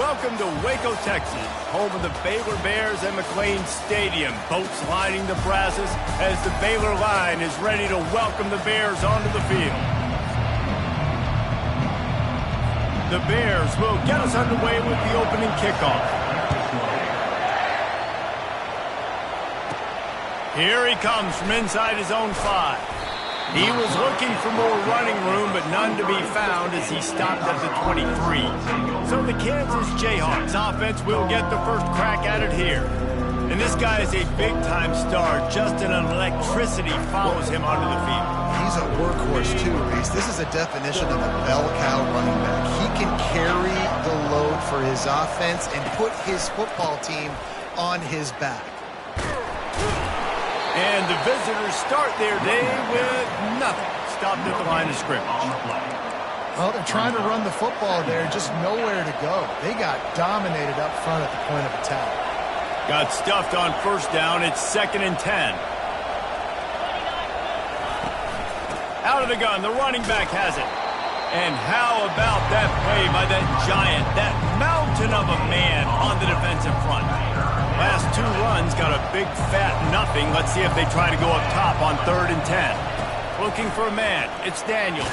Welcome to Waco, Texas, home of the Baylor Bears and McLean Stadium. Boats lining the brasses as the Baylor line is ready to welcome the Bears onto the field. The Bears will get us underway with the opening kickoff. Here he comes from inside his own 5. He was looking for more running room, but none to be found as he stopped at the 23. So the Kansas Jayhawks offense will get the first crack at it here. And this guy is a big-time star. Just an electricity follows him onto the field. He's a workhorse too, Reese. This is a definition of a bell cow running back. He can carry the load for his offense and put his football team on his back. And the visitors start their day with nothing. Stopped at the line of scrimmage. Well, they're trying to run the football there, just nowhere to go. They got dominated up front at the point of attack. Got stuffed on first down. It's 2nd and 10. Out of the gun, the running back has it. And how about that play by that giant, that mountain of a man on the defensive front? Last 2 runs got a big fat nothing. Let's see if they try to go up top on 3rd and 10. Looking for a man. It's Daniels.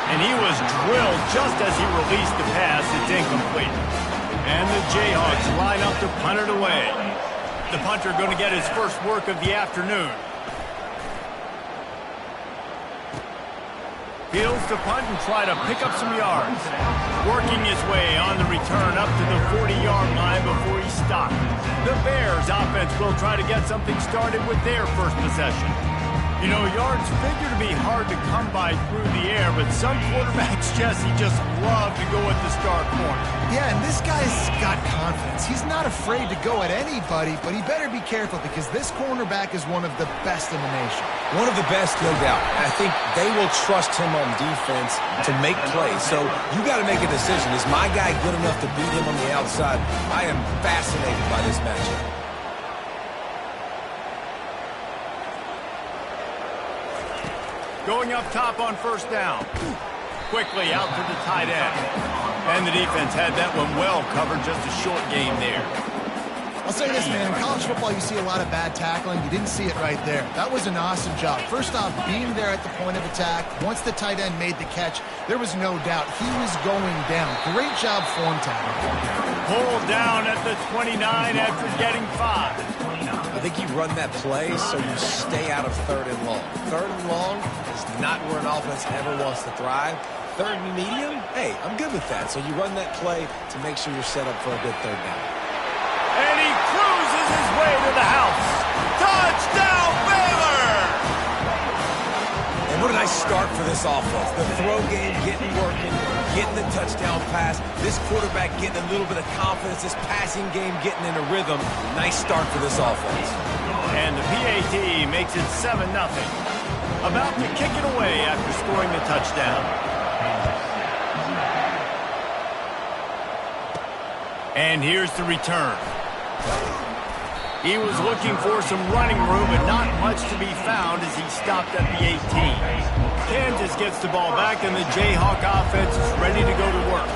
And he was drilled just as he released the pass. It's incomplete. And the Jayhawks line up to punt it away. The punter going to get his first work of the afternoon. Fields to punt and try to pick up some yards. Working his way on the return up to the 40-yard line before he stopped. The Bears offense will try to get something started with their first possession. You know, yards figure to be hard to come by through the air, but some quarterbacks, Jesse, just love to go at the star corner. Yeah, and this guy's got confidence. He's not afraid to go at anybody, but he better be careful because this cornerback is one of the best in the nation. One of the best, no doubt. I think they will trust him on defense to make plays. So you got to make a decision. Is my guy good enough to beat him on the outside? I am fascinated by this matchup. Going up top on first down. Quickly out to the tight end. And the defense had that one well covered, just a short game there. I'll say this, man. In college football, you see a lot of bad tackling. You didn't see it right there. That was an awesome job. First off, being there at the point of attack. Once the tight end made the catch, there was no doubt he was going down. Great job form tackling. Pulled down at the 29 after getting 5. I think you run that play so you stay out of 3rd and long. 3rd and long is not where an offense ever wants to thrive. 3rd and medium, hey, I'm good with that. So you run that play to make sure you're set up for a good 3rd down. And he cruises his way to the house. Touchdown, Baylor! And what a nice start for this offense. The throw game getting working, getting the touchdown pass. This quarterback getting a little bit of confidence. This passing game getting in a rhythm. Nice start for this offense. And the PAT makes it 7-0. About to kick it away after scoring the touchdown. And here's the return. He was looking for some running room, but not much to be found as he stopped at the 18. Kansas gets the ball back, and the Jayhawk offense is ready to go to work.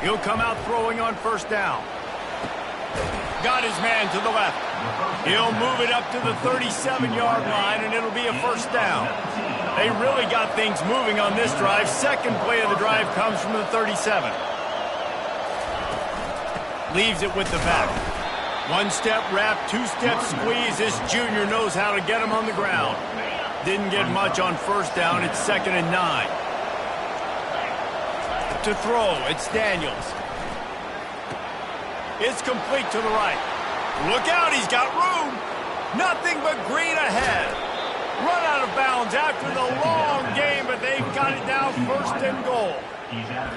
He'll come out throwing on first down. Got his man to the left. He'll move it up to the 37-yard line, and it'll be a first down. They really got things moving on this drive. Second play of the drive comes from the 37. Leaves it with the back. 1-step wrap, 2-step squeeze. This junior knows how to get him on the ground. Didn't get much on first down. It's 2nd and 9. To throw, it's Daniels. It's complete to the right. Look out, he's got room. Nothing but green ahead. Run out of bounds after the long game, but they've got it down 1st and goal.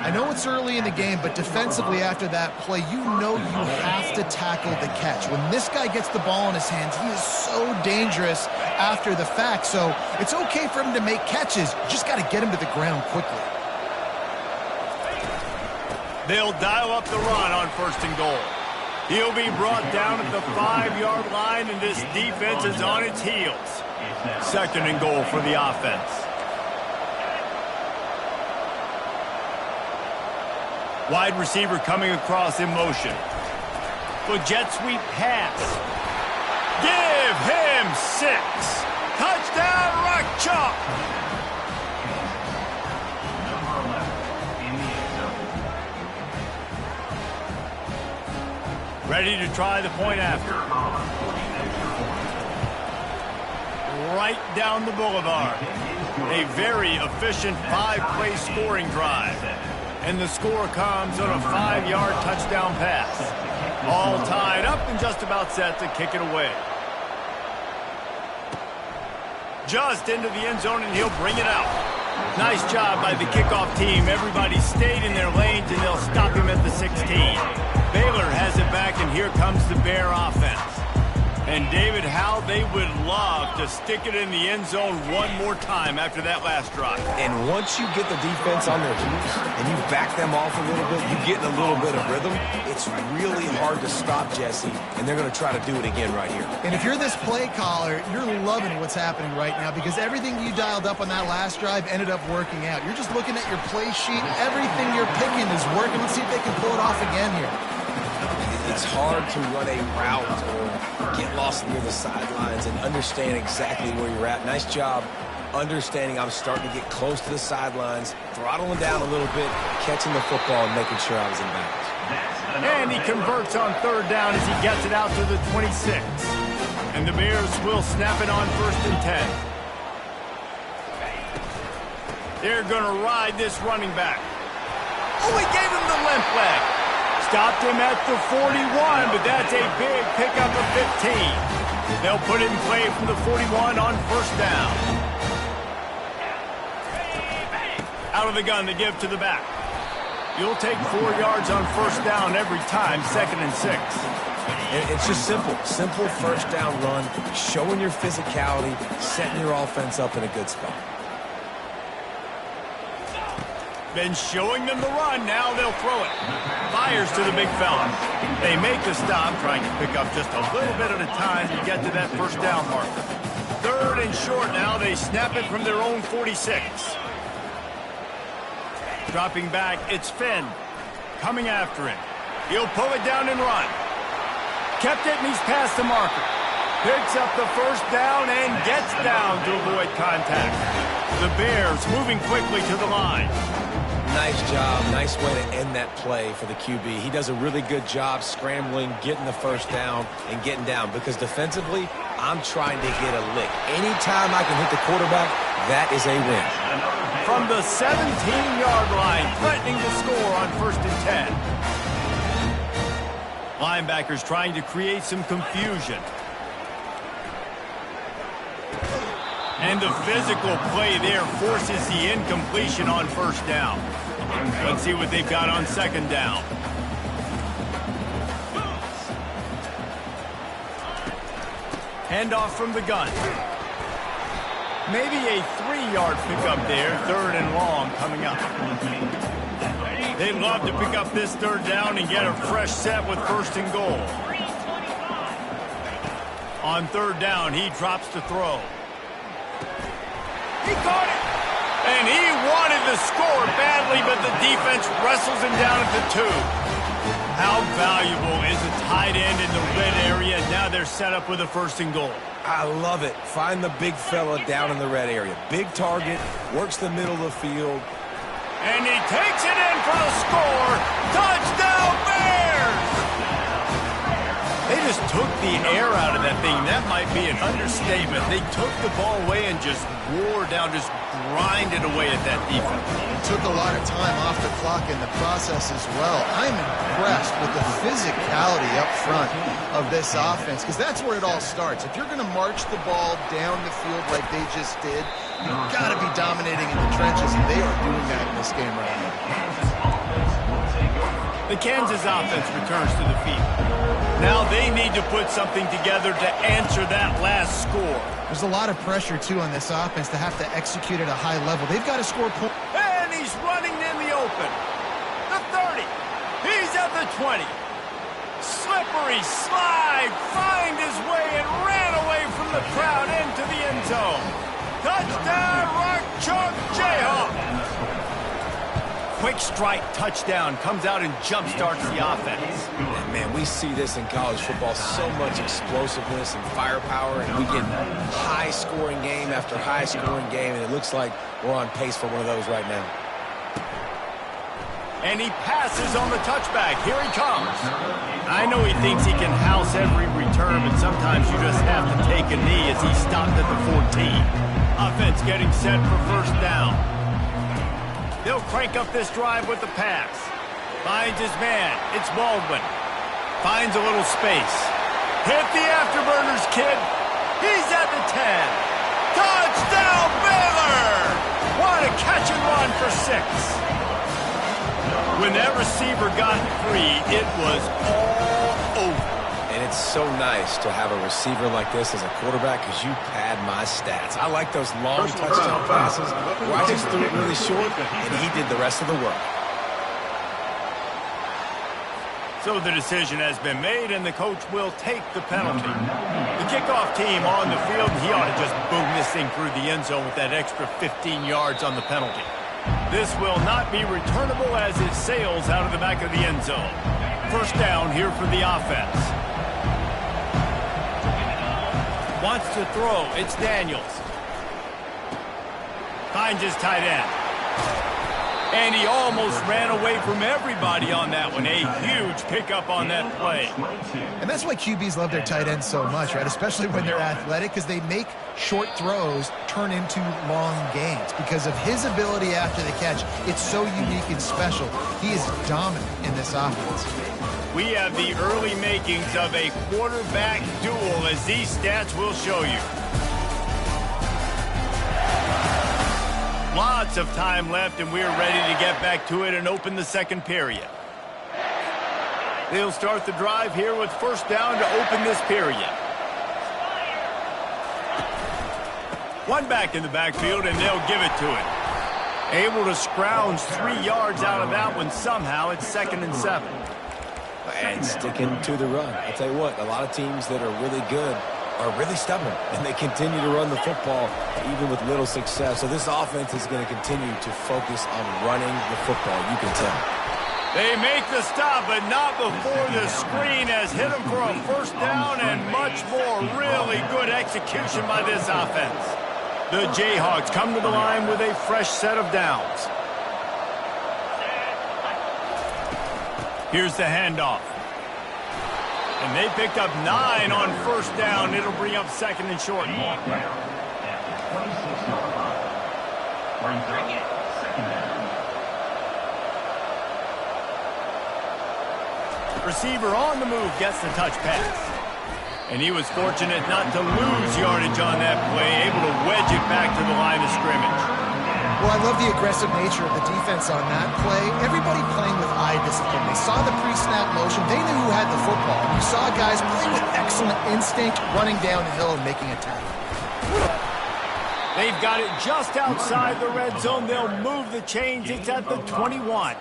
I know it's early in the game, but defensively after that play, you know you have to tackle the catch. When this guy gets the ball in his hands, he is so dangerous after the fact. So it's okay for him to make catches. You just got to get him to the ground quickly. They'll dial up the run on 1st and goal. He'll be brought down at the 5-yard line, and this defense is on its heels. 2nd and goal for the offense. Wide receiver coming across in motion. The jet sweep pass. Give him 6. Touchdown, Rock Chalk. Number 11 in the end zone. Ready to try the point after. Right down the boulevard. A very efficient 5-play scoring drive. And the score comes on a 5-yard touchdown pass. All tied up and just about set to kick it away. Just into the end zone, and he'll bring it out. Nice job by the kickoff team. Everybody stayed in their lanes, and they'll stop him at the 16. Baylor has it back, and here comes the Bear offense. And, David, how they would love to stick it in the end zone one more time after that last drive. And once you get the defense on their heels and you back them off a little bit, you get in a little bit of rhythm, it's really hard to stop Jesse, and they're going to try to do it again right here. And if you're this play caller, you're loving what's happening right now because everything you dialed up on that last drive ended up working out. You're just looking at your play sheet. Everything you're picking is working. Let's see if they can pull it off again here. It's hard to run a route or get lost near the sidelines and understand exactly where you're at. Nice job understanding I'm starting to get close to the sidelines, throttling down a little bit, catching the football and making sure I was in bounds. And he converts on 3rd down as he gets it out to the 26. And the Bears will snap it on 1st and 10. They're going to ride this running back. Oh, he gave him the limp leg. Stopped him at the 41, but that's a big pickup of 15. They'll put it in play from the 41 on 1st down. Out of the gun to give to the back. You'll take 4 yards on 1st down every time, 2nd and 6. It's just simple. Simple 1st down run, showing your physicality, setting your offense up in a good spot. Been showing them the run. Now they'll throw it. Fires to the big fella. They make the stop, trying to pick up just a little bit at a time to get to that 1st down marker. 3rd and short now. They snap it from their own 46. Dropping back, it's Finn. Coming after him. He'll pull it down and run. Kept it, and he's past the marker. Picks up the 1st down and gets down to avoid contact. The Bears moving quickly to the line. Nice job. Nice way to end that play for the QB. He does a really good job scrambling, getting the 1st down, and getting down. Because defensively, I'm trying to get a lick. Anytime I can hit the quarterback, that is a win. From the 17-yard line, threatening to score on 1st and 10. Linebackers trying to create some confusion. And the physical play there forces the incompletion on 1st down. Let's see what they've got on 2nd down. Handoff from the gun. Maybe a 3-yard pickup there, 3rd and long coming up. They'd love to pick up this 3rd down and get a fresh set with 1st and goal. On 3rd down, he drops to throw. He caught it. And he wanted to score badly, but the defense wrestles him down at the 2. How valuable is a tight end in the red area? Now they're set up with a 1st and goal. I love it. Find the big fella down in the red area. Big target, works the middle of the field. And he takes it in for the score. Touchdown, Bears! They just took the air out of that thing. That might be an understatement. They took the ball away and just wore down, just grinded away at that defense. Took a lot of time off the clock in the process as well. I'm impressed with the physicality up front of this offense because that's where it all starts. If you're going to march the ball down the field like they just did, you've got to be dominating in the trenches, and they are doing that in this game right now. The Kansas offense returns to the field. Now they need to put something together to answer that last score. There's a lot of pressure, too, on this offense to have to execute at a high level. They've got to score points. And he's running in the open. The 30. He's at the 20. Slippery slide. Find his way and ran away from the crowd into the end zone. Touchdown, Rock Chalk Jayhawks. Quick strike touchdown comes out and jump-starts the offense. And man, we see this in college football, so much explosiveness and firepower, and we get high-scoring game after high-scoring game, and it looks like we're on pace for one of those right now. And he passes on the touchback. Here he comes. I know he thinks he can house every return, but sometimes you just have to take a knee as he stopped at the 14. Offense getting set for first down. They'll crank up this drive with the pass. Finds his man. It's Baldwin. Finds a little space. Hit the afterburners, kid. He's at the 10. Touchdown, Baylor! What a catch and run for 6. When that receiver got free, it was all over. And it's so nice to have a receiver like this as a quarterback because you pad my stats. I like those long touchdown passes where I just threw it really short, and he did the rest of the work. So the decision has been made, and the coach will take the penalty. The kickoff team on the field, he ought to just boom this thing through the end zone with that extra 15 yards on the penalty. This will not be returnable as it sails out of the back of the end zone. First down here for the offense. Wants to throw. It's Daniels. Finds his tight end. And he almost ran away from everybody on that one. A huge pickup on that play. And that's why QBs love their tight ends so much, right? Especially when they're athletic, because they make short throws turn into long gains. Because of his ability after the catch, it's so unique and special. He is dominant in this offense. We have the early makings of a quarterback duel, as these stats will show you. Lots of time left, and we're ready to get back to it and open the second period. They'll start the drive here with first down to open this period. One back in the backfield, and they'll give it to it. Able to scrounge 3 yards out of that one somehow. It's 2nd and 7. And sticking to the run. I'll tell you what, a lot of teams that are really good are really stubborn, and they continue to run the football even with little success. So this offense is going to continue to focus on running the football, you can tell. They make the stop, but not before the screen has hit them for a first down and much more. Really good execution by this offense. The Jayhawks come to the line with a fresh set of downs. Here's the handoff. And they picked up 9 on first down. It'll bring up 2nd and short. Receiver on the move gets the touch pass. And he was fortunate not to lose yardage on that play, able to wedge it back to the line of scrimmage. Well, I love the aggressive nature of the defense on that play. Everybody playing with eye discipline. They saw the pre-snap motion. They knew who had the football. And you saw guys playing with excellent instinct, running downhill and making a tackle. They've got it just outside the red zone. They'll move the chains. It's at the 21.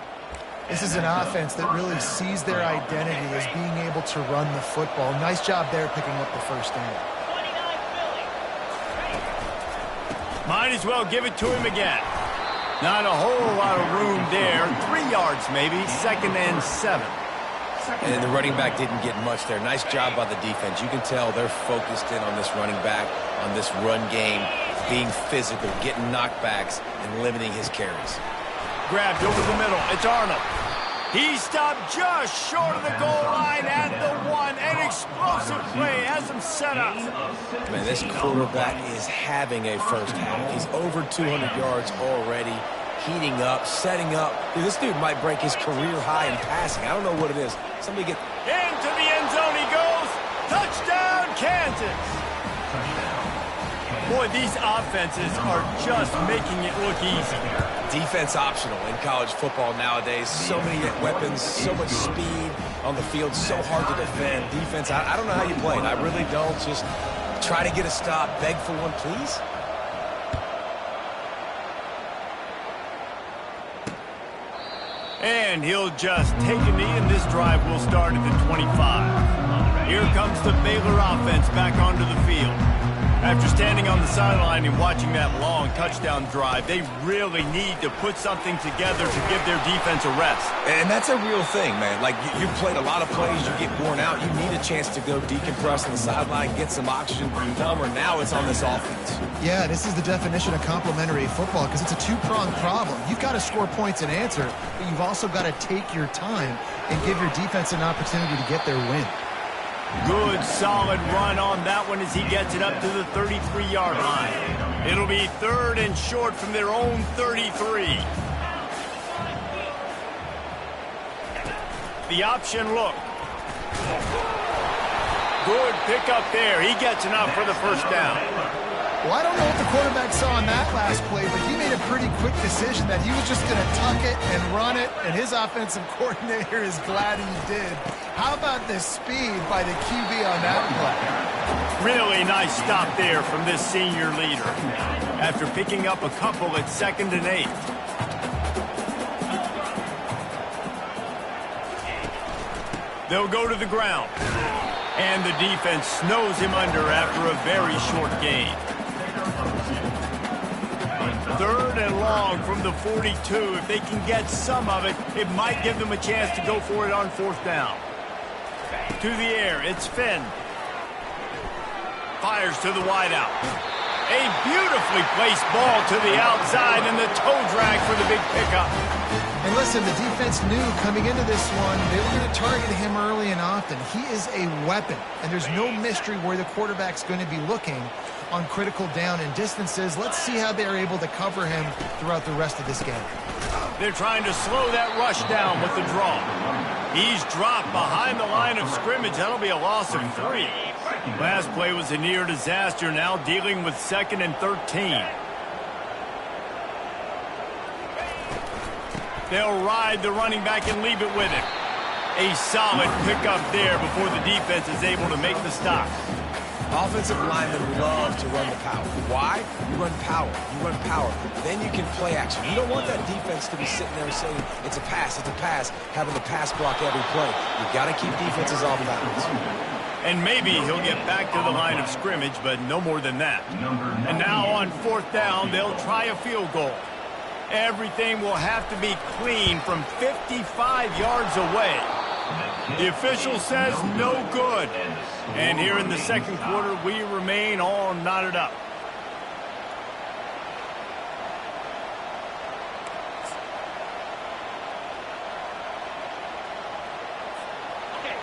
This is an offense that really sees their identity as being able to run the football. Nice job there picking up the first down. Might as well give it to him again. Not a whole lot of room there. 3 yards maybe. 2nd and 7. And the running back didn't get much there. Nice job by the defense. You can tell they're focused in on this running back, on this run game, being physical, getting knockbacks, and limiting his carries. Grabbed over the middle. It's Arnold. He stopped just short of the goal line at the 1. An explosive play has him set up. Man, this quarterback is having a first half. He's over 200 yards already, heating up, setting up. Dude, this dude might break his career high in passing. I don't know what it is. Somebody get... Into the end zone he goes. Touchdown, Kansas. Boy, these offenses are just making it look easy. Defense optional in college football nowadays. So many weapons, so much speed on the field, so hard to defend. Defense, I don't know how you play it. I really don't. Just try to get a stop, beg for one, please. And he'll just take a knee, and this drive will start at the 25. Here comes the Baylor offense back onto the field. After standing on the sideline and watching that long touchdown drive, they really need to put something together to give their defense a rest. And that's a real thing, man. Like, you've played a lot of plays, you get worn out, you need a chance to go decompress on the sideline, get some oxygen from your Palmer. Now it's on this offense. Yeah, this is the definition of complementary football because it's a two-pronged problem. You've got to score points and answer, but you've also got to take your time and give your defense an opportunity to get their win. Good, solid run on that one as he gets it up to the 33-yard line. It'll be 3rd and short from their own 33. The option look. Good pickup there. He gets enough for the first down. Well, I don't know what the quarterback saw on that last play, but he made a pretty quick decision that he was just going to tuck it and run it, and his offensive coordinator is glad he did. How about the speed by the QB on that play? Really nice stop there from this senior leader. After picking up a couple at 2nd and 8. They'll go to the ground. And the defense snows him under after a very short gain. 3rd and long from the 42. If they can get some of it, it might give them a chance to go for it on 4th down. To the air, it's Finn. Fires to the wideout. A beautifully placed ball to the outside and the toe drag for the big pickup. And listen, the defense knew coming into this one, they were going to target him early and often. He is a weapon, and there's no mystery where the quarterback's going to be looking on critical down and distances. Let's see how they're able to cover him throughout the rest of this game. They're trying to slow that rush down with the draw. He's dropped behind the line of scrimmage. That'll be a loss of 3. Last play was a near disaster, now dealing with 2nd and 13. They'll ride the running back and leave it with him. A solid pickup there before the defense is able to make the stop. Offensive linemen love to run the power. Why? You run power. You run power. Then you can play action. You don't want that defense to be sitting there saying, it's a pass, having to pass block every play. You've got to keep defenses off balance. And maybe he'll get back to the line of scrimmage, but no more than that. And now on 4th down, they'll try a field goal. Everything will have to be clean from 55 yards away. The official says no good. And here in the 2nd quarter, we remain all knotted up.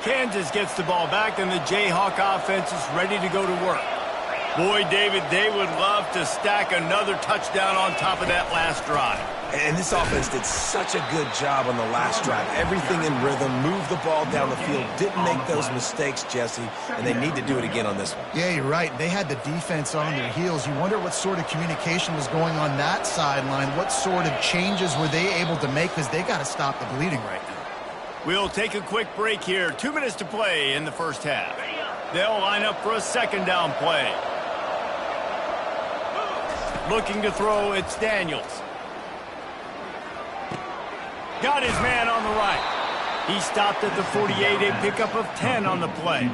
Kansas gets the ball back, and the Jayhawk offense is ready to go to work. Boy, David, they would love to stack another touchdown on top of that last drive. And this offense did such a good job on the last drive. Everything in rhythm, moved the ball down the field, didn't make those mistakes, Jesse, and they need to do it again on this one. Yeah, you're right. They had the defense on their heels. You wonder what sort of communication was going on that sideline. What sort of changes were they able to make, because they got to stop the bleeding right now. We'll take a quick break here. 2 minutes to play in the first half. They'll line up for a 2nd down play. Looking to throw, it's Daniels. Got his man on the right. He stopped at the 48, a pickup of 10 on the play.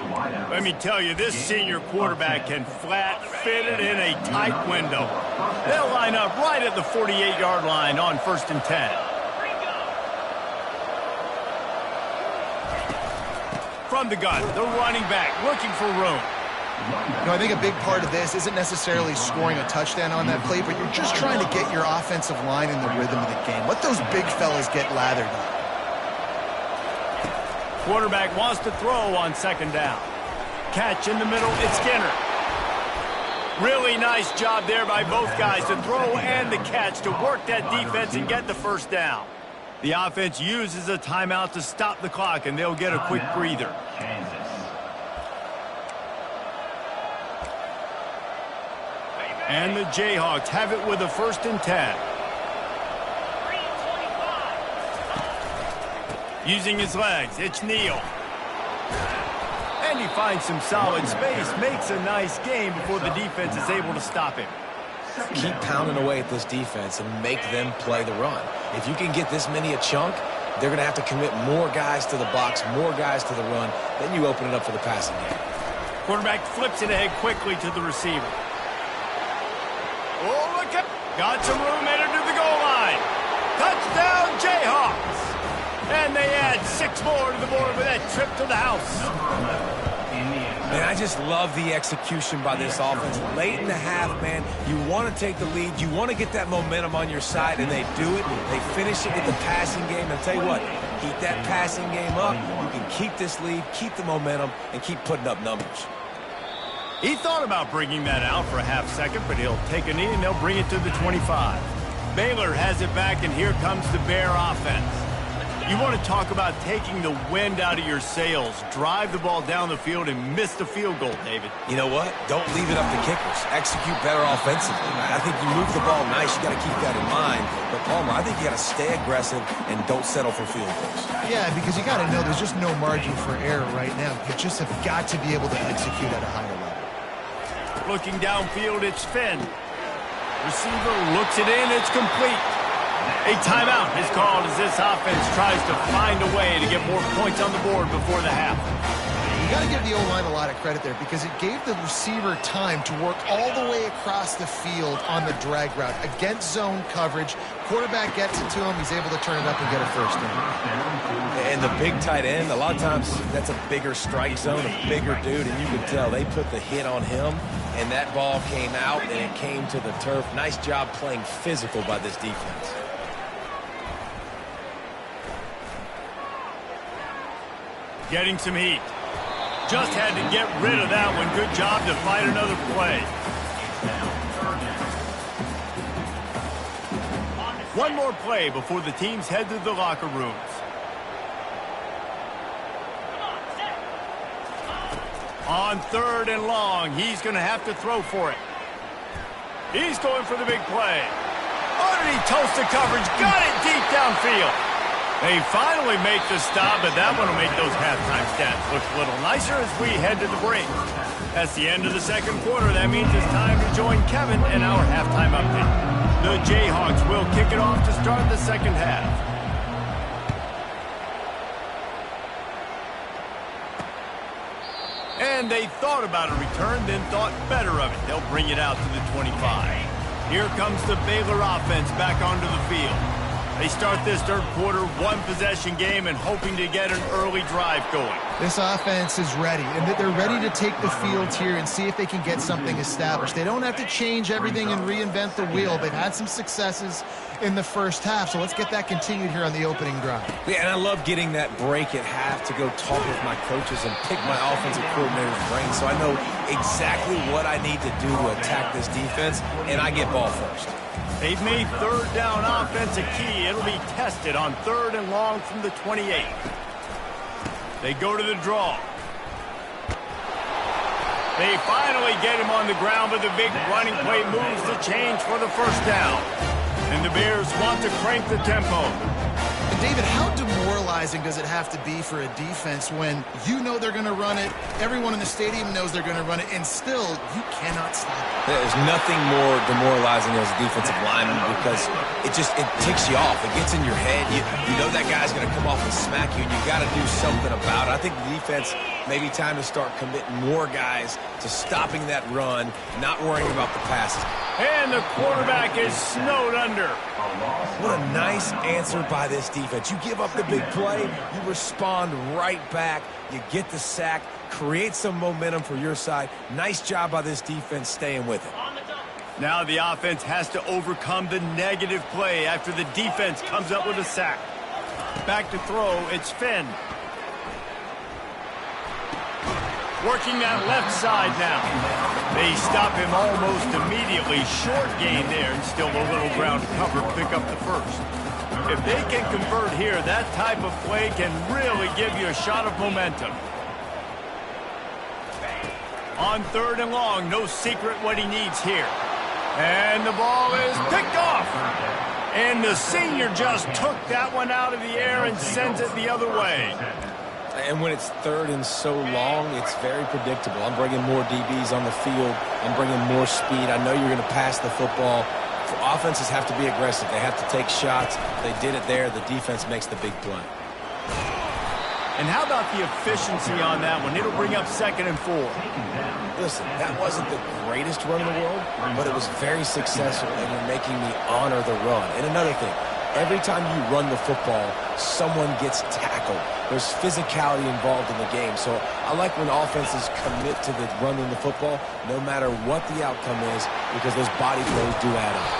Let me tell you, this senior quarterback can flat fit it in a tight window. They'll line up right at the 48-yard line on 1st and 10. From the gun, the running back looking for room. You know, I think a big part of this isn't necessarily scoring a touchdown on that play, but you're just trying to get your offensive line in the rhythm of the game. Let those big fellas get lathered up. Quarterback wants to throw on 2nd down. Catch in the middle, it's Skinner. Really nice job there by both guys to throw and the catch to work that defense and get the 1st down. The offense uses a timeout to stop the clock, and they'll get a quick breather. And the Jayhawks have it with a 1st and 10. Using his legs, it's Neal. And he finds some solid space, makes a nice game before the defense is able to stop him. Keep pounding away at this defense and make them play the run. If you can get this many a chunk, they're going to have to commit more guys to the box, more guys to the run. Then you open it up for the passing game. Quarterback flips it ahead quickly to the receiver. Got some room headed to the goal line. Touchdown, Jayhawks. And they add 6 more to the board with that trip to the house. Man, I just love the execution by this offense. Late in the half, man, you want to take the lead. You want to get that momentum on your side, and they do it. They finish it with the passing game. I'll tell you what, keep that passing game up. You can keep this lead, keep the momentum, and keep putting up numbers. He thought about bringing that out for a half second, but he'll take a knee and they'll bring it to the 25. Baylor has it back, and here comes the Bear offense. You want to talk about taking the wind out of your sails. Drive the ball down the field and miss the field goal, David. You know what? Don't leave it up to kickers. Execute better offensively. I think you move the ball nice. You got to keep that in mind. But, Palmer, I think you got to stay aggressive and don't settle for field goals. Yeah, because you got to know there's just no margin for error right now. You just have got to be able to execute at a higher level. Looking downfield, it's Finn. Receiver looks it in. It's complete. A timeout is called as this offense tries to find a way to get more points on the board before the half. You got to give the O-line a lot of credit there because it gave the receiver time to work all the way across the field on the drag route against zone coverage. Quarterback gets it to him. He's able to turn it up and get a first down. And the big tight end, a lot of times that's a bigger strike zone, a bigger dude, and you can tell they put the hit on him, and that ball came out, and it came to the turf. Nice job playing physical by this defense. Getting some heat. Just had to get rid of that one. Good job to fight another play. One more play before the teams head to the locker rooms. On 3rd and long, he's going to have to throw for it. He's going for the big play. Underneath toasted coverage, got it deep downfield. They finally make the stop, but that one will make those halftime stats look a little nicer as we head to the break. That's the end of the second quarter. That means it's time to join Kevin in our halftime update. The Jayhawks will kick it off to start the second half. And they thought about a return, then thought better of it. They'll bring it out to the 25. Here comes the Baylor offense back onto the field. They start this third quarter, one-possession game, and hoping to get an early drive going. This offense is ready, and they're ready to take the field here and see if they can get something established. They don't have to change everything and reinvent the wheel. They've had some successes in the first half, so let's get that continued here on the opening drive. Yeah, and I love getting that break at half to go talk with my coaches and pick my offensive coordinator's brain so I know exactly what I need to do to attack this defense, and I get ball first. They've made 3rd down offense a key. It'll be tested on 3rd and long from the 28. They go to the draw. They finally get him on the ground, but the big running play moves the chains for the first down. And the Bears want to crank the tempo. And David, how demoralizing does it have to be for a defense when you know they're going to run it, everyone in the stadium knows they're going to run it, and still you cannot stop it? There's nothing more demoralizing as a defensive lineman because it ticks you off. It gets in your head. You know that guy's going to come off and smack you, and you got to do something about it. I think the defense maybe time to start committing more guys to stopping that run, not worrying about the passes. And the quarterback is snowed under. What a nice answer by this defense. You give up the big play, you respond right back, you get the sack, create some momentum for your side. Nice job by this defense staying with it. Now the offense has to overcome the negative play after the defense comes up with a sack. Back to throw, it's Finn. Working that left side now. They stop him almost immediately. Short gain there, and still a little ground to cover, pick up the first. If they can convert here, that type of play can really give you a shot of momentum. On 3rd and long, no secret what he needs here. And the ball is picked off. And the senior just took that one out of the air and sends it the other way. And when it's 3rd and so long, it's very predictable. I'm bringing more DBs on the field. I'm bringing more speed. I know you're going to pass the football. Offenses have to be aggressive. They have to take shots. They did it there. The defense makes the big play. And how about the efficiency on that one? It'll bring up 2nd and 4. Listen, that wasn't the greatest run in the world, but it was very successful, and you're making me honor the run. And another thing, every time you run the football, someone gets tackled. There's physicality involved in the game. So I like when offenses commit to the running the football, no matter what the outcome is, because those body plays do add up.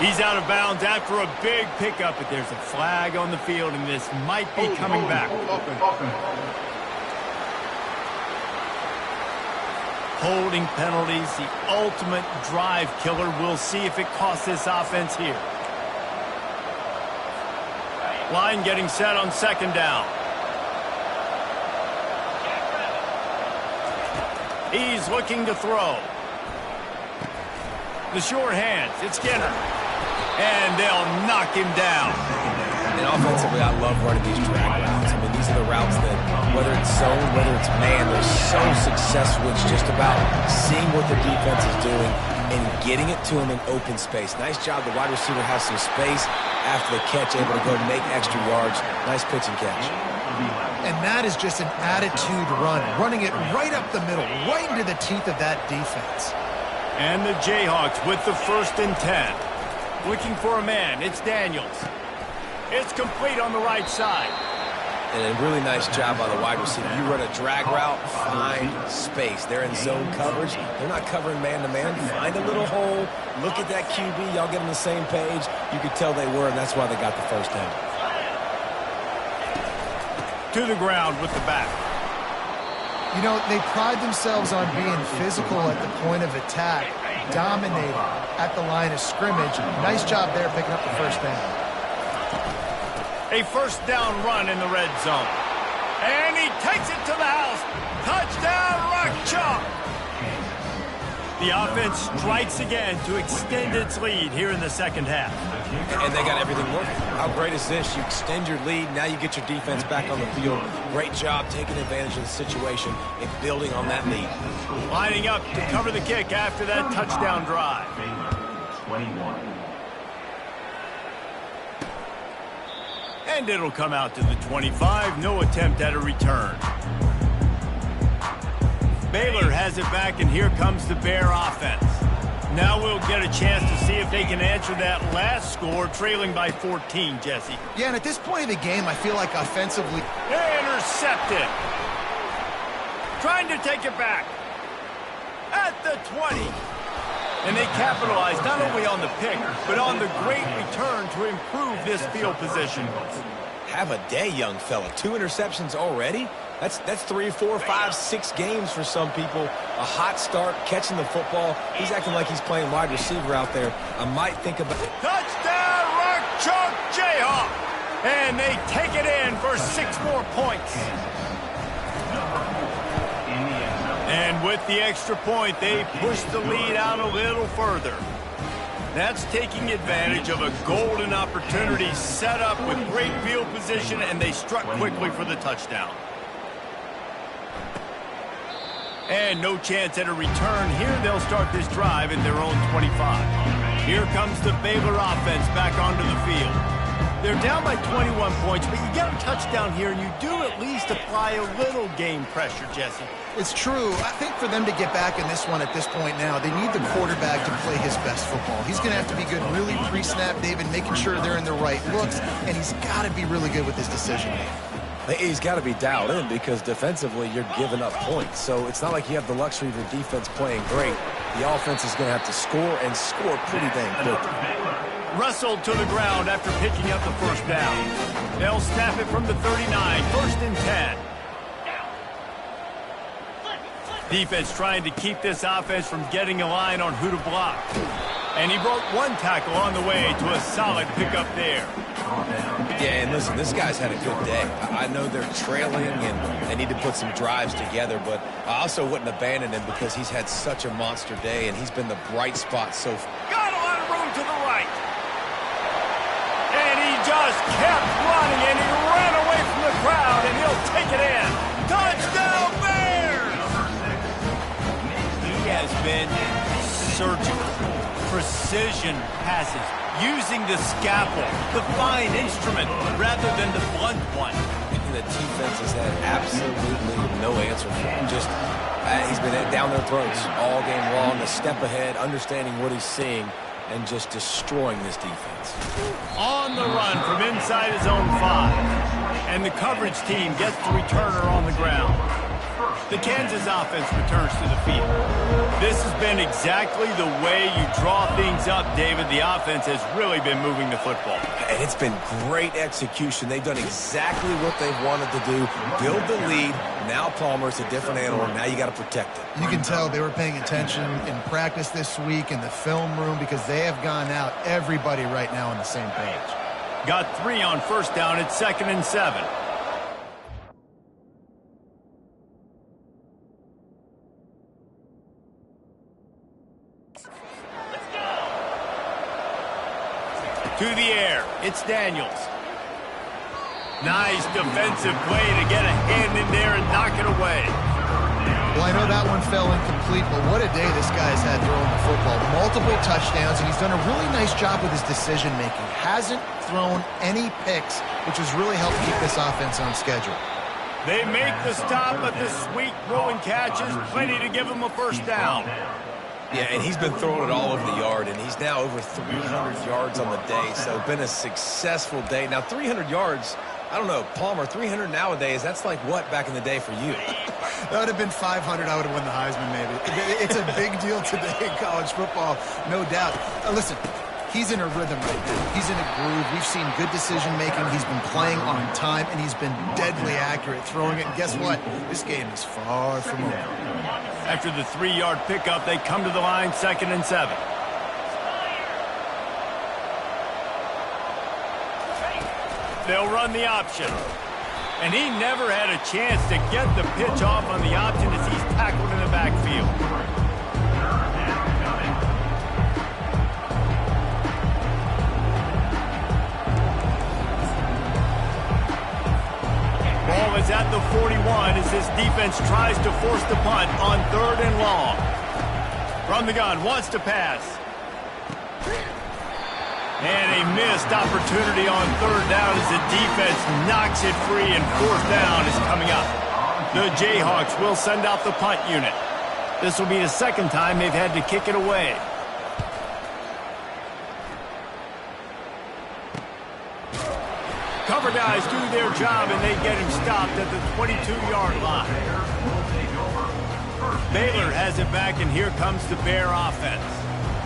He's out of bounds after a big pickup, but there's a flag on the field, and this might be coming back. Holding penalties, the ultimate drive killer. We'll see if it costs this offense here. Line getting set on 2nd down. He's looking to throw. The short hands, it's Skinner. And they'll knock him down. And offensively, I love running these drag routes. I mean, these are the routes that, whether it's zone, whether it's man, they're so successful. It's just about seeing what the defense is doing and getting it to him in open space. Nice job. The wide receiver has some space after the catch, able to go make extra yards. Nice pitch and catch. And that is just an attitude run, running it right up the middle, right into the teeth of that defense. And the Jayhawks with the 1st and 10. Looking for a man. It's Daniels. It's complete on the right side. And a really nice job by the wide receiver. You run a drag route, find space. They're in zone coverage. They're not covering man-to-man. Find a little hole. Look at that QB. Y'all get on the same page. You could tell they were, and that's why they got the 1st down. To the ground with the back. You know, they pride themselves on being physical at the point of attack, dominating at the line of scrimmage. Nice job there picking up the 1st down. A 1st down run in the red zone. And he takes it to the house. Touchdown, Rock Chalk. The offense strikes again to extend its lead here in the 2nd half. And they got everything working. How great is this? You extend your lead. Now you get your defense back on the field. Great job taking advantage of the situation and building on that lead. Lining up to cover the kick after that touchdown drive. 21. And it'll come out to the 25. No attempt at a return. Baylor has it back, and here comes the Bear offense. Now we'll get a chance to see if they can answer that last score, trailing by 14, Jesse. Yeah, and at this point of the game, I feel like offensively... Intercepted. Trying to take it back. At the 20. And they capitalize not only on the pick, but on the great return to improve this field position. Have a day, young fella. 2 interceptions already? That's 3, 4, 5, 6 games for some people. A hot start, catching the football. He's acting like he's playing wide receiver out there. I might think about... Touchdown, Rock Chalk Jayhawk! And they take it in for 6 more points. And with the extra point, they push the lead out a little further. That's taking advantage of a golden opportunity set up with great field position, and they struck quickly for the touchdown. And no chance at a return here. They'll start this drive in their own 25. Here comes the Baylor offense back onto the field. They're down by 21 points, but you get a touchdown here, and you do at least apply a little game pressure, Jesse. It's true. I think for them to get back in this one at this point now, they need the quarterback to play his best football. He's going to have to be good really pre-snap, David, making sure they're in the right looks, and he's got to be really good with his decision-making. He's got to be dialed in because defensively you're giving up points. So it's not like you have the luxury of your defense playing great. The offense is going to have to score and score pretty dang quickly. Wrestled to the ground after picking up the 1st down. They'll snap it from the 39, 1st and 10. Defense trying to keep this offense from getting a line on who to block. And he broke 1 tackle on the way to a solid pickup there. Yeah, and listen, this guy's had a good day. I know they're trailing and they need to put some drives together, but I also wouldn't abandon him because he's had such a monster day and he's been the bright spot so far. Got a lot of room to the right. And he just kept running, and he ran away from the crowd, and he'll take it in. Touchdown, Bears! He has been surgical. Precision passes, using the scalpel, the fine instrument, rather than the blunt one. something that defense has had absolutely no answer for. Just, he's been down their throats all game long, a step ahead, understanding what he's seeing, and just destroying this defense. On the run from inside his own 5. And the coverage team gets the returner on the ground. The Kansas offense returns to the field. This has been exactly the way you draw things up, David. The offense has really been moving the football. And it's been great execution. They've done exactly what they've wanted to do. Build the lead. Now Palmer's a different animal. Now you got to protect it. You can tell they were paying attention in practice this week in the film room because they have gone out, everybody right now on the same page. Got 3 on first down at 2nd and 7. To the air, it's Daniels. Nice defensive play to get a hand in there and knock it away. Well, I know that one fell incomplete, but what a day this guy's had throwing the football. Multiple touchdowns, and he's done a really nice job with his decision-making. Hasn't thrown any picks, which has really helped keep this offense on schedule. They make the stop, but the sweet throw and catches, plenty to give him a first down. Yeah, and he's been throwing it all over the yard, and he's now over 300 yards on the day, so been a successful day. Now, 300 yards, I don't know, Palmer, 300 nowadays, that's like what back in the day for you? That would have been 500. I would have won the Heisman, maybe. It's a big deal today in college football, no doubt. Listen, he's in a rhythm right now. He's in a groove. We've seen good decision-making. He's been playing on time, and he's been deadly accurate throwing it. And guess what? This game is far from over. After the 3-yard pickup, they come to the line, 2nd and 7. They'll run the option. And he never had a chance to get the pitch off on the option as he's tackled in the backfield. Ball is at the 41 as this defense tries to force the punt on 3rd and long. From the gun, wants to pass. And a missed opportunity on 3rd down as the defense knocks it free, and 4th down is coming up. The Jayhawks will send out the punt unit. This will be the 2nd time they've had to kick it away. Cover guys do their job, and they get him stopped at the 22-yard line. Baylor has it back, and here comes the Bear offense.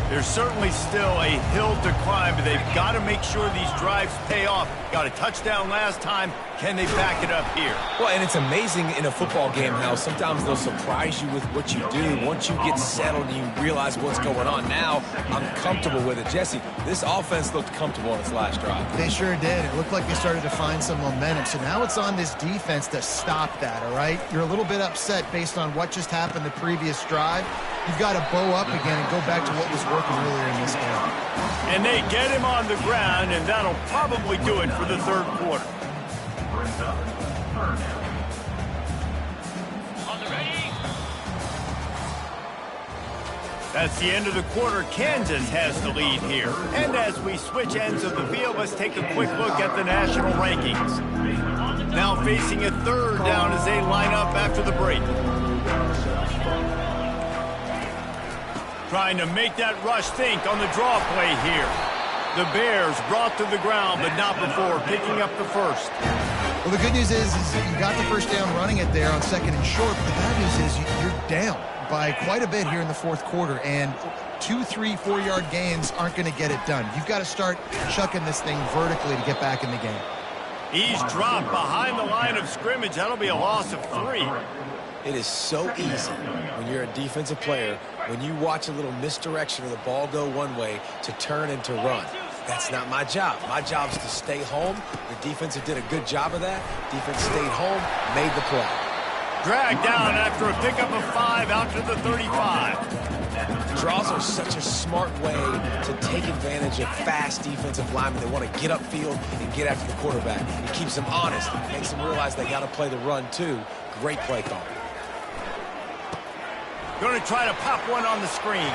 There's certainly still a hill to climb, but they've got to make sure these drives pay off. Got a touchdown last time. Can they back it up here? Well, and it's amazing in a football game how sometimes they'll surprise you with what you do. Once you get settled and you realize what's going on, now I'm comfortable with it. Jesse, this offense looked comfortable on its last drive. They sure did. It looked like they started to find some momentum. So now it's on this defense to stop that, all right? You're a little bit upset based on what just happened the previous drive. You've got to bow up again and go back to what was working earlier in this game. And they get him on the ground, and that'll probably do it for the 3rd quarter. That's the end of the quarter. Kansas has the lead here. And as we switch ends of the field, let's take a quick look at the national rankings. Now facing a 3rd down as they line up after the break. Trying to make that rush think on the draw play here. The Bears brought to the ground, but not before picking up the first. Well, the good news is you got the first down running it there on 2nd and short, but the bad news is you're down by quite a bit here in the 4th quarter, and 2, 3, 4-yard gains aren't going to get it done. You've got to start chucking this thing vertically to get back in the game. He's dropped behind the line of scrimmage. That'll be a loss of 3. It is so easy when you're a defensive player, when you watch a little misdirection of the ball go one way, to turn and to run. That's not my job. My job is to stay home. The defense did a good job of that. Defense stayed home, made the play. Dragged down after a pickup of 5 out to the 35. Draws are such a smart way to take advantage of fast defensive linemen. They want to get upfield and get after the quarterback. It keeps them honest. It makes them realize they got to play the run, too. Great play call. Going to try to pop one on the screen.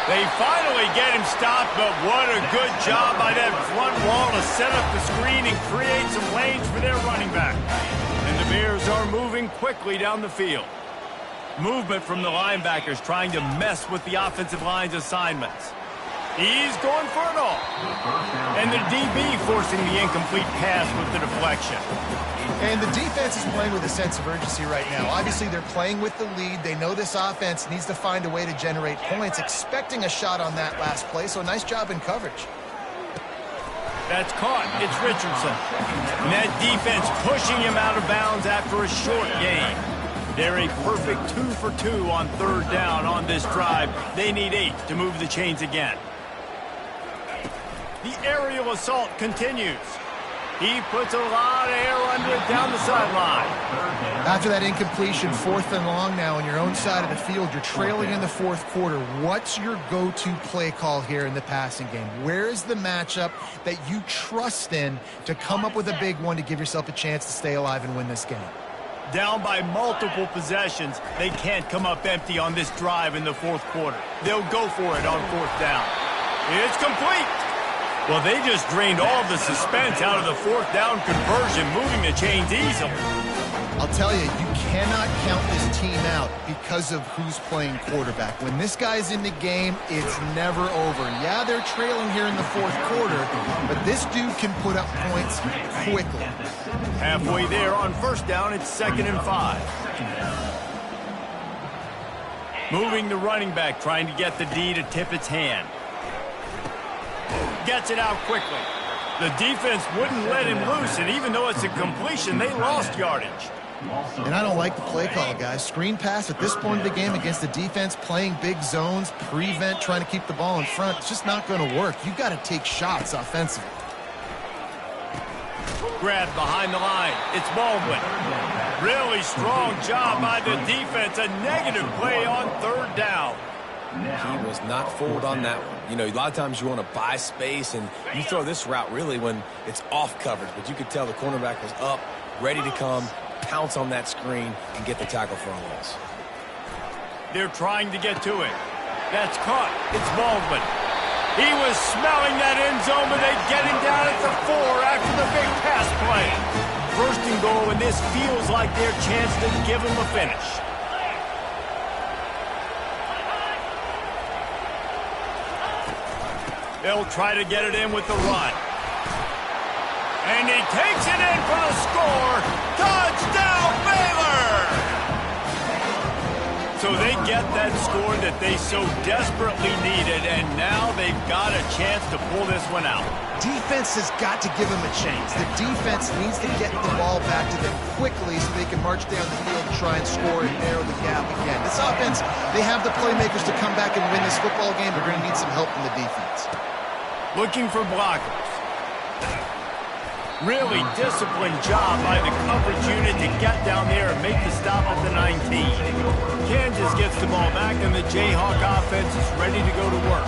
They finally get him stopped, but what a good job by that front wall to set up the screen and create some lanes for their running back. And the Bears are moving quickly down the field. Movement from the linebackers trying to mess with the offensive line's assignments. He's going for it all. And the DB forcing the incomplete pass with the deflection. And the defense is playing with a sense of urgency right now. Obviously, they're playing with the lead. They know this offense needs to find a way to generate points, expecting a shot on that last play, so nice job in coverage. That's caught. It's Richardson. And that defense pushing him out of bounds after a short gain. They're a perfect 2 for 2 on third down on this drive. They need 8 to move the chains again. The aerial assault continues. He puts a lot of air under it down the sideline. After that incompletion, 4th and long now on your own side of the field, you're trailing in the 4th quarter. What's your go-to play call here in the passing game? Where is the matchup that you trust in to come up with a big one to give yourself a chance to stay alive and win this game? Down by multiple possessions, they can't come up empty on this drive in the 4th quarter. They'll go for it on 4th down. It's complete. Well, they just drained all the suspense out of the 4th down conversion, moving the chains easily. I'll tell you, you cannot count this team out because of who's playing quarterback. When this guy's in the game, it's never over. Yeah, they're trailing here in the 4th quarter, but this dude can put up points quickly. Halfway there on 1st down, it's 2nd and 5. Moving the running back, trying to get the D to tip its hand. Gets it out quickly. The defense wouldn't let him loose, and even though it's a completion, they lost yardage. And I don't like the play call, guys. Screen pass at this point of the game against the defense, playing big zones, prevent, trying to keep the ball in front. It's just not going to work. You've got to take shots offensively. Grab behind the line. It's Baldwin. Really strong job by the defense. A negative play on 3rd down. He was not fooled on that one. You know, a lot of times you want to buy space, and you throw this route really when it's off coverage. But you could tell the cornerback was up, ready to come, pounce on that screen, and get the tackle for a loss. They're trying to get to it. That's caught. It's Baldwin. He was smelling that end zone, but they get him down at the 4 after the big pass play. 1st and goal, and this feels like their chance to give him a finish. They'll try to get it in with the run. And he takes it in for the score. Touchdown, Baylor! So they get that score that they so desperately needed, and now they've got a chance to pull this one out. Defense has got to give them a chance. The defense needs to get the ball back to them quickly so they can march down the field and try and score and narrow the gap again. This offense, they have the playmakers to come back and win this football game. They're going to need some help from the defense. Looking for blockers. Really disciplined job by the coverage unit to get down there and make the stop at the 19. Kansas gets the ball back, and the Jayhawk offense is ready to go to work.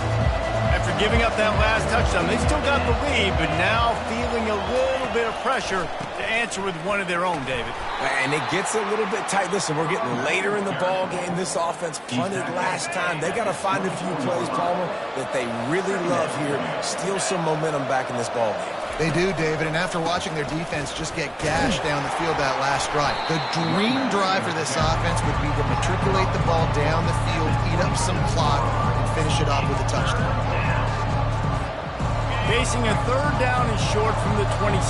After giving up that last touchdown, they still got the lead, but now feeling a little bit of pressure to answer with one of their own, David. And it gets a little bit tight. Listen, we're getting later in the ball game. This offense punted last time. They got to find a few plays, Palmer, that they really love here. Steal some momentum back in this ball game. They do, David, and after watching their defense just get gashed down the field that last drive, the dream drive for this offense would be to matriculate the ball down the field, eat up some clock, and finish it off with a touchdown. Facing a 3rd down and short from the 26.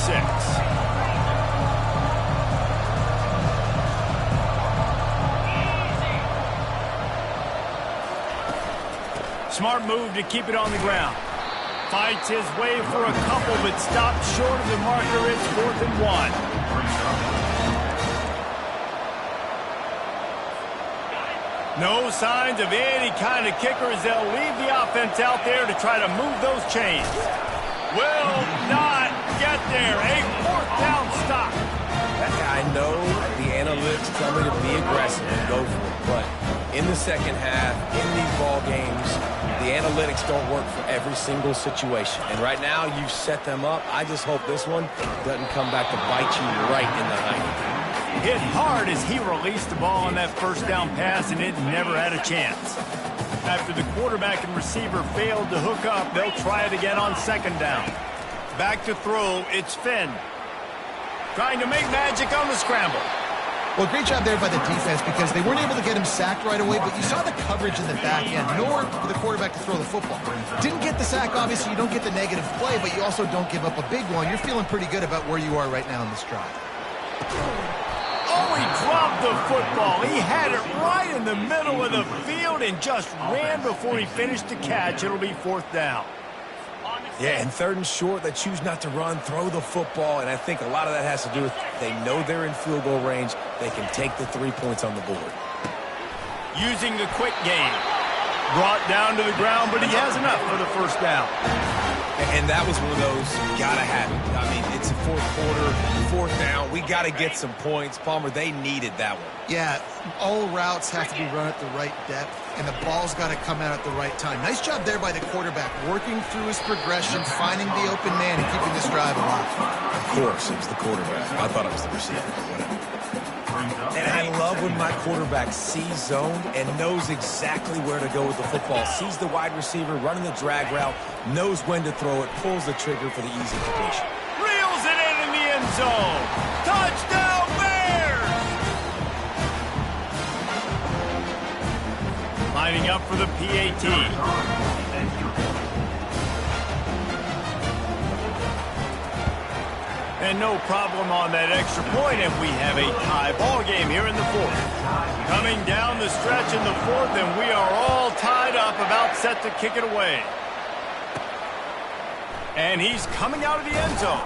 Smart move to keep it on the ground. Fights his way for a couple, but stopped short of the marker. It's 4th and 1. No signs of any kind of kicker as they'll leave the offense out there to try to move those chains. Will not get there. A 4th down stop. I know the analytics tell me to be aggressive and go for it, but in the second half, in these ball games, the analytics don't work for every single situation. And right now, you've set them up. I just hope this one doesn't come back to bite you right in the eye. Hit hard as he released the ball on that 1st down pass, and it never had a chance. After the quarterback and receiver failed to hook up, they'll try it again on second down. Back to throw, it's Finn. Trying to make magic on the scramble. Well, great job there by the defense because they weren't able to get him sacked right away, but you saw the coverage in the back end. Nowhere for the quarterback to throw the football. Didn't get the sack, obviously. You don't get the negative play, but you also don't give up a big one. You're feeling pretty good about where you are right now in this drive. Oh, he dropped the football. He had it right in the middle of the field and just ran before he finished the catch. It'll be fourth down. Yeah, and third and short, they choose not to run, throw the football, and I think a lot of that has to do with they know they're in field goal range. They can take the 3 points on the board. Using the quick game. Brought down to the ground, but he has enough for the first down. And that was one of those, gotta have it. I mean, it's a fourth quarter, fourth down. We got to get some points. Palmer, they needed that one. Yeah, all routes have to be run at the right depth, and the ball's got to come out at the right time. Nice job there by the quarterback, working through his progression, finding the open man, and keeping this drive alive. Of course, it was the quarterback. I thought it was the receiver. Whatever. And I love when my quarterback sees zoned and knows exactly where to go with the football. Sees the wide receiver running the drag route, knows when to throw it, pulls the trigger for the easy completion. Reels it in the end zone. Touchdown, Bears! Lining up for the PAT. And no problem on that extra point, and we have a tie ball game here in the fourth. Coming down the stretch in the fourth, and we are all tied up, about set to kick it away. And he's coming out of the end zone.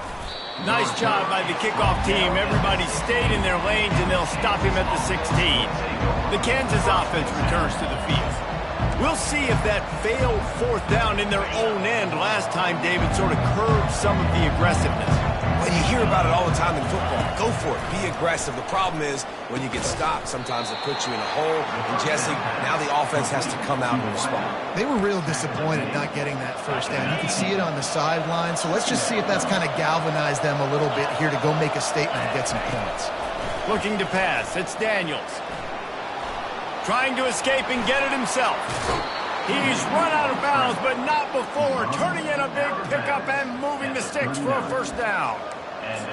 Nice job by the kickoff team. Everybody stayed in their lanes, and they'll stop him at the 16. The Kansas offense returns to the field. We'll see if that failed fourth down in their own end last time, David, sort of curbed some of the aggressiveness. Well, you hear about it all the time in football. Go for it. Be aggressive. The problem is when you get stopped, sometimes it puts you in a hole. And, Jesse, now the offense has to come out and respond. They were real disappointed not getting that first down. You can see it on the sideline. So let's just see if that's kind of galvanized them a little bit here to go make a statement and get some points. Looking to pass. It's Daniels. Trying to escape and get it himself. He's run out of bounds, but not before. Turning in a big pickup and moving the sticks for a first down.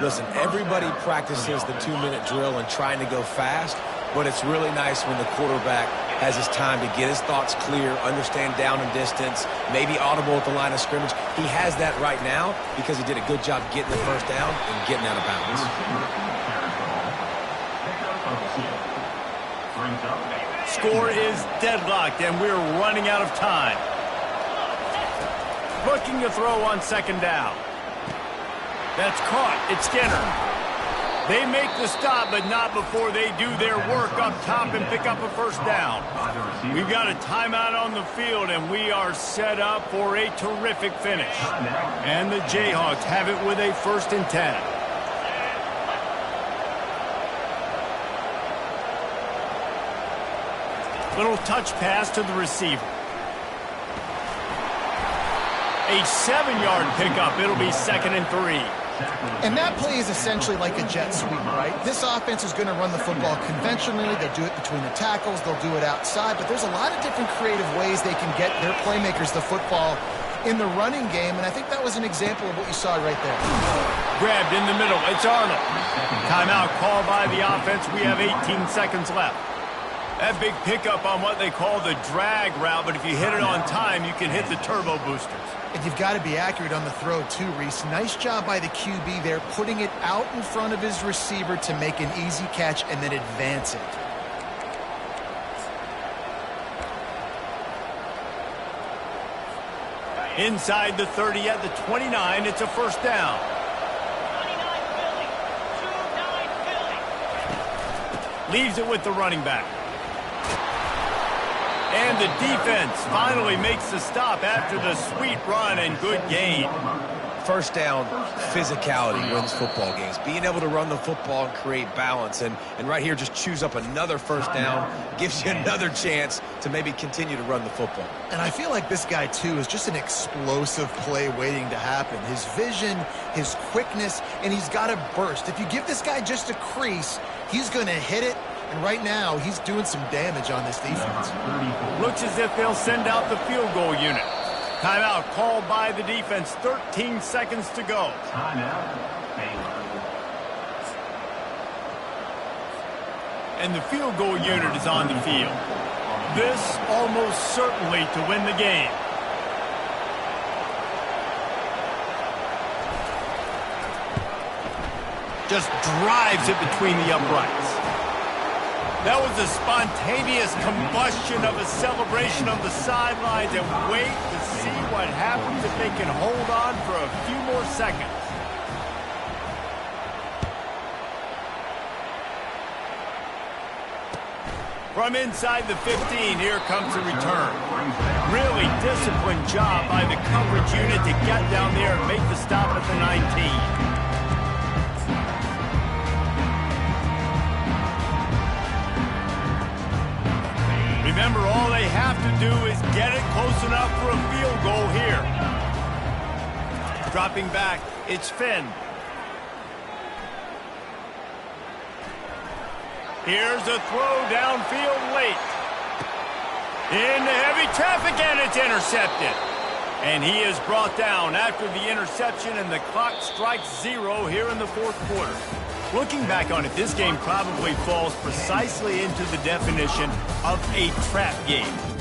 Listen, everybody practices the 2-minute drill and trying to go fast, but it's really nice when the quarterback has his time to get his thoughts clear, understand down and distance, maybe audible at the line of scrimmage. He has that right now because he did a good job getting the first down and getting out of bounds. Score is deadlocked, and we're running out of time. Looking to throw on second down. That's caught. It's Skinner. They make the stop, but not before they do their work up top and pick up a first down. We've got a timeout on the field, and we are set up for a terrific finish. And the Jayhawks have it with a 1st and 10. Little touch pass to the receiver. A 7-yard pickup. It'll be 2nd and 3. And that play is essentially like a jet sweep, right? This offense is going to run the football conventionally. They'll do it between the tackles. They'll do it outside. But there's a lot of different creative ways they can get their playmakers the football in the running game. And I think that was an example of what you saw right there. Grabbed in the middle. It's Arnold. Timeout called by the offense. We have 18 seconds left. That big pickup on what they call the drag route, but if you hit it on time, you can hit the turbo boosters. And you've got to be accurate on the throw too, Reese. Nice job by the QB there, putting it out in front of his receiver to make an easy catch and then advance it. Inside the 30 at the 29, it's a first down. Leaves it with the running back. And the defense finally makes the stop after the sweet run and good gain. First down, physicality wins football games. Being able to run the football and create balance. And right here, just choose up another first down. Gives you another chance to maybe continue to run the football. And I feel like this guy, too, is just an explosive play waiting to happen. His vision, his quickness, and he's got to burst. If you give this guy just a crease, he's going to hit it, And right now, he's doing some damage on this defense. Looks as if they'll send out the field goal unit. Timeout called by the defense. 13 seconds to go. Timeout. And the field goal unit is on the field. This almost certainly to win the game. Just drives it between the uprights. That was a spontaneous combustion of a celebration on the sidelines, and wait to see what happens if they can hold on for a few more seconds. From inside the 15, here comes the return. Really disciplined job by the coverage unit to get down there and make the stop at the 19. Remember, all they have to do is get it close enough for a field goal here. Dropping back, it's Finn. Here's a throw downfield late. Into heavy traffic, and it's intercepted. And he is brought down after the interception, and the clock strikes 0 here in the fourth quarter. Looking back on it, this game probably falls precisely into the definition of a trap game.